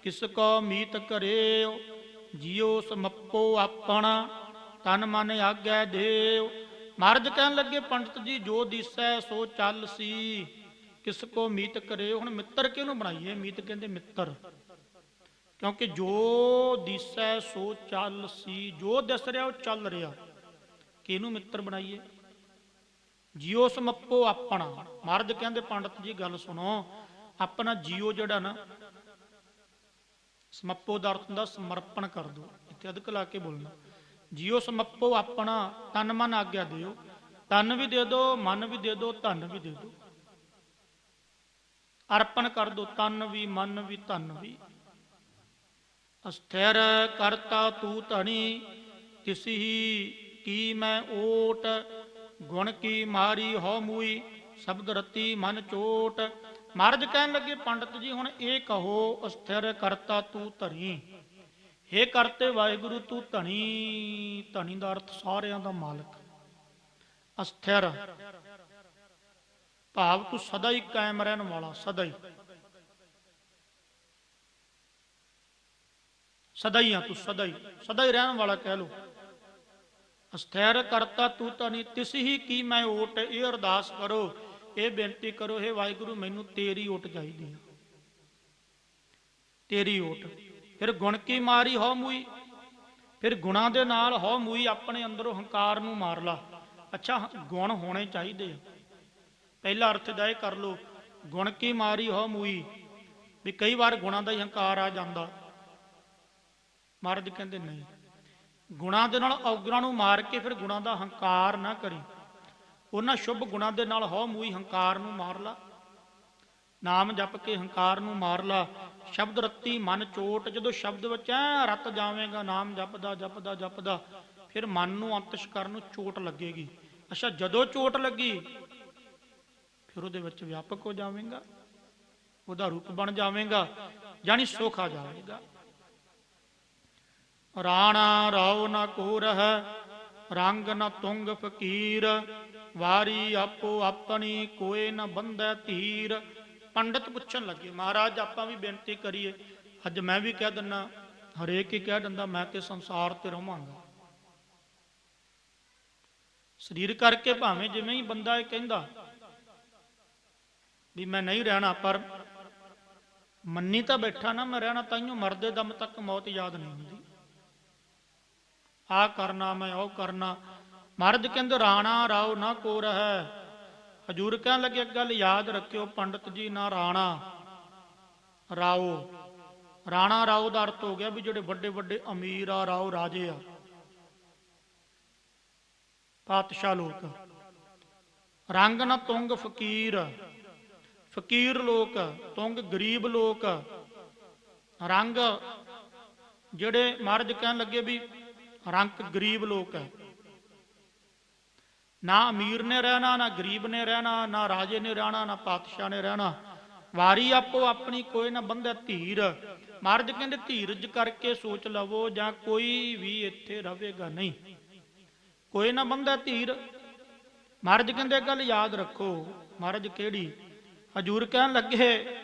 ਕਿਸ ਕੋ ਮੀਤ ਕਰਿਓ, ਜਿਉ ਸਮੱਪੋ ਆਪਣਾ, ਤਨ ਮਨ ਆਗੈ ਦੇਵ। ਮਹਾਰਾਜ ਕਹਿਣ ਲੱਗੇ ਪੰਡਤ ਜੀ, ਜੋ ਦੀਸੈ ਸੋ ਚੱਲ ਸੀ, ਕਿਸ ਕੋ ਮੀਤ ਕਰਿਓ। ਹੁਣ ਮਿੱਤਰ ਕਿਹਨੂੰ ਬਣਾਈਏ? ਮੀਤ ਕਹਿੰਦੇ ਮਿੱਤਰ, ਕਿਉਂਕਿ ਜੋ ਦੀਸੈ ਸੋ ਚੱਲ ਸੀ, ਜੋ ਦਿਸ ਰਿਹਾ ਉਹ ਚੱਲ ਰਿਹਾ, ਕਿਹਨੂੰ ਮਿੱਤਰ ਬਣਾਈਏ? ਜਿਉ ਸਮੱਪੋ ਆਪਣਾ। ਮਹਾਰਾਜ ਕਹਿੰਦੇ ਪੰਡਤ ਜੀ ਗੱਲ ਸੁਣੋ, ਆਪਣਾ ਜੀਓ ਜਿਹੜਾ ਨਾ, ਸਮੱਪੋ ਦਾ ਅਰਥ ਹੁੰਦਾ ਸਮਰਪਣ ਕਰ ਦੋ, ਇੱਥੇ ਅਧਿਕ ਲਾ ਕੇ ਬੋਲਣਾ। ਜਿਉ ਸਮੱਪੋ ਆਪਣਾ, ਤਨ ਮਨ ਆਗਿਆ ਦਿਓ, ਤਨ ਵੀ ਦੇ ਦੋ, ਮਨ ਵੀ ਦੇ ਦੋ, ਧਨ ਵੀ ਦੇ ਦੋ, ਅਰਪਣ ਕਰ ਦੋ, ਤਨ ਵੀ, ਮਨ ਵੀ, ਧਨ ਵੀ। ਅਸਥਿਰ ਕਰਤਾ ਤੂ ਧਣੀ, ਤਿਸੀ ਕੀ ਮੈਂ ਓਟ, ਗੁਣ ਕੀ ਮਾਰੀ ਹੋ ਮੂਈ, ਸ਼ਬਦ ਰਤੀ ਮਨ ਚੋਟ। ਮਹਾਰਾਜ ਕਹਿਣ ਲੱਗੇ ਪੰਡਤ ਜੀ ਹੁਣ ਇਹ ਕਹੋ, ਅਸਥਿਰ ਕਰਤਾ ਤੂ ਧਣੀ, ਹੇ ਕਰਤੇ ਵਾਹਿਗੁਰੂ ਤੂੰ ਧਣੀ। ਧਣੀ ਦਾ ਅਰਥ ਸਾਰਿਆਂ ਦਾ ਮਾਲਕ। ਅਸਥਿਰ ਭਾਵ ਤੂੰ ਸਦਾ ਹੀ ਕਾਇਮ ਰਹਿਣ ਵਾਲਾ, ਸਦਾ ਹੀ, ਸਦਾ ਹੀ ਆ ਤੂੰ, ਸਦਾ ਹੀ, ਸਦਾ ਹੀ ਰਹਿਣ ਵਾਲਾ ਕਹਿ ਲੋ। ਅਸਥਿਰ ਕਰਤਾ ਤੂੰ ਧਣੀ, ਤਿਸ ਹੀ ਕੀ ਮੈਂ ਓਟ। ਇਹ ਅਰਦਾਸ ਕਰੋ, ਇਹ ਬੇਨਤੀ ਕਰੋ, ਹੇ ਵਾਹਿਗੁਰੂ ਮੈਨੂੰ ਤੇਰੀ ਓਟ ਚਾਹੀਦੀ ਹੈ, ਤੇਰੀ ਓਟ। ਫਿਰ ਗੁਣ ਕੀ ਮਾਰੀ ਹੋ ਮੂਈ, ਫਿਰ ਗੁਣਾਂ ਦੇ ਨਾਲ ਹੋ ਮੂਈ, ਆਪਣੇ ਅੰਦਰੋਂ ਹੰਕਾਰ ਨੂੰ ਮਾਰ ਲਾ। ਅੱਛਾ, ਗੁਣ ਹੋਣੇ ਚਾਹੀਦੇ ਆ, ਪਹਿਲਾ ਅਰਥ ਦਾ ਇਹ ਕਰ ਲੋ, ਗੁਣ ਕੀ ਮਾਰੀ ਹੋ ਮੂਈ, ਵੀ ਕਈ ਵਾਰ ਗੁਣਾਂ ਦਾ ਹੀ ਹੰਕਾਰ ਆ ਜਾਂਦਾ। ਮਹਾਰਾਜ ਕਹਿੰਦੇ ਨਹੀਂ, ਗੁਣਾਂ ਦੇ ਨਾਲ ਔਗੁਣਾਂ ਨੂੰ ਮਾਰ ਕੇ ਫਿਰ ਗੁਣਾਂ ਦਾ ਹੰਕਾਰ ਨਾ ਕਰੀ, ਉਹਨਾਂ ਸ਼ੁਭ ਗੁਣਾਂ ਦੇ ਨਾਲ ਹੋ ਮੂਈ ਹੰਕਾਰ ਨੂੰ ਮਾਰ ਲਾ, ਨਾਮ ਜਪ ਕੇ ਹੰਕਾਰ ਨੂੰ ਮਾਰ ਲਾ। ਸ਼ਬਦ ਰੱਤੀ ਮਨ ਚੋਟ, ਜਦੋਂ ਸ਼ਬਦ ਵਿੱਚ ਐ ਰਤ ਜਾਵੇਂਗਾ, ਨਾਮ ਜਪਦਾ ਜਪਦਾ ਜਪਦਾ, ਫਿਰ ਮਨ ਨੂੰ ਅੰਤਿਸ਼ ਕਰਨ ਨੂੰ ਚੋਟ ਲੱਗੇਗੀ। ਅੱਛਾ, ਜਦੋਂ ਚੋਟ ਲੱਗੀ ਫਿਰ ਉਹਦੇ ਵਿੱਚ ਵਿਆਪਕ ਹੋ ਜਾਵੇਂਗਾ, ਉਹਦਾ ਰੂਪ ਬਣ ਜਾਵੇਂਗਾ, ਜਾਨੀ ਸੁਖ ਆ ਜਾਵੇਗਾ। ਰਾਣਾ ਰਾਉ ਨਾ ਕੋ ਰਹਿ, ਰੰਗ ਨਾ ਤੁੰਗ ਫਕੀਰ, ਵਾਰੀ ਆਪੋ ਆਪਣੀ ਕੋਏ ਨਾ ਬੰਧੈ ਧੀਰ। ਪੰਡਤ ਪੁੱਛਣ ਲੱਗੇ, ਮਹਾਰਾਜ ਆਪਾਂ ਵੀ ਬੇਨਤੀ ਕਰੀਏ, ਅੱਜ ਮੈਂ ਵੀ ਕਹਿ ਦਿੰਦਾ, ਹਰੇਕ ਹੀ ਕਹਿ ਦਿੰਦਾ ਮੈਂ ਤੇ ਸੰਸਾਰ ਤੇ ਰਹਾਂਗਾ, ਸਰੀਰ ਕਰਕੇ ਭਾਵੇਂ ਜਿਵੇਂ ਹੀ ਬੰਦਾ ਇਹ ਕਹਿੰਦਾ ਵੀ ਮੈਂ ਨਹੀਂ ਰਹਿਣਾ, ਪਰ ਮੰਨੀ ਤਾਂ ਬੈਠਾ ਨਾ ਮੈਂ ਰਹਿਣਾ, ਤਾਈਓ ਮਰਦੇ ਦਮ ਤੱਕ ਮੌਤ ਯਾਦ ਨਹੀਂ ਹੁੰਦੀ। ਆ ਕਰਨਾ ਮੈਂ ਉਹ ਕਰਨਾ। ਮਹਾਰਾਜ ਕਹਿੰਦੇ ਰਾਣਾ ਰਾਉ ਨਾ ਕੋ ਰਹਿ। ਹਜੂਰ ਕਹਿਣ ਲੱਗੇ ਇੱਕ ਗੱਲ ਯਾਦ ਰੱਖਿਓ ਪੰਡਤ ਜੀ, ਨਾ ਰਾਣਾ ਰਾਉ। ਰਾਣਾ ਰਾਉ ਦਾ ਅਰਥ ਹੋ ਗਿਆ ਵੀ ਜਿਹੜੇ ਵੱਡੇ ਵੱਡੇ ਅਮੀਰ ਆ, ਰਾਉ ਰਾਜੇ ਆ, ਪਾਤਸ਼ਾਹ ਲੋਕ। ਰੰਗ ਨਾ ਤੁੰਗ ਫਕੀਰ, ਫਕੀਰ ਲੋਕ, ਤੁੰਗ ਗਰੀਬ ਲੋਕ। ਰੰਗ ਜਿਹੜੇ ਮਹਾਰਾਜ ਕਹਿਣ ਲੱਗੇ ਵੀ ਰੰਗ ਗਰੀਬ ਲੋਕ ਹੈ, ਨਾ ਅਮੀਰ ਨੇ ਰਹਿਣਾ, ਨਾ ਗਰੀਬ ਨੇ ਰਹਿਣਾ, ਨਾ ਰਾਜੇ ਨੇ ਰਹਿਣਾ, ਨਾ ਪਾਤਸ਼ਾਹ ਨੇ ਰਹਿਣਾ। ਵਾਰੀ ਆਪੋ ਆਪਣੀ ਕੋਈ ਨਾ ਬੰਧੈ ਧੀਰ। ਮਹਾਰਾਜ ਕਹਿੰਦੇ ਧੀਰਜ ਕਰਕੇ ਸੋਚ ਲਵੋ, ਜਾਂ ਕੋਈ ਵੀ ਇੱਥੇ ਰਹੇਗਾ ਨਹੀਂ, ਕੋਈ ਨਾ ਬੰਧੈ ਧੀਰ। ਮਹਾਰਾਜ ਕਹਿੰਦੇ ਗੱਲ ਯਾਦ ਰੱਖੋ। ਮਹਾਰਾਜ ਕਿਹੜੀ? ਹਜੂਰ ਕਹਿਣ ਲੱਗੇ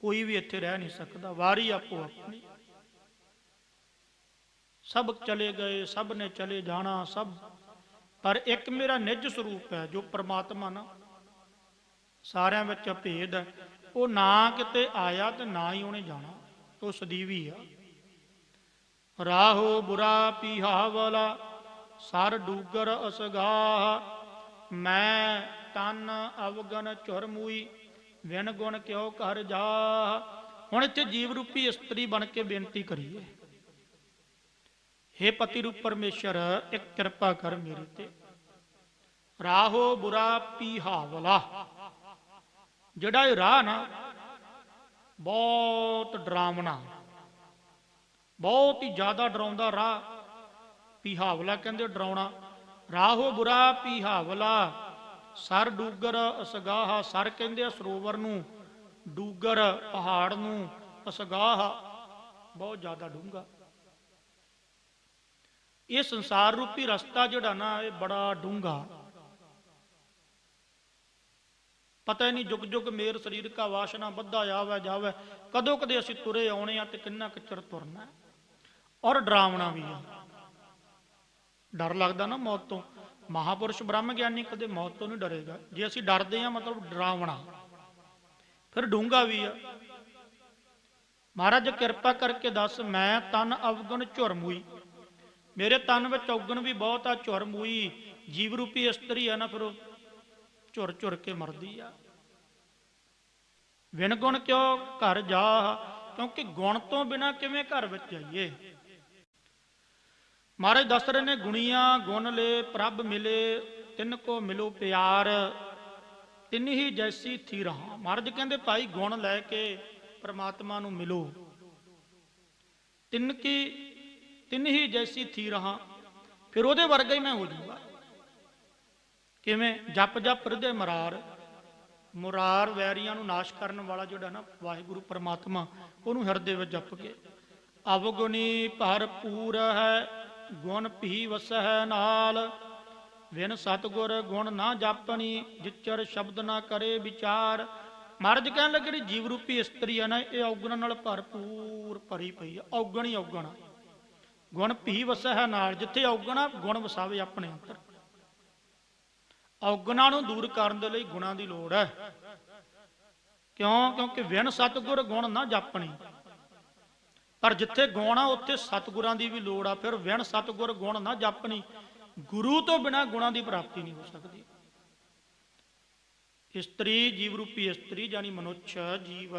ਕੋਈ ਵੀ ਇੱਥੇ ਰਹਿ ਨਹੀਂ ਸਕਦਾ, ਵਾਰੀ ਆਪੋ ਆਪਣੀ। ਸਭ ਚਲੇ ਗਏ, ਸਭ ਨੇ ਚਲੇ ਜਾਣਾ, ਸਭ। ਪਰ ਇੱਕ ਮੇਰਾ ਨਿੱਜ ਸਰੂਪ ਹੈ ਜੋ ਪ੍ਰਮਾਤਮਾ ਨਾ, ਸਾਰਿਆਂ ਵਿੱਚ ਭੇਦ ਹੈ। ਉਹ ਨਾ ਕਿਤੇ ਆਇਆ ਤੇ ਨਾ ਹੀ ਉਹਨੇ ਜਾਣਾ, ਉਹ ਸਦੀਵੀ ਆ। ਰਾਹੋ ਬੁਰਾ ਪੀਹਾਵਲਾ ਸਰ ਡੂਗਰ ਅਸਗਾਹ, ਮੈਂ ਤਨ ਅਵਗਨ ਝੁਰ ਮੂਈ ਵਿਨ ਗੁਣ ਕਿਉ ਕਰ ਜਾ। ਹੁਣ ਇੱਥੇ ਜੀਵ ਰੂਪੀ ਇਸਤਰੀ ਬਣ ਕੇ ਬੇਨਤੀ ਕਰੀਏ, ਹੇ ਪਤੀ ਰੂਪ ਪਰਮੇਸ਼ਰ, ਇੱਕ ਕਿਰਪਾ ਕਰ ਮੇਰੇ ਤੇ। ਰਾਹੋ ਬੁਰਾ ਪੀਹਾਵਲਾ, ਜਿਹੜਾ ਇਹ ਰਾਹ ਨਾ ਬਹੁਤ ਡਰਾਵਣਾ, ਬਹੁਤ ਹੀ ਜ਼ਿਆਦਾ ਡਰਾਉਂਦਾ ਰਾਹ। ਪੀਹਾਵਲਾ ਕਹਿੰਦੇ ਡਰਾਉਣਾ। ਰਾਹੋ ਬੁਰਾ ਪੀਹਾਵਲਾ ਸਰ ਡੂਗਰ ਅਸਗਾਹ, ਸਰ ਕਹਿੰਦੇ ਆ ਸਰੋਵਰ ਨੂੰ, ਡੂਗਰ ਪਹਾੜ ਨੂੰ, ਅਸਗਾਹ ਬਹੁਤ ਜ਼ਿਆਦਾ ਡੂੰਘਾ। ਇਹ ਸੰਸਾਰ ਰੂਪੀ ਰਸਤਾ ਜਿਹੜਾ ਨਾ, ਇਹ ਬੜਾ ਡੂੰਘਾ। ਪਤਾ ਹੀ ਨਹੀਂ ਜੁਗ ਜੁਗ ਮੇਰ ਸਰੀਰਕਾ ਵਾਸ਼ਨਾ ਵੱਧਾ ਆਵੇ ਜਾਵੇ, ਕਦੋਂ ਕਦੇ ਅਸੀਂ ਤੁਰੇ ਆਉਣੇ ਆ ਤੇ ਕਿੰਨਾ ਕੁ ਚਿਰ ਤੁਰਨਾ। ਔਰ ਡਰਾਵਣਾ ਵੀ ਆ, ਡਰ ਲੱਗਦਾ ਨਾ ਮੌਤ ਤੋਂ। ਮਹਾਪੁਰਸ਼ ਬ੍ਰਹਮ ਗਿਆਨੀ ਕਦੇ ਮੌਤ ਤੋਂ ਨਹੀਂ ਡਰੇਗਾ। ਜੇ ਅਸੀਂ ਡਰਦੇ ਆ ਮਤਲਬ ਡਰਾਵਣਾ, ਫਿਰ ਡੂੰਘਾ ਵੀ ਆ। ਮਹਾਰਾਜ ਕਿਰਪਾ ਕਰਕੇ ਦੱਸ, ਮੈਂ ਤਨ ਅਵਗੁਣ ਝੁਰ ਮੂਈ, ਮੇਰੇ ਤਨ ਵਿੱਚ ਔਗਣ ਵੀ ਬਹੁਤ ਆ, ਝੁਰ ਮੂਈ। ਜੀਵ ਰੂਪੀ ਇਸਤਰੀ ਆ ਨਾ, ਫਿਰ ਉਹ ਝੁਰ ਝੁਰ ਕੇ ਮਰਦੀ ਆ। ਵਿਨ ਗੁਣ ਕਿਉਂ ਘਰ ਜਾ, ਕਿਉਂਕਿ ਗੁਣ ਤੋਂ ਬਿਨਾ ਕਿਵੇਂ ਘਰ ਵਿੱਚ ਜਾਈਏ। ਮਹਾਰਾਜ ਦੱਸ ਰਹੇ ਨੇ, ਗੁਣੀਆਂ ਗੁਣ ਲੈ ਪ੍ਰਭ ਮਿਲੇ, ਤਿੰਨ ਕੋ ਮਿਲੋ ਪਿਆਰ, ਤਿੰਨ ਹੀ ਜੈਸੀ ਥੀ ਰਹਾ। ਮਹਾਰਾਜ ਕਹਿੰਦੇ ਭਾਈ ਗੁਣ ਲੈ ਕੇ ਪ੍ਰਮਾਤਮਾ ਨੂੰ ਮਿਲੋ, ਤਿੰਨ ਹੀ ਜੈਸੀ ਥੀ ਰਹਾ, ਫਿਰ ਉਹਦੇ ਵਰਗਾ ਹੀ ਮੈਂ ਹੋ ਜਾਊਗਾ। ਕਿਵੇਂ? ਜਪ ਜਪ ਹਿਰਦੇ ਮੁਰਾਰ, ਮੁਰਾਰ ਵੈਰੀਆਂ ਨੂੰ ਨਾਸ਼ ਕਰਨ ਵਾਲਾ ਜਿਹੜਾ ਨਾ ਵਾਹਿਗੁਰੂ ਪ੍ਰਮਾਤਮਾ, ਉਹਨੂੰ ਹਿਰਦੇ ਵਿੱਚ ਜਪ ਕੇ। ਅਵਗੁਣੀ ਭਰਪੂਰ ਹੈ ਗੁਣ ਭੀ ਵਸਹਿ ਨਾਲ, ਵਿਨ ਸਤਗੁਰ ਗੁਣ ਨਾ ਜਾਪਣੀ, ਜਿਚਰ ਸ਼ਬਦ ਨਾ ਕਰੇ ਵਿਚਾਰ। ਮਹਾਰਾਜ ਕਹਿਣ ਲੱਗੇ ਜਿਹੜੀ ਜੀਵ ਰੂਪੀ ਇਸਤਰੀ ਹੈ ਨਾ, ਇਹ ਔਗਣਾਂ ਨਾਲ ਭਰਪੂਰ ਭਰੀ ਪਈ ਆ। ਔਗਣ ਹੀ ਔਗਣ, ਗੁਣ ਭੀ ਵਸਹਿ ਨਾਲ, ਜਿੱਥੇ ਔਗਣਾ ਗੁਣ ਵਸਾਵੇ ਆਪਣੇ ਅੰਦਰ। ਔਗਣਾਂ ਨੂੰ ਦੂਰ ਕਰਨ ਦੇ ਲਈ ਗੁਣਾਂ ਦੀ ਲੋੜ ਹੈ। ਕਿਉਂ? ਕਿਉਂਕਿ ਵਿਨ ਸਤਗੁਰ ਗੁਣ ਨਾ ਜਾਪਣੀ। ਪਰ ਜਿੱਥੇ ਗੁਣ ਆ ਉੱਥੇ ਸਤਗੁਰਾਂ ਦੀ ਵੀ ਲੋੜ ਆ। ਫਿਰ ਵਿਨ ਸਤਗੁਰ ਗੁਣ ਨਾ ਜਾਪਣੀ, ਗੁਰੂ ਤੋਂ ਬਿਨਾਂ ਗੁਣਾਂ ਦੀ ਪ੍ਰਾਪਤੀ ਨਹੀਂ ਹੋ ਸਕਦੀ। ਇਸਤਰੀ, ਜੀਵ ਰੂਪੀ ਇਸਤਰੀ ਜਾਨੀ ਮਨੁੱਖ ਜੀਵ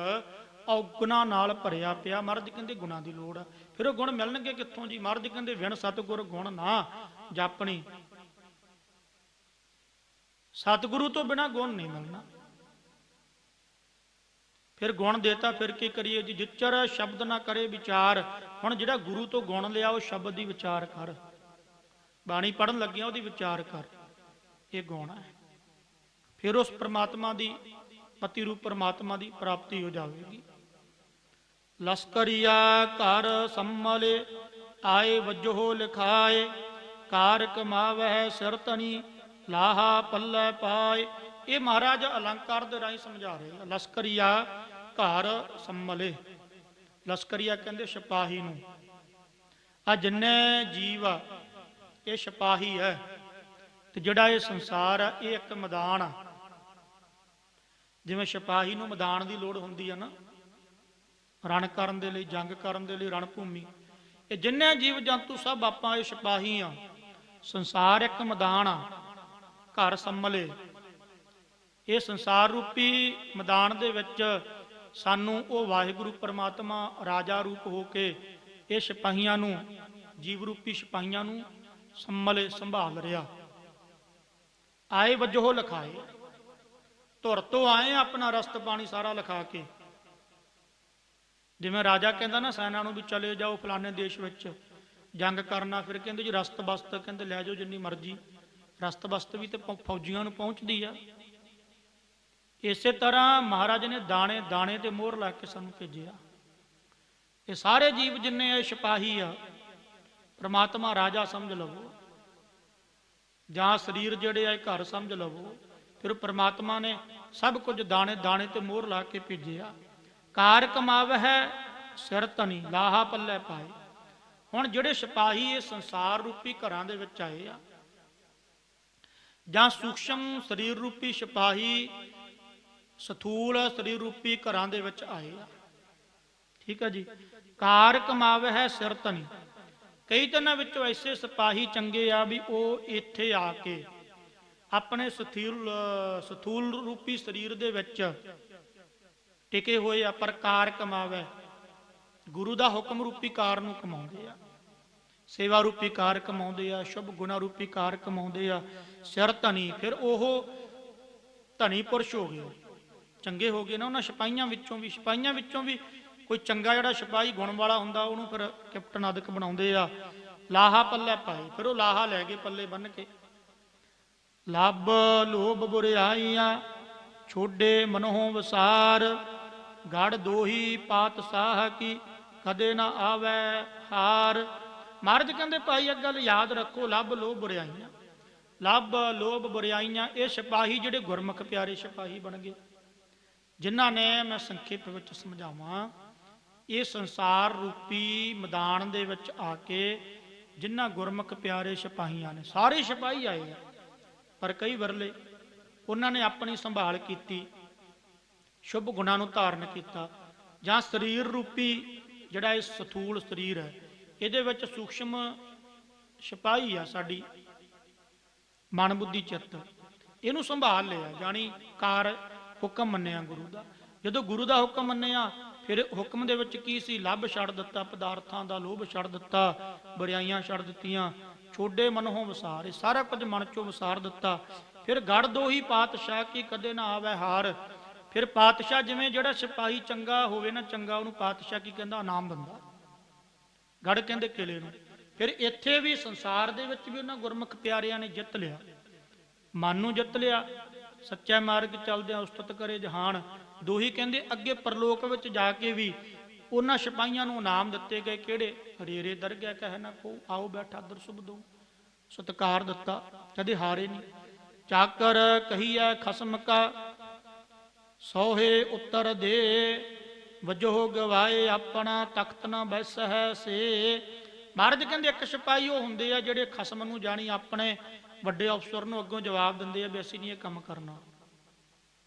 ਔਗਣਾਂ ਨਾਲ ਭਰਿਆ ਪਿਆ। ਮਹਾਰਾਜ ਕਹਿੰਦੇ ਗੁਣਾਂ ਦੀ ਲੋੜ ਆ। ਫਿਰ ਉਹ ਗੁਣ ਮਿਲਣਗੇ ਕਿੱਥੋਂ ਜੀ? ਮਹਾਰਾਜ ਕਹਿੰਦੇ ਵਿਨ ਸਤਗੁਰ ਗੁਣ ਨਾ ਜਾਪਣੀ, ਸਤਿਗੁਰੂ ਤੋਂ ਬਿਨਾਂ ਗੁਣ ਨਹੀਂ ਮਿਲਣਾ। ਫਿਰ ਗੁਣ ਦੇਤਾ, ਫਿਰ ਕੀ ਕਰੀਏ ਜੀ? ਜਿਚਰ ਸ਼ਬਦ ਨਾ ਕਰੇ ਵਿਚਾਰ। ਹੁਣ ਜਿਹੜਾ ਗੁਰੂ ਤੋਂ ਗੁਣ ਲਿਆ, ਉਹ ਸ਼ਬਦ ਦੀ ਵਿਚਾਰ ਕਰ। ਬਾਣੀ ਪੜਨ ਲੱਗਿਆ ਉਹਦੀ ਵਿਚਾਰ ਕਰ, ਇਹ ਗੁਣ ਹੈ। ਫਿਰ ਉਸ ਪ੍ਰਮਾਤਮਾ ਦੀ, ਪਤੀ ਰੂਪ ਪ੍ਰਮਾਤਮਾ ਦੀ ਪ੍ਰਾਪਤੀ ਹੋ ਜਾਵੇਗੀ। ਲਸਕਰੀਆ ਘਰ ਸੰਮਲੇ ਆਏ ਵਜੋ ਲਿਖਾਏ, ਕਾਰ ਕਮਾਵਹਿ ਸਿਰ ਤਣੀ ਲਾਹਾ ਪੱਲੇ ਪਾਏ। ਇਹ ਮਹਾਰਾਜ ਅਲੰਕਾਰ ਦੇ ਰਾਹੀਂ ਸਮਝਾ ਰਹੇ ਆ। ਲਸਕਰੀਆ ਘਰ ਸੰਮਲੇ, ਲਸਕਰੀਆ ਕਹਿੰਦੇ ਸਿਪਾਹੀ ਨੂੰ। ਆ ਜਿੰਨੇ ਜੀਵ ਆ ਇਹ ਸਿਪਾਹੀ ਹੈ, ਤੇ ਜਿਹੜਾ ਇਹ ਸੰਸਾਰ ਆ ਇਹ ਇੱਕ ਮੈਦਾਨ ਆ। ਜਿਵੇਂ ਸਿਪਾਹੀ ਨੂੰ ਮੈਦਾਨ ਦੀ ਲੋੜ ਹੁੰਦੀ ਆ ਨਾ, ਰਣ ਕਰਨ ਦੇ ਲਈ, ਜੰਗ ਕਰਨ ਦੇ ਲਈ ਰਣ ਭੂਮੀ। ਇਹ ਜਿੰਨੇ ਜੀਵ ਜੰਤੂ ਸਭ ਆਪਾਂ ਇਹ ਸਿਪਾਹੀ ਆ। ਸੰਸਾਰ ਇੱਕ ਮੈਦਾਨ ਆ। ਘਰ ਸੰਮਲੇ, ਇਹ ਸੰਸਾਰ ਰੂਪੀ ਮੈਦਾਨ ਦੇ ਵਿੱਚ ਸਾਨੂੰ ਉਹ ਵਾਹਿਗੁਰੂ ਪ੍ਰਮਾਤਮਾ ਰਾਜਾ ਰੂਪ ਹੋ ਕੇ ਇਹ ਸਿਪਾਹੀਆਂ ਨੂੰ, ਜੀਵ ਰੂਪੀ ਸਿਪਾਹੀਆਂ ਨੂੰ ਸੰਮਲੇ, ਸੰਭਾਲ ਰਿਹਾ। ਆਏ ਵਜੋਂ ਲਿਖਾਏ, ਧੁਰ ਤੋਂ ਆਏ ਆਪਣਾ ਰਸਤ ਪਾਣੀ ਸਾਰਾ ਲਿਖਾ ਕੇ। ਜਿਵੇਂ ਰਾਜਾ ਕਹਿੰਦਾ ਨਾ ਸੈਨਾ ਨੂੰ ਵੀ ਚਲੇ ਜਾਓ ਫਲਾਣੇ ਦੇਸ਼ ਵਿੱਚ ਜੰਗ ਕਰਨਾ, ਫਿਰ ਕਹਿੰਦੇ ਜੀ ਰਸਤ ਬਸਤ ਕਹਿੰਦੇ ਲੈ ਜਾਓ ਜਿੰਨੀ ਮਰਜ਼ੀ। ਰਸਤ ਬਸਤ ਵੀ ਤੇ ਫੌਜੀਆਂ ਨੂੰ ਪਹੁੰਚਦੀ ਆ। ਇਸੇ ਤਰ੍ਹਾਂ ਮਹਾਰਾਜ ਨੇ ਦਾਣੇ ਦਾਣੇ ਤੇ ਮੋਹਰ ਲਾ ਕੇ ਸਾਨੂੰ ਭੇਜਿਆ। ਇਹ ਸਾਰੇ ਜੀਵ ਜਿੰਨੇ ਆ ਸਿਪਾਹੀ ਆ, ਪ੍ਰਮਾਤਮਾ ਰਾਜਾ ਸਮਝ ਲਵੋ। ਜਾਂ ਸਰੀਰ ਜਿਹੜੇ ਆ ਇਹ ਘਰ ਸਮਝ ਲਵੋ। ਫਿਰ ਪ੍ਰਮਾਤਮਾ ਨੇ ਸਭ ਕੁਝ ਦਾਣੇ ਦਾਣੇ ਤੇ ਮੋਹਰ ਲਾ ਕੇ ਭੇਜਿਆ। ਕਾਰ ਕਮਾਵਹਿ ਸਿਰ ਧਨੀ ਲਾਹਾ ਪੱਲੇ ਪਾਏ। ਹੁਣ ਜਿਹੜੇ ਸਿਪਾਹੀ ਇਹ ਸੰਸਾਰ ਰੂਪੀ ਘਰਾਂ ਦੇ ਵਿੱਚ ਆਏ ਆ, ਜਾਂ ਸੂਖਸ਼ਮ ਸਰੀਰ ਰੂਪੀ ਸਿਪਾਹੀ ਸਥੂਲ ਸਰੀਰ ਰੂਪੀ ਘਰਾਂ ਦੇ ਵਿੱਚ ਆਏ ਆ, ਠੀਕ ਹੈ ਜੀ। ਕਾਰ ਕਮਾਵਹਿ ਸਿਰ ਧਨੀ। ਕਈ ਦਿਨਾਂ ਵਿੱਚੋਂ ਐਸੇ ਸਿਪਾਹੀ ਚੰਗੇ ਆ ਵੀ ਉਹ ਇੱਥੇ ਆ ਕੇ ਆਪਣੇ ਸਥੂਲ ਰੂਪੀ ਸਰੀਰ ਦੇ ਵਿੱਚ ਟਿਕੇ ਹੋਏ ਆ, ਪਰ ਕਾਰ ਕਮਾਵੇ ਗੁਰੂ ਦਾ ਹੁਕਮ ਰੂਪੀ ਕਾਰ ਨੂੰ ਕਮਾਉਂਦੇ ਆ, ਸੇਵਾ ਰੂਪੀ ਕਾਰ ਕਮਾਉਂਦੇ ਆ, ਸ਼ੁਭ ਗੁਣਾ ਰੂਪੀ ਕਾਰ ਕਮਾਉਂਦੇ ਆ। ਸਿਰ ਧਨੀ, ਫਿਰ ਉਹ ਧਨੀ ਪੁਰਸ਼ ਹੋ ਗਏ, ਚੰਗੇ ਹੋ ਗਏ ਨਾ। ਉਹਨਾਂ ਸਿਪਾਹੀਆਂ ਵਿੱਚੋਂ ਵੀ ਕੋਈ ਚੰਗਾ ਜਿਹੜਾ ਸਿਪਾਹੀ ਗੁਣ ਵਾਲਾ ਹੁੰਦਾ ਉਹਨੂੰ ਫਿਰ ਕੈਪਟਨ ਆਦਿਕ ਬਣਾਉਂਦੇ ਆ। ਲਾਹਾ ਪੱਲੇ ਪਾਏ, ਫਿਰ ਉਹ ਲਾਹਾ ਲੈ ਗਏ ਪੱਲੇ ਬੰਨ ਕੇ। ਲੱਭ ਲੋਭ ਬੁਰਿਆਈਆਂ ਛੋਡੇ ਮਨੋਂ ਵਿਸਾਰ। ਗੜ ਦੋਹੀ ਪਾਤਸ਼ਾਹ ਕੀ ਕਦੇ ਨਾ ਆਵੇ ਹਾਰ। ਮਹਾਰਾਜ ਕਹਿੰਦੇ ਭਾਈ ਇੱਕ ਗੱਲ ਯਾਦ ਰੱਖੋ, ਲੱਭ ਲੋਭ ਬੁਰਿਆਈਆਂ, ਲੱਭ ਲੋਭ ਬੁਰਿਆਈਆਂ, ਇਹ ਸਿਪਾਹੀ ਜਿਹੜੇ ਗੁਰਮੁਖ ਪਿਆਰੇ ਸਿਪਾਹੀ ਬਣ ਗਏ, ਜਿਨ੍ਹਾਂ ਨੇ, ਮੈਂ ਸੰਖੇਪ ਵਿੱਚ ਸਮਝਾਵਾਂ, ਇਹ ਸੰਸਾਰ ਰੂਪੀ ਮੈਦਾਨ ਦੇ ਵਿੱਚ ਆ ਕੇ ਜਿਨ੍ਹਾਂ ਗੁਰਮੁਖ ਪਿਆਰੇ ਸਿਪਾਹੀਆਂ ਨੇ, ਸਾਰੇ ਸਿਪਾਹੀ ਆਏ ਆ, ਪਰ ਕਈ ਵਰਲੇ ਉਹਨਾਂ ਨੇ ਆਪਣੀ ਸੰਭਾਲ ਕੀਤੀ, ਸ਼ੁਭ ਗੁਣਾਂ ਨੂੰ ਧਾਰਨ ਕੀਤਾ। ਜਾਂ ਸਰੀਰ ਰੂਪੀ ਜਿਹੜਾ ਇਹ ਸਥੂਲ ਸਰੀਰ ਹੈ, ਇਹਦੇ ਵਿੱਚ ਸੂਖਸ਼ਮ ਸਿਪਾਹੀ ਆ ਸਾਡੀ ਮਨ ਬੁੱਧੀ ਚਿੱਤ, ਇਹਨੂੰ ਸੰਭਾਲ ਲਿਆ, ਜਾਣੀ ਕਾਰ ਹੁਕਮ ਮੰਨਿਆ ਗੁਰੂ ਦਾ। ਜਦੋਂ ਗੁਰੂ ਦਾ ਹੁਕਮ ਮੰਨਿਆ, ਫਿਰ ਹੁਕਮ ਦੇ ਵਿੱਚ ਕੀ ਸੀ? ਲੱਭ ਛੱਡ ਦਿੱਤਾ ਪਦਾਰਥਾਂ ਦਾ, ਲੋਭ ਛੱਡ ਦਿੱਤਾ, ਬੁਰਾਈਆਂ ਛੱਡ ਦਿੱਤੀਆਂ, ਛੋਡੇ ਮਨੋਂ ਵਿਸਾਰ, ਇਹ ਸਾਰਾ ਕੁਝ ਮਨ ਚੋਂ ਵਿਸਾਰ ਦਿੱਤਾ। ਫਿਰ ਗੜ ਦੋਹੀ ਪਾਤਸ਼ਾਹ ਕੀ ਕਦੇ ਨਾ ਆਵੇ ਹਾਰ। ਫਿਰ ਪਾਤਸ਼ਾਹ, ਜਿਵੇਂ ਜਿਹੜਾ ਸਿਪਾਹੀ ਚੰਗਾ ਹੋਵੇ ਨਾ, ਚੰਗਾ ਉਹਨੂੰ ਪਾਤਸ਼ਾਹ ਕੀ ਕਹਿੰਦਾ? ਇਨਾਮ ਦਿੰਦਾ। ਗੜ ਕਹਿੰਦੇ ਕਿਲੇ ਨੂੰ। ਫਿਰ ਇੱਥੇ ਵੀ ਸੰਸਾਰ ਦੇ ਵਿੱਚ ਵੀ ਉਹਨਾਂ ਗੁਰਮੁਖ ਪਿਆਰਿਆਂ ਨੇ ਜਿੱਤ ਲਿਆ, ਮਨ ਨੂੰ ਜਿੱਤ ਲਿਆ, ਸੱਚੇ ਮਾਰਗ ਚੱਲਦਿਆਂ ਉਸਤਤ ਕਰੇ ਜਹਾਨ। ਦੋਹੀ ਕਹਿੰਦੇ ਅੱਗੇ ਪਰਲੋਕ ਵਿੱਚ ਜਾ ਕੇ ਵੀ ਉਹਨਾਂ ਸਿਪਾਹੀਆਂ ਨੂੰ ਇਨਾਮ ਦਿੱਤੇ ਗਏ। ਕਿਹੜੇ? ਹਰੇਰੇ ਦਰਗਹਿ ਕਹਿ ਨਾ ਕੋ ਆਓ ਬੈਠਾ ਦਰ ਸੁਭ ਦੋ, ਸਤਿਕਾਰ ਦਿੱਤਾ, ਕਦੇ ਹਾਰੇ ਨਹੀਂ। ਚਾਕਰ ਕਹੀਐ ਖਸਮ ਕਾ ਸੋਹੇ ਉੱਤਰ ਦੇ। ਵਜੋ ਗਵਾਏ ਆਪਣਾ ਤਖਤ ਨਾ ਬੈਸਹਿ ਸੇ। ਮਹਾਰਾਜ ਕਹਿੰਦੇ ਇੱਕ ਸਿਪਾਹੀ ਉਹ ਹੁੰਦੇ ਆ ਜਿਹੜੇ ਖਸਮ ਨੂੰ, ਜਾਣੀ ਆਪਣੇ ਵੱਡੇ ਅਫਸਰ ਨੂੰ ਅੱਗੋਂ ਜਵਾਬ ਦਿੰਦੇ ਆ ਵੀ ਅਸੀਂ ਨਹੀਂ ਇਹ ਕੰਮ ਕਰਨਾ।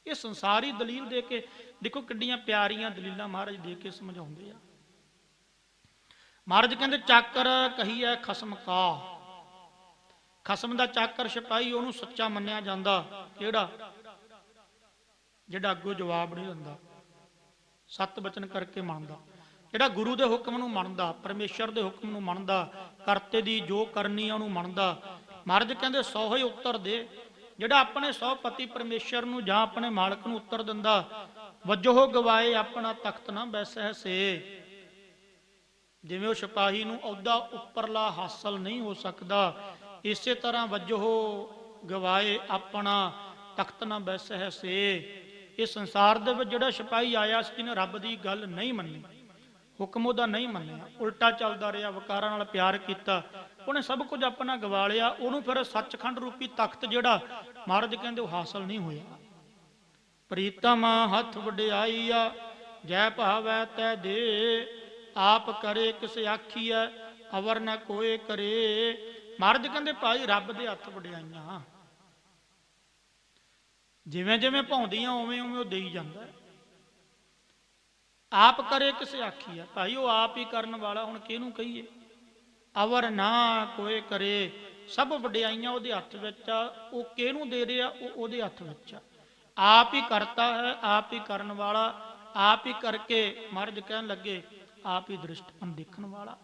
ਇਹ ਸੰਸਾਰੀ ਦਲੀਲ ਦੇ ਕੇ ਦੇਖੋ ਕਿੱਡੀਆਂ ਪਿਆਰੀਆਂ ਦਲੀਲਾਂ ਮਹਾਰਾਜ ਦੇ ਕੇ ਸਮਝਾਉਂਦੇ ਆ। ਮਹਾਰਾਜ ਕਹਿੰਦੇ ਚਾਕਰ ਕਹੀਐ ਖਸਮ ਕਾ। ਖਸਮ ਦਾ ਚਾਕਰ ਸਿਪਾਹੀ ਉਹਨੂੰ ਸੱਚਾ ਮੰਨਿਆ ਜਾਂਦਾ। ਕਿਹੜਾ? ਜਿਹੜਾ ਅੱਗੋਂ ਜਵਾਬ ਨਹੀਂ ਦਿੰਦਾ, ਸੱਤ ਬਚਨ ਕਰਕੇ ਮੰਨਦਾ, ਜਿਹੜਾ ਗੁਰੂ ਦੇ ਹੁਕਮ ਨੂੰ ਮੰਨਦਾ, ਪਰਮੇਸ਼ਰ ਦੇ ਹੁਕਮ ਨੂੰ ਮੰਨਦਾ, ਕਰਤੇ ਦੀ ਜੋ ਕਰਨੀ ਆ ਉਹਨੂੰ ਮੰਨਦਾ। ਮਹਾਰਾਜ ਕਹਿੰਦੇ ਸੌ ਹੀ ਉੱਤਰ ਦੇ। ਜਿਹੜਾ ਆਪਣੇ ਸੌ ਪਤੀ ਪਰਮੇਸ਼ਰ ਨੂੰ ਜਾਂ ਆਪਣੇ ਮਾਲਕ ਨੂੰ ਉੱਤਰ ਦਿੰਦਾ। ਵਜੋ ਗਵਾਏ ਆਪਣਾ ਤਖਤ ਨਾ ਬੈਸਹਿ ਸੇ। ਜਿਵੇਂ ਉਹ ਸਿਪਾਹੀ ਨੂੰ ਅਹੁਦਾ ਉੱਪਰਲਾ ਹਾਸਲ ਨਹੀਂ ਹੋ ਸਕਦਾ, ਇਸੇ ਤਰ੍ਹਾਂ ਵਜੋ ਗਵਾਏ ਆਪਣਾ ਤਖਤ ਨਾ ਬੈਸਹਿ ਸੇ। ਇਹ ਸੰਸਾਰ ਦੇ ਵਿੱਚ ਜਿਹੜਾ ਸਿਪਾਹੀ ਆਇਆ ਸੀ, ਜਿਹਨੇ ਰੱਬ ਦੀ ਗੱਲ ਨਹੀਂ ਮੰਨੀ, ਹੁਕਮ ਉਹਦਾ ਨਹੀਂ ਮੰਨਿਆ, ਉਲਟਾ ਚੱਲਦਾ ਰਿਹਾ, ਵਿਕਾਰਾਂ ਨਾਲ ਪਿਆਰ ਕੀਤਾ, ਉਹਨੇ ਸਭ ਕੁਝ ਆਪਣਾ ਗਵਾ ਲਿਆ। ਉਹਨੂੰ ਫਿਰ ਸੱਚਖੰਡ ਰੂਪੀ ਤਖਤ ਜਿਹੜਾ ਮਹਾਰਾਜ ਕਹਿੰਦੇ ਉਹ ਹਾਸਲ ਨਹੀਂ ਹੋਇਆ। ਪ੍ਰੀਤਮ ਹੱਥ ਵਡਿਆਈ ਆ ਜੈ ਭਾਵੈ ਤੈ ਦੇ। ਆਪ ਕਰੇ ਕਿਸ ਆਖੀਐ ਅਵਰ ਨ ਕੋਏ ਕਰੇ। ਮਹਾਰਾਜ ਕਹਿੰਦੇ ਭਾਈ ਰੱਬ ਦੇ ਹੱਥ ਵਡਿਆਈਆਂ, ਜਿਵੇਂ ਜਿਵੇਂ ਭਾਉਂਦੀਆਂ ਉਵੇਂ ਉਵੇਂ ਉਹ ਦੇਈ ਜਾਂਦਾ। ਆਪ ਕਰੇ ਕਿਸੇ ਆਖੀ ਆ, ਭਾਈ ਉਹ ਆਪ ਹੀ ਕਰਨ ਵਾਲਾ, ਹੁਣ ਕਿਹਨੂੰ ਕਹੀਏ? ਅਵਰ ਨਾ ਕੋਏ ਕਰੇ, ਸਭ ਵਡਿਆਈਆਂ ਉਹਦੇ ਹੱਥ ਵਿੱਚ ਆ। ਉਹ ਕਿਹਨੂੰ ਦੇ ਰਿਹਾ? ਉਹ ਉਹਦੇ ਹੱਥ ਵਿੱਚ ਆ। ਆਪ ਹੀ ਕਰਤਾ ਹੈ, ਆਪ ਹੀ ਕਰਨ ਵਾਲਾ, ਆਪ ਹੀ ਕਰਕੇ। ਮਹਾਰਾਜ ਕਹਿਣ ਲੱਗੇ ਆਪ ਹੀ ਦ੍ਰਿਸ਼ਟਪਨ ਦੇਖਣ ਵਾਲਾ,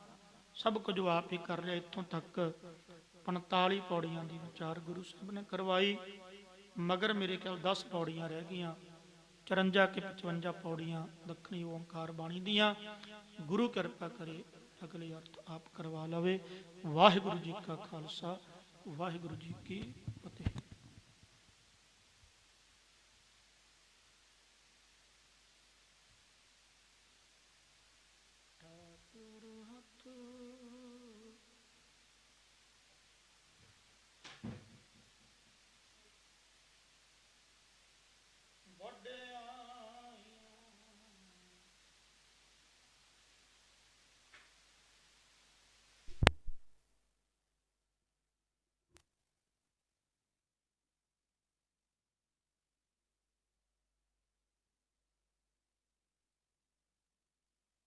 ਸਭ ਕੁਝ ਆਪ ਹੀ ਕਰ ਰਿਹਾ। ਇੱਥੋਂ ਤੱਕ 45 ਪੌੜੀਆਂ ਦੀ ਵਿਚਾਰ ਗੁਰੂ ਸਾਹਿਬ ਨੇ ਕਰਵਾਈ, ਮਗਰ ਮੇਰੇ ਖਿਆਲ 10 ਪੌੜੀਆਂ ਰਹਿ ਗਈਆਂ। 54 ਕਿ 55 ਪੌੜੀਆਂ ਦੱਖਣੀ ਓਂਕਾਰ ਬਾਣੀ ਦੀਆਂ। ਗੁਰੂ ਕਿਰਪਾ ਕਰੇ ਅਗਲੇ ਅਰਥ ਆਪ ਕਰਵਾ ਲਵੇ। ਵਾਹਿਗੁਰੂ ਜੀ ਕਾ ਖਾਲਸਾ, ਵਾਹਿਗੁਰੂ ਜੀ ਕੀ ਫਤਿਹ।